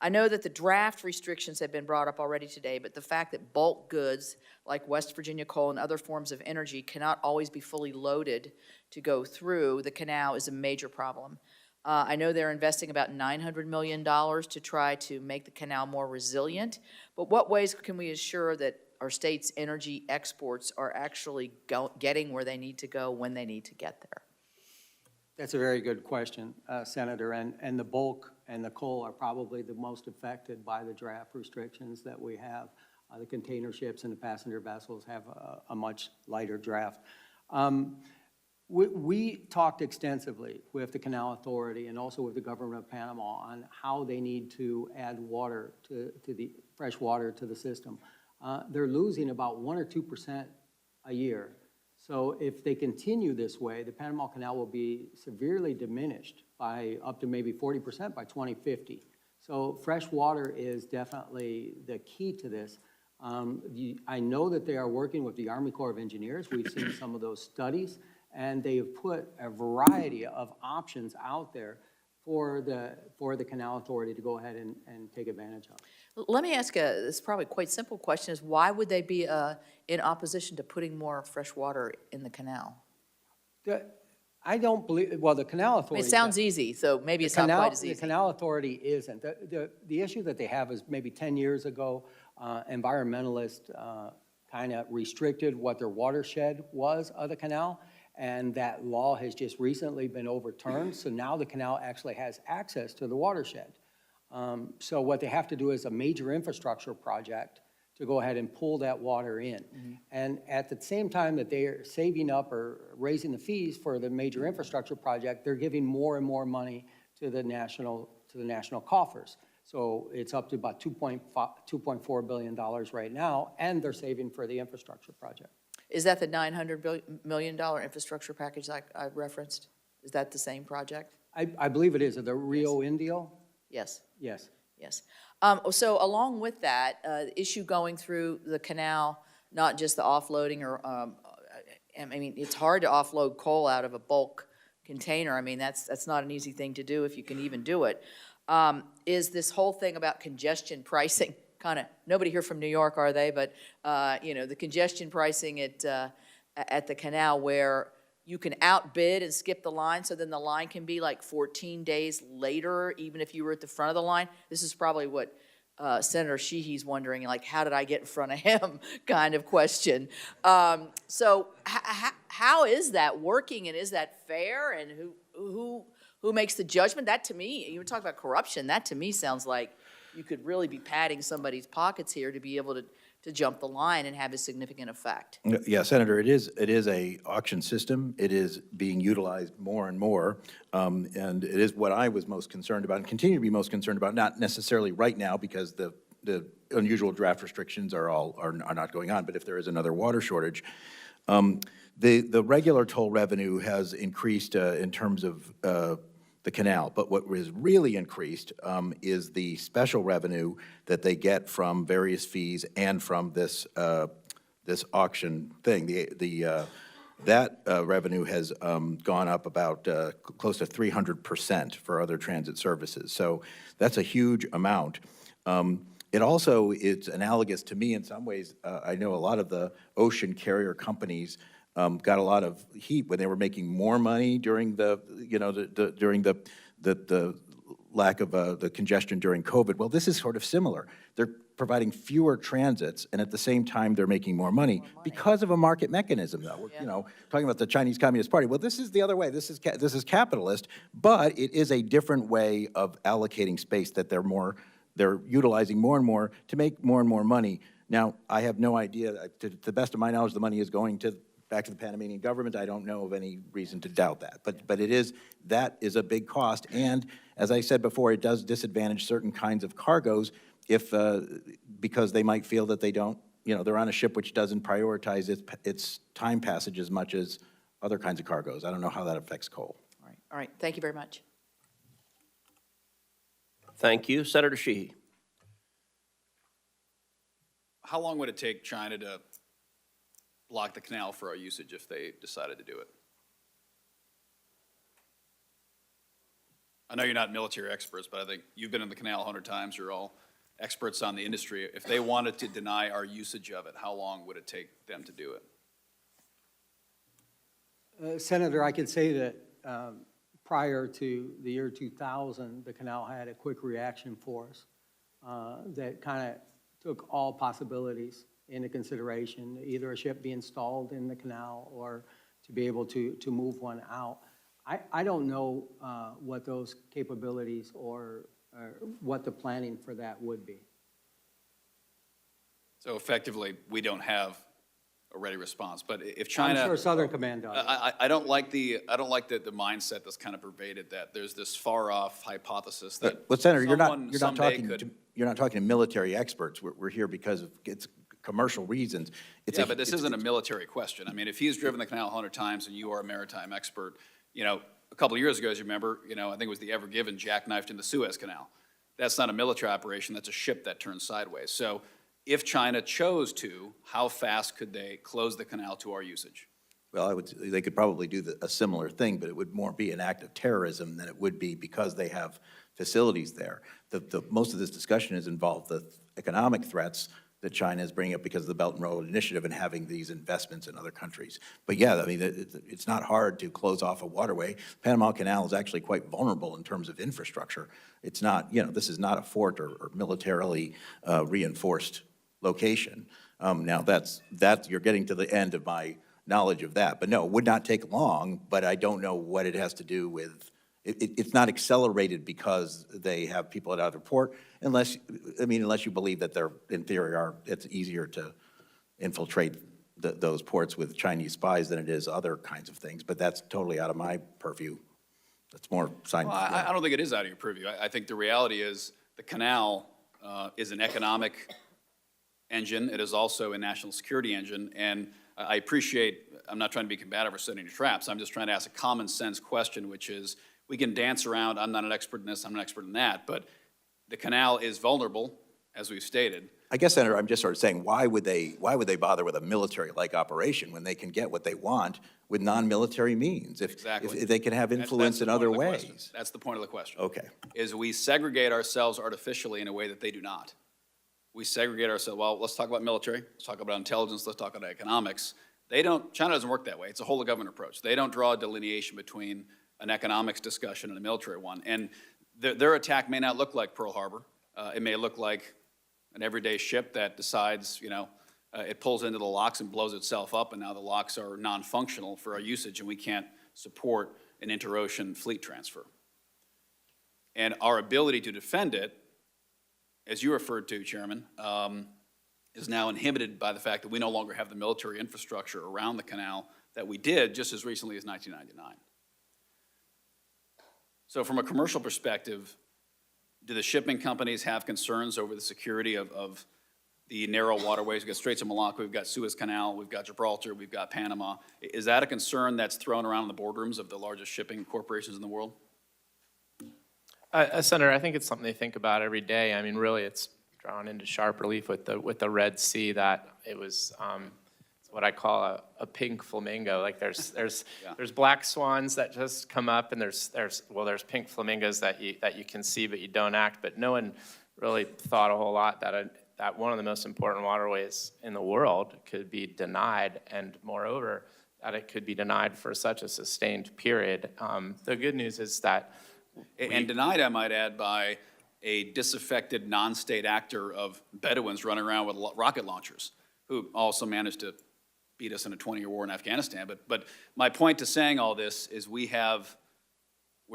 I know that the draft restrictions have been brought up already today, but the fact that bulk goods like West Virginia coal and other forms of energy cannot always be fully loaded to go through the canal is a major problem. I know they're investing about $900 million to try to make the canal more resilient, but what ways can we assure that our state's energy exports are actually getting where they need to go when they need to get there? That's a very good question, Senator, and the bulk and the coal are probably the most affected by the draft restrictions that we have. The container ships and the passenger vessels have a much lighter draft. We talked extensively with the Canal Authority and also with the government of Panama on how they need to add water to the fresh water to the system. They're losing about 1 or 2% a year. So if they continue this way, the Panama Canal will be severely diminished by up to maybe 40% by 2050. So fresh water is definitely the key to this. I know that they are working with the Army Corps of Engineers. We've seen some of those studies, and they have put a variety of options out there for the Canal Authority to go ahead and take advantage of. Let me ask this probably quite simple question is why would they be in opposition to putting more fresh water in the canal? I don't believe, well, the Canal Authority. I mean, it sounds easy, so maybe it's not quite as easy. The Canal Authority isn't. The issue that they have is maybe 10 years ago, environmentalists kind of restricted what their watershed was of the canal, and that law has just recently been overturned, so now the canal actually has access to the watershed. So what they have to do is a major infrastructure project to go ahead and pull that water in. Mm-hmm. And at the same time that they are saving up or raising the fees for the major infrastructure project, they're giving more and more money to the national coffers. So it's up to about $2.4 billion right now, and they're saving for the infrastructure project. Is that the $900 million infrastructure package I referenced? Is that the same project? I believe it is. The Rio Indio? Yes. Yes. Yes. So along with that, issue going through the canal, not just the offloading or, I mean, it's hard to offload coal out of a bulk container. I mean, that's not an easy thing to do if you can even do it. Is this whole thing about congestion pricing, kind of, nobody here from New York, are they? But, you know, the congestion pricing at the canal where you can outbid and skip the line, so then the line can be like 14 days later, even if you were at the front of the line. This is probably what Senator Sheehy's wondering, like, how did I get in front of him kind of question. So how is that working, and is that fair, and who makes the judgment? That to me, you were talking about corruption, that to me sounds like you could really be padding somebody's pockets here to be able to to jump the line and have a significant effect. Yeah, Senator, it is a auction system. It is being utilized more and more, and it is what I was most concerned about and continue to be most concerned about, not necessarily right now because the unusual draft restrictions are not going on, but if there is another water shortage. The regular toll revenue has increased in terms of the canal, but what was really increased is the special revenue that they get from various fees and from this this auction thing. That revenue has gone up about close to 300% for other transit services. So that's a huge amount. It's analogous to me in some ways. I know a lot of the ocean carrier companies got a lot of heat when they were making more money during the lack of the congestion during COVID. Well, this is sort of similar. They're providing fewer transits, and at the same time, they're making more money because of a market mechanism, though. Yeah. You know, talking about the Chinese Communist Party. Well, this is the other way. This is capitalist, but it is a different way of allocating space that they're utilizing more and more to make more and more money. Now, I have no idea. To the best of my knowledge, the money is going back to the Panamanian government. I don't know of any reason to doubt that. But that is a big cost. And as I said before, it does disadvantage certain kinds of cargoes because they might feel that they don't, they're on a ship which doesn't prioritize its time passage as much as other kinds of cargoes. I don't know how that affects coal. All right, thank you very much. Thank you. Senator Sheehy. How long would it take China to block the canal for our usage if they decided to do it? I know you're not military experts, but I think you've been in the canal 100 times. You're all experts on the industry. If they wanted to deny our usage of it, how long would it take them to do it? Senator, I can say that prior to the year 2000, the canal had a quick reaction force that kind of took all possibilities into consideration, either a ship be installed in the canal or to be able to move one out. I don't know what those capabilities or what the planning for that would be. So effectively, we don't have a ready response. But if China, I'm sure Southern Command does. I don't like the mindset that's kind of pervaded that there's this far off hypothesis that. But Senator, you're not someday talking to military experts. We're here because of it's commercial reasons. But this isn't a military question. I mean, if he's driven the canal 100 times and you are a maritime expert, a couple of years ago, as you remember, I think it was the Ever Given jackknifed in the Suez Canal. That's not a military operation. That's a ship that turns sideways. So if China chose to, how fast could they close the canal to our usage? Well, they could probably do a similar thing, but it would more be an act of terrorism than it would be because they have facilities there. Most of this discussion has involved the economic threats that China is bringing up because of the Belt and Road Initiative and having these investments in other countries. But yeah, I mean, it's not hard to close off a waterway. Panama Canal is actually quite vulnerable in terms of infrastructure. It's not, this is not a fort or militarily reinforced location. Now you're getting to the end of my knowledge of that. But no, it would not take long, but I don't know what it has to do with, it's not accelerated because they have people at other port, unless you believe that they're, in theory, it's easier to infiltrate those ports with Chinese spies than it is other kinds of things. But that's totally out of my purview. That's more science. Well, I don't think it is out of your purview. I think the reality is the canal is an economic engine. It is also a national security engine. And I appreciate, I'm not trying to be combative or setting traps. I'm just trying to ask a common sense question, which is, we can dance around, I'm not an expert in this, I'm an expert in that, but the canal is vulnerable, as we've stated. I guess, Senator, I'm just sort of saying, why would they bother with a military-like operation when they can get what they want with non-military means? Exactly. If they can have influence in other ways. That's the point of the question. Okay. Is we segregate ourselves artificially in a way that they do not. We segregate ourselves, well, let's talk about military, let's talk about intelligence, let's talk about economics. China doesn't work that way. It's a whole of government approach. They don't draw a delineation between an economics discussion and a military one. And their attack may not look like Pearl Harbor. It may look like an everyday ship that decides, it pulls into the locks and blows itself up, and now the locks are non-functional for our usage, and we can't support an interocean fleet transfer. And our ability to defend it, as you referred to, Chairman, is now inhibited by the fact that we no longer have the military infrastructure around the canal that we did just as recently as 1999. So from a commercial perspective, do the shipping companies have concerns over the security of the narrow waterways? We've got Straits of Malacca, we've got Suez Canal, we've got Gibraltar, we've got Panama. Is that a concern that's thrown around in the boardrooms of the largest shipping corporations in the world? Senator, I think it's something they think about every day. I mean, really, it's drawn into sharp relief with the Red Sea that it was it's what I call a pink flamingo. Like there's black swans that just come up, and there's pink flamingos that you can see but you don't act. But no one really thought a whole lot that one of the most important waterways in the world could be denied, and moreover, that it could be denied for such a sustained period. The good news is that And denied, I might add, by a disaffected non-state actor of Bedouins running around with rocket launchers, who also managed to beat us in a 20-year war in Afghanistan. But my point to saying all this is we're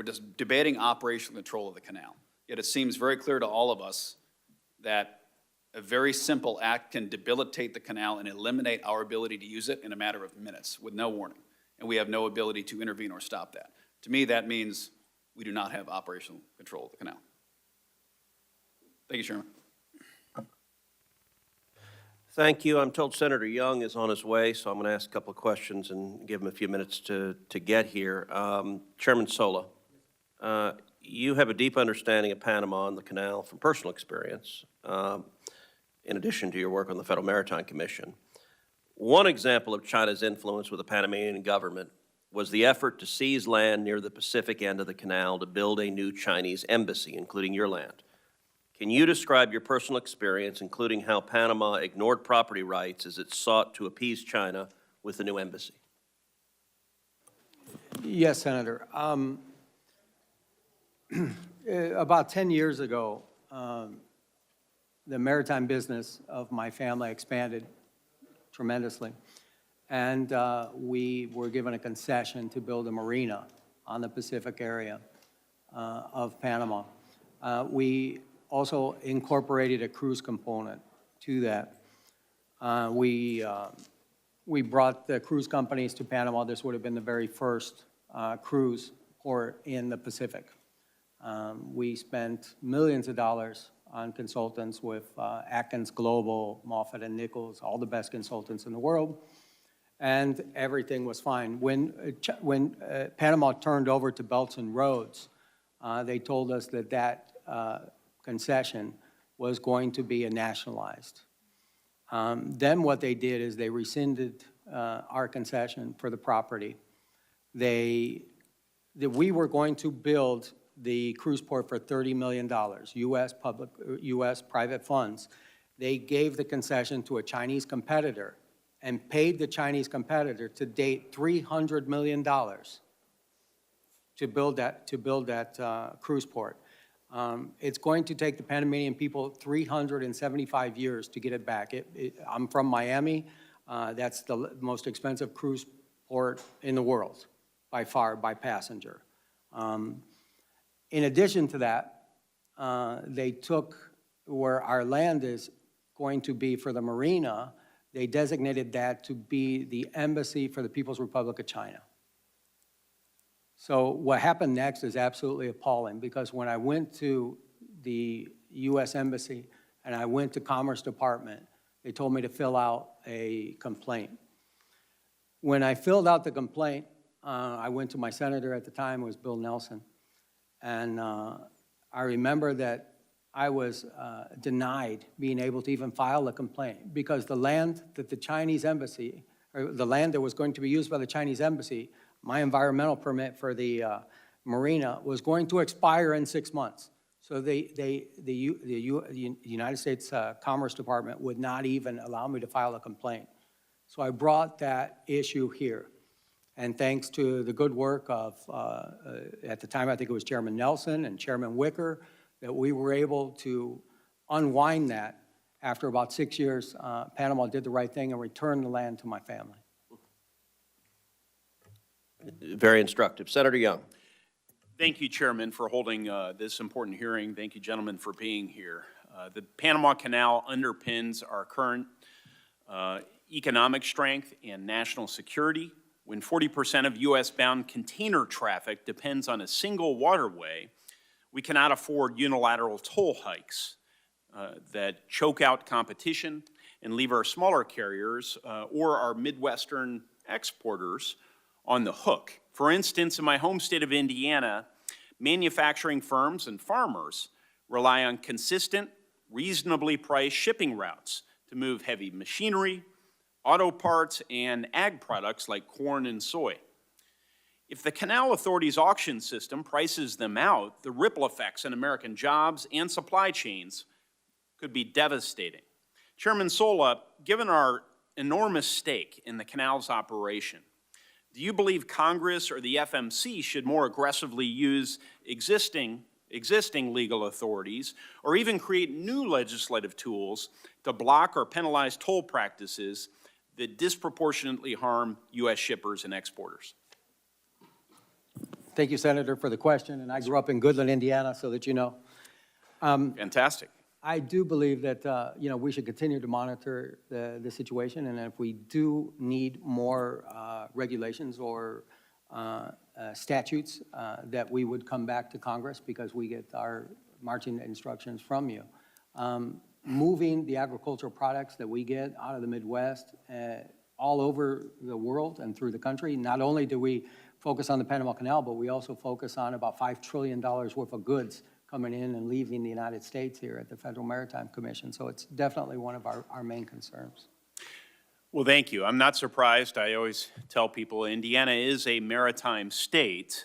just debating operational control of the canal. Yet it seems very clear to all of us that a very simple act can debilitate the canal and eliminate our ability to use it in a matter of minutes with no warning. And we have no ability to intervene or stop that. To me, that means we do not have operational control of the canal. Thank you, Chairman. Thank you. I'm told Senator Young is on his way, so I'm going to ask a couple of questions and give him a few minutes to get here. Chairman Sola, you have a deep understanding of Panama and the canal from personal experience, in addition to your work on the Federal Maritime Commission. One example of China's influence with the Panamanian government was the effort to seize land near the Pacific end of the canal to build a new Chinese embassy, including your land. Can you describe your personal experience, including how Panama ignored property rights as it sought to appease China with the new embassy? Yes, Senator. About 10 years ago, the maritime business of my family expanded tremendously. And we were given a concession to build a marina on the Pacific area of Panama. We also incorporated a cruise component to that. We brought the cruise companies to Panama. This would have been the very first cruise port in the Pacific. We spent millions of dollars on consultants with Atkins Global, Moffett and Nichols, all the best consultants in the world, and everything was fine. When Panama turned over to Belts and Roads, they told us that concession was going to be nationalized. Then what they did is they rescinded our concession for the property. We were going to build the cruise port for $30 million, U.S. private funds. They gave the concession to a Chinese competitor and paid the Chinese competitor to date $300 million to build that cruise port. It's going to take the Panamanian people 375 years to get it back. I'm from Miami. That's the most expensive cruise port in the world, by far, by passenger. In addition to that, they took where our land is going to be for the marina, they designated that to be the embassy for the People's Republic of China. So what happened next is absolutely appalling, because when I went to the U.S. Embassy and I went to Commerce Department, they told me to fill out a complaint. When I filled out the complaint, I went to my senator at the time, it was Bill Nelson, and I remember that I was denied being able to even file a complaint, because the land that the Chinese embassy, or the land that was going to be used by the Chinese embassy, my environmental permit for the marina was going to expire in 6 months. So the United States Commerce Department would not even allow me to file a complaint. So I brought that issue here. And thanks to the good work of, at the time, I think it was Chairman Nelson and Chairman Wicker, that we were able to unwind that. After about 6 years, Panama did the right thing and returned the land to my family. Very instructive. Senator Young. Thank you, Chairman, for holding this important hearing. Thank you, gentlemen, for being here. The Panama Canal underpins our current economic strength and national security. When 40% of U.S.-bound container traffic depends on a single waterway, we cannot afford unilateral toll hikes that choke out competition and leave our smaller carriers or our Midwestern exporters on the hook. For instance, in my home state of Indiana, manufacturing firms and farmers rely on consistent, reasonably priced shipping routes to move heavy machinery, auto parts, and ag products like corn and soy. If the Canal Authority's auction system prices them out, the ripple effects on American jobs and supply chains could be devastating. Chairman Sola, given our enormous stake in the canal's operation, do you believe Congress or the FMC should more aggressively use existing legal authorities or even create new legislative tools to block or penalize toll practices that disproportionately harm U.S. shippers and exporters? Thank you, Senator, for the question, and I grew up in Goodland, Indiana, so that you know. Fantastic. I do believe that, we should continue to monitor the situation, and if we do need more regulations or statutes, that we would come back to Congress because we get our marching instructions from you. Moving the agricultural products that we get out of the Midwest all over the world and through the country, not only do we focus on the Panama Canal, but we also focus on about $5 trillion worth of goods coming in and leaving the United States here at the Federal Maritime Commission. So it's definitely one of our main concerns. Well, thank you. I'm not surprised. I always tell people Indiana is a maritime state.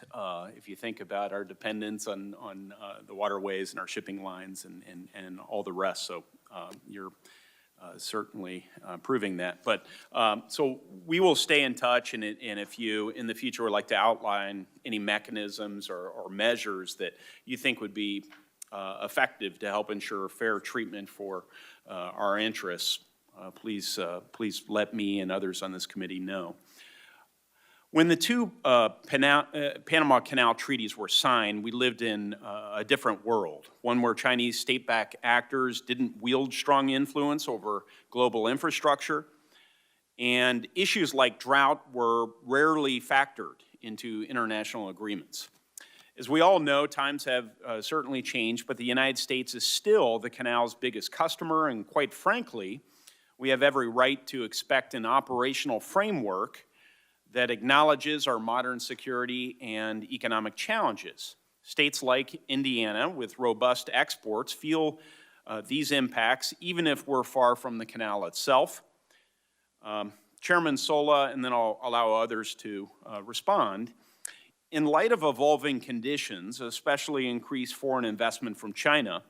If you think about our dependence on the waterways and our shipping lines and all the rest. So you're certainly proving that. But so we will stay in touch, and if you in the future would like to outline any mechanisms or measures that you think would be effective to help ensure fair treatment for our interests, please let me and others on this committee know. When the two Panama Canal treaties were signed, we lived in a different world, one where Chinese state-backed actors didn't wield strong influence over global infrastructure, and issues like drought were rarely factored into international agreements. As we all know, times have certainly changed, but the United States is still the canal's biggest customer, and quite frankly, we have every right to expect an operational framework that acknowledges our modern security and economic challenges. States like Indiana, with robust exports, feel these impacts, even if we're far from the canal itself. Chairman Sola, and then I'll allow others to respond. In light of evolving conditions, especially increased foreign investment from China,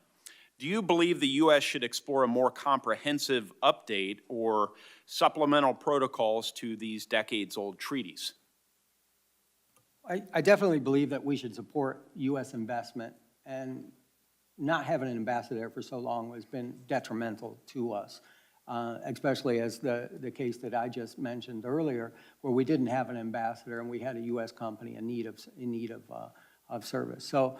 do you believe the U.S. should explore a more comprehensive update or supplemental protocols to these decades-old treaties? I definitely believe that we should support U.S. investment, and not having an ambassador for so long has been detrimental to us, especially as the case that I just mentioned earlier, where we didn't have an ambassador and we had a U.S. company in need of service. So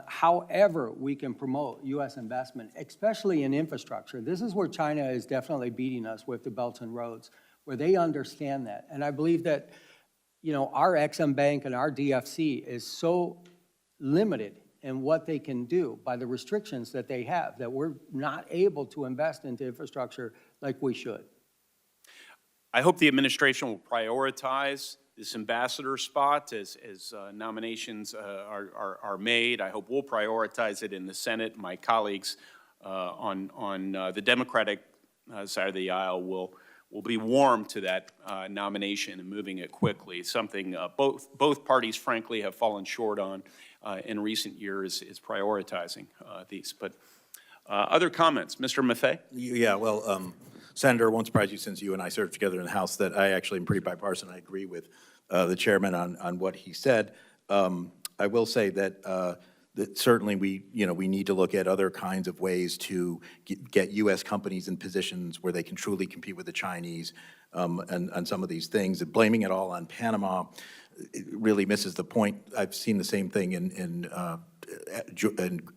however we can promote U.S. investment, especially in infrastructure, this is where China is definitely beating us with the belts and roads, where they understand that. And I believe that, our Ex-Im Bank and our DFC is so limited in what they can do by the restrictions that they have, that we're not able to invest into infrastructure like we should. I hope the administration will prioritize this ambassador spot as nominations are made. I hope we'll prioritize it in the Senate. My colleagues on the Democratic side of the aisle will be warm to that nomination and moving it quickly, something both parties, frankly, have fallen short on in recent years, is prioritizing these. But other comments? Mr. Maffei? Yeah, well, Senator, it won't surprise you, since you and I served together in the House, that I actually am pretty bipartisan. I agree with the chairman on what he said. I will say that certainly we need to look at other kinds of ways to get U.S. companies in positions where they can truly compete with the Chinese and some of these things. And blaming it all on Panama really misses the point. I've seen the same thing in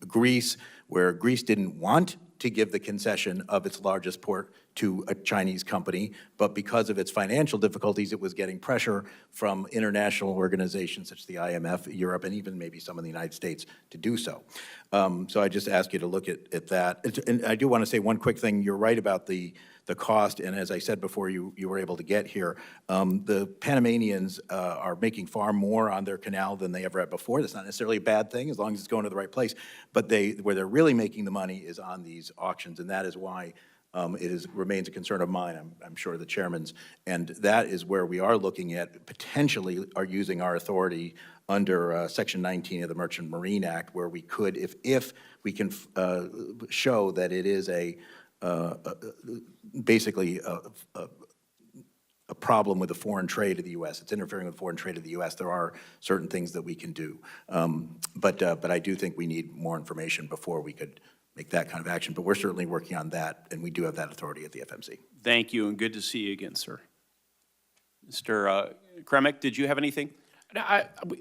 Greece, where Greece didn't want to give the concession of its largest port to a Chinese company, but because of its financial difficulties, it was getting pressure from international organizations such as the IMF, Europe, and even maybe some in the United States to do so. So I just ask you to look at that. And I do want to say one quick thing. You're right about the cost, and as I said before you were able to get here, the Panamanians are making far more on their canal than they ever had before. That's not necessarily a bad thing as long as it's going to the right place, but where they're really making the money is on these auctions, and that is why remains a concern of mine, I'm sure the chairman's, and that is where we are looking at potentially are using our authority under Section 19 of the Merchant Marine Act, where we could, if we can show that it is basically a problem with the foreign trade of the U.S. It's interfering with foreign trade of the U.S. There are certain things that we can do, but I do think we need more information before we could make that kind of action. But we're certainly working on that, and we do have that authority at the FMC. Thank you, and good to see you again, sir. Mr. Kremick, did you have anything?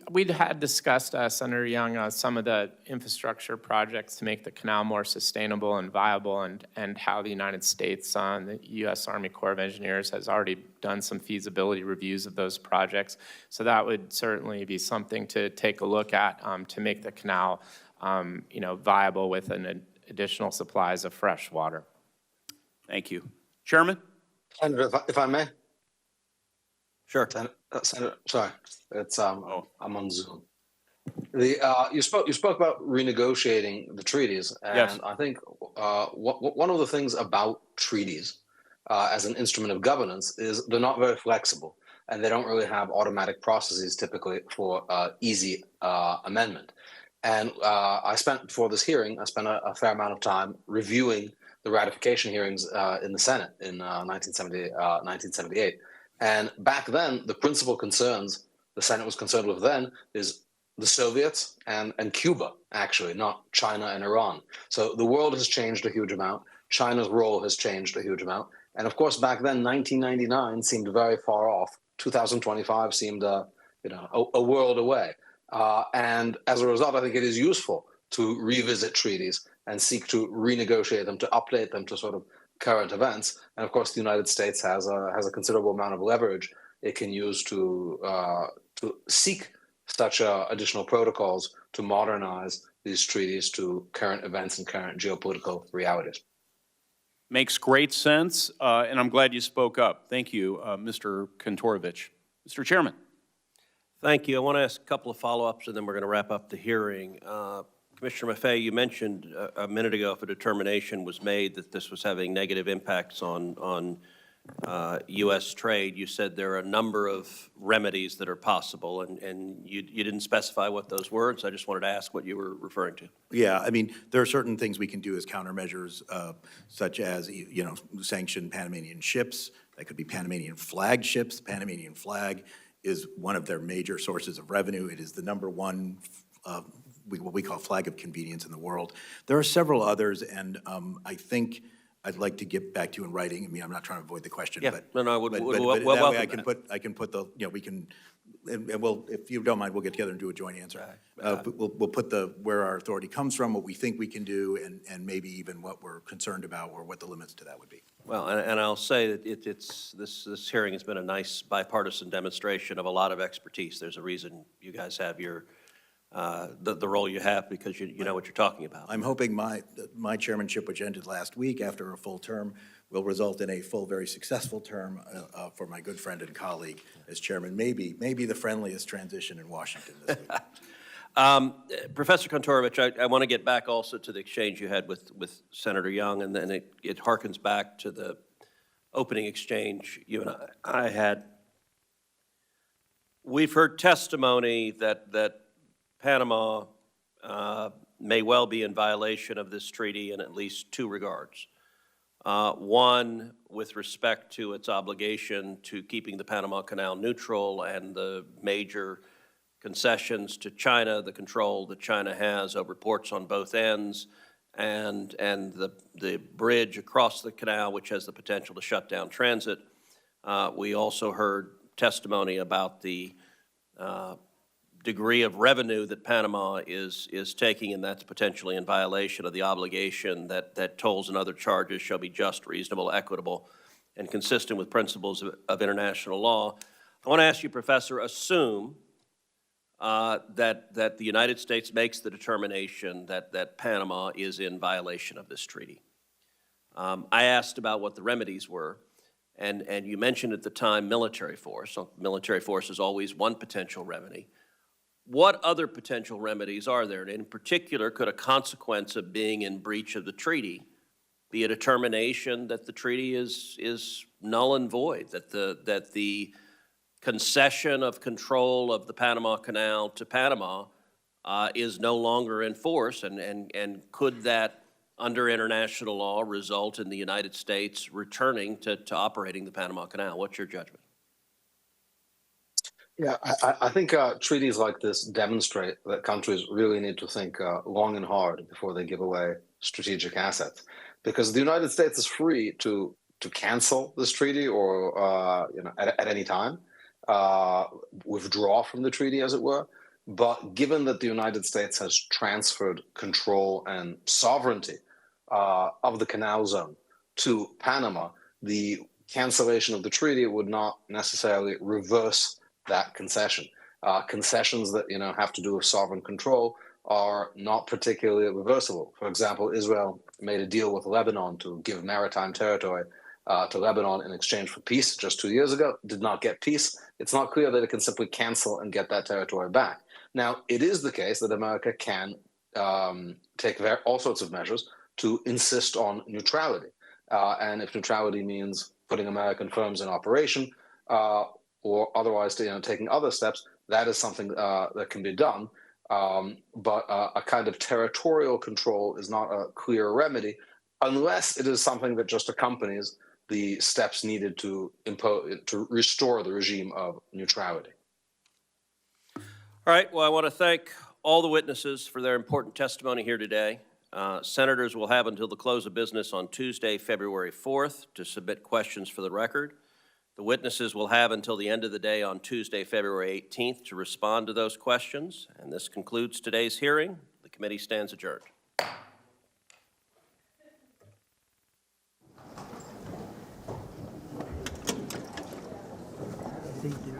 We'd had discussed, Senator Young, some of the infrastructure projects to make the canal more sustainable and viable, and how the United States, the U.S. Army Corps of Engineers has already done some feasibility reviews of those projects. So that would certainly be something to take a look at to make the canal, viable with an additional supplies of fresh water. Thank you. Chairman? Senator, if I may? Sure. Senator, sorry, it's I'm on Zoom. You spoke about renegotiating the treaties, and Yes. I think one of the things about treaties as an instrument of governance is they're not very flexible, and they don't really have automatic processes typically for easy amendment. And before this hearing, I spent a fair amount of time reviewing the ratification hearings in the Senate in 1978. And back then, the principal concerns the Senate was concerned with then is the Soviets and Cuba, actually, not China and Iran. So the world has changed a huge amount. China's role has changed a huge amount. And of course, back then, 1999 seemed very far off. 2025 seemed a world away. And as a result, I think it is useful to revisit treaties and seek to renegotiate them, to update them to sort of current events. And of course, the United States has a considerable amount of leverage it can use to seek such additional protocols to modernize these treaties to current events and current geopolitical realities. Makes great sense, and I'm glad you spoke up. Thank you, Mr. Kantorovich. Mr. Chairman. Thank you. I want to ask a couple of follow-ups, and then we're going to wrap up the hearing. Commissioner Maffei, you mentioned a minute ago if a determination was made that this was having negative impacts on U.S. trade. You said there are a number of remedies that are possible, and you didn't specify what those were, so I just wanted to ask what you were referring to. Yeah, I mean, there are certain things we can do as countermeasures, such as, sanction Panamanian ships. That could be Panamanian flag ships. The Panamanian flag is one of their major sources of revenue. It is the number one what we call flag of convenience in the world. There are several others, and I think I'd like to get back to you in writing. I mean, I'm not trying to avoid the question, Yeah, but no, that way welcome I can put the, we can, and we'll, if you don't mind, we'll get together and do a joint answer. We'll put where our authority comes from, what we think we can do, and maybe even what we're concerned about or what the limits to that would be. Well, and I'll say that this hearing has been a nice bipartisan demonstration of a lot of expertise. There's a reason you guys have your the role you have, because you know what you're talking about. I'm hoping my chairmanship, which ended last week after a full term, will result in a full, very successful term for my good friend and colleague as chairman. Maybe the friendliest transition in Washington this week. Professor Kantorovich, I want to get back also to the exchange you had with Senator Young, and then it harkens back to the opening exchange you and I had. We've heard testimony that Panama may well be in violation of this treaty in at least two regards. One, with respect to its obligation to keeping the Panama Canal neutral and the major concessions to China, the control that China has over ports on both ends, and the bridge across the canal, which has the potential to shut down transit. We also heard testimony about the degree of revenue that Panama is taking, and that's potentially in violation of the obligation that tolls and other charges shall be just, reasonable, equitable, and consistent with principles of international law. I want to ask you, Professor, assume that the United States makes the determination that Panama is in violation of this treaty. I asked about what the remedies were, and you mentioned at the time military force. So military force is always one potential remedy. What other potential remedies are there? And in particular, could a consequence of being in breach of the treaty be a determination that the treaty is null and void, that the concession of control of the Panama Canal to Panama is no longer in force, and could that, under international law, result in the United States returning to operating the Panama Canal? What's your judgment? Yeah, I think treaties like this demonstrate that countries really need to think long and hard before they give away strategic assets, because the United States is free to cancel this treaty or at any time withdraw from the treaty, as it were. But given that the United States has transferred control and sovereignty of the canal zone to Panama, the cancellation of the treaty would not necessarily reverse that concession. Concessions that have to do with sovereign control are not particularly reversible. For example, Israel made a deal with Lebanon to give maritime territory to Lebanon in exchange for peace just 2 years ago, did not get peace. It's not clear that it can simply cancel and get that territory back. Now, it is the case that America can take all sorts of measures to insist on neutrality. And if neutrality means putting American firms in operation, or otherwise taking other steps, that is something that can be done. But a kind of territorial control is not a clear remedy unless it is something that just accompanies the steps needed to restore the regime of neutrality. All right, well, I want to thank all the witnesses for their important testimony here today. Senators will have until the close of business on Tuesday, February 4th to submit questions for the record. The witnesses will have until the end of the day on Tuesday, February 18th to respond to those questions. And this concludes today's hearing. The committee stands adjourned. Thank you.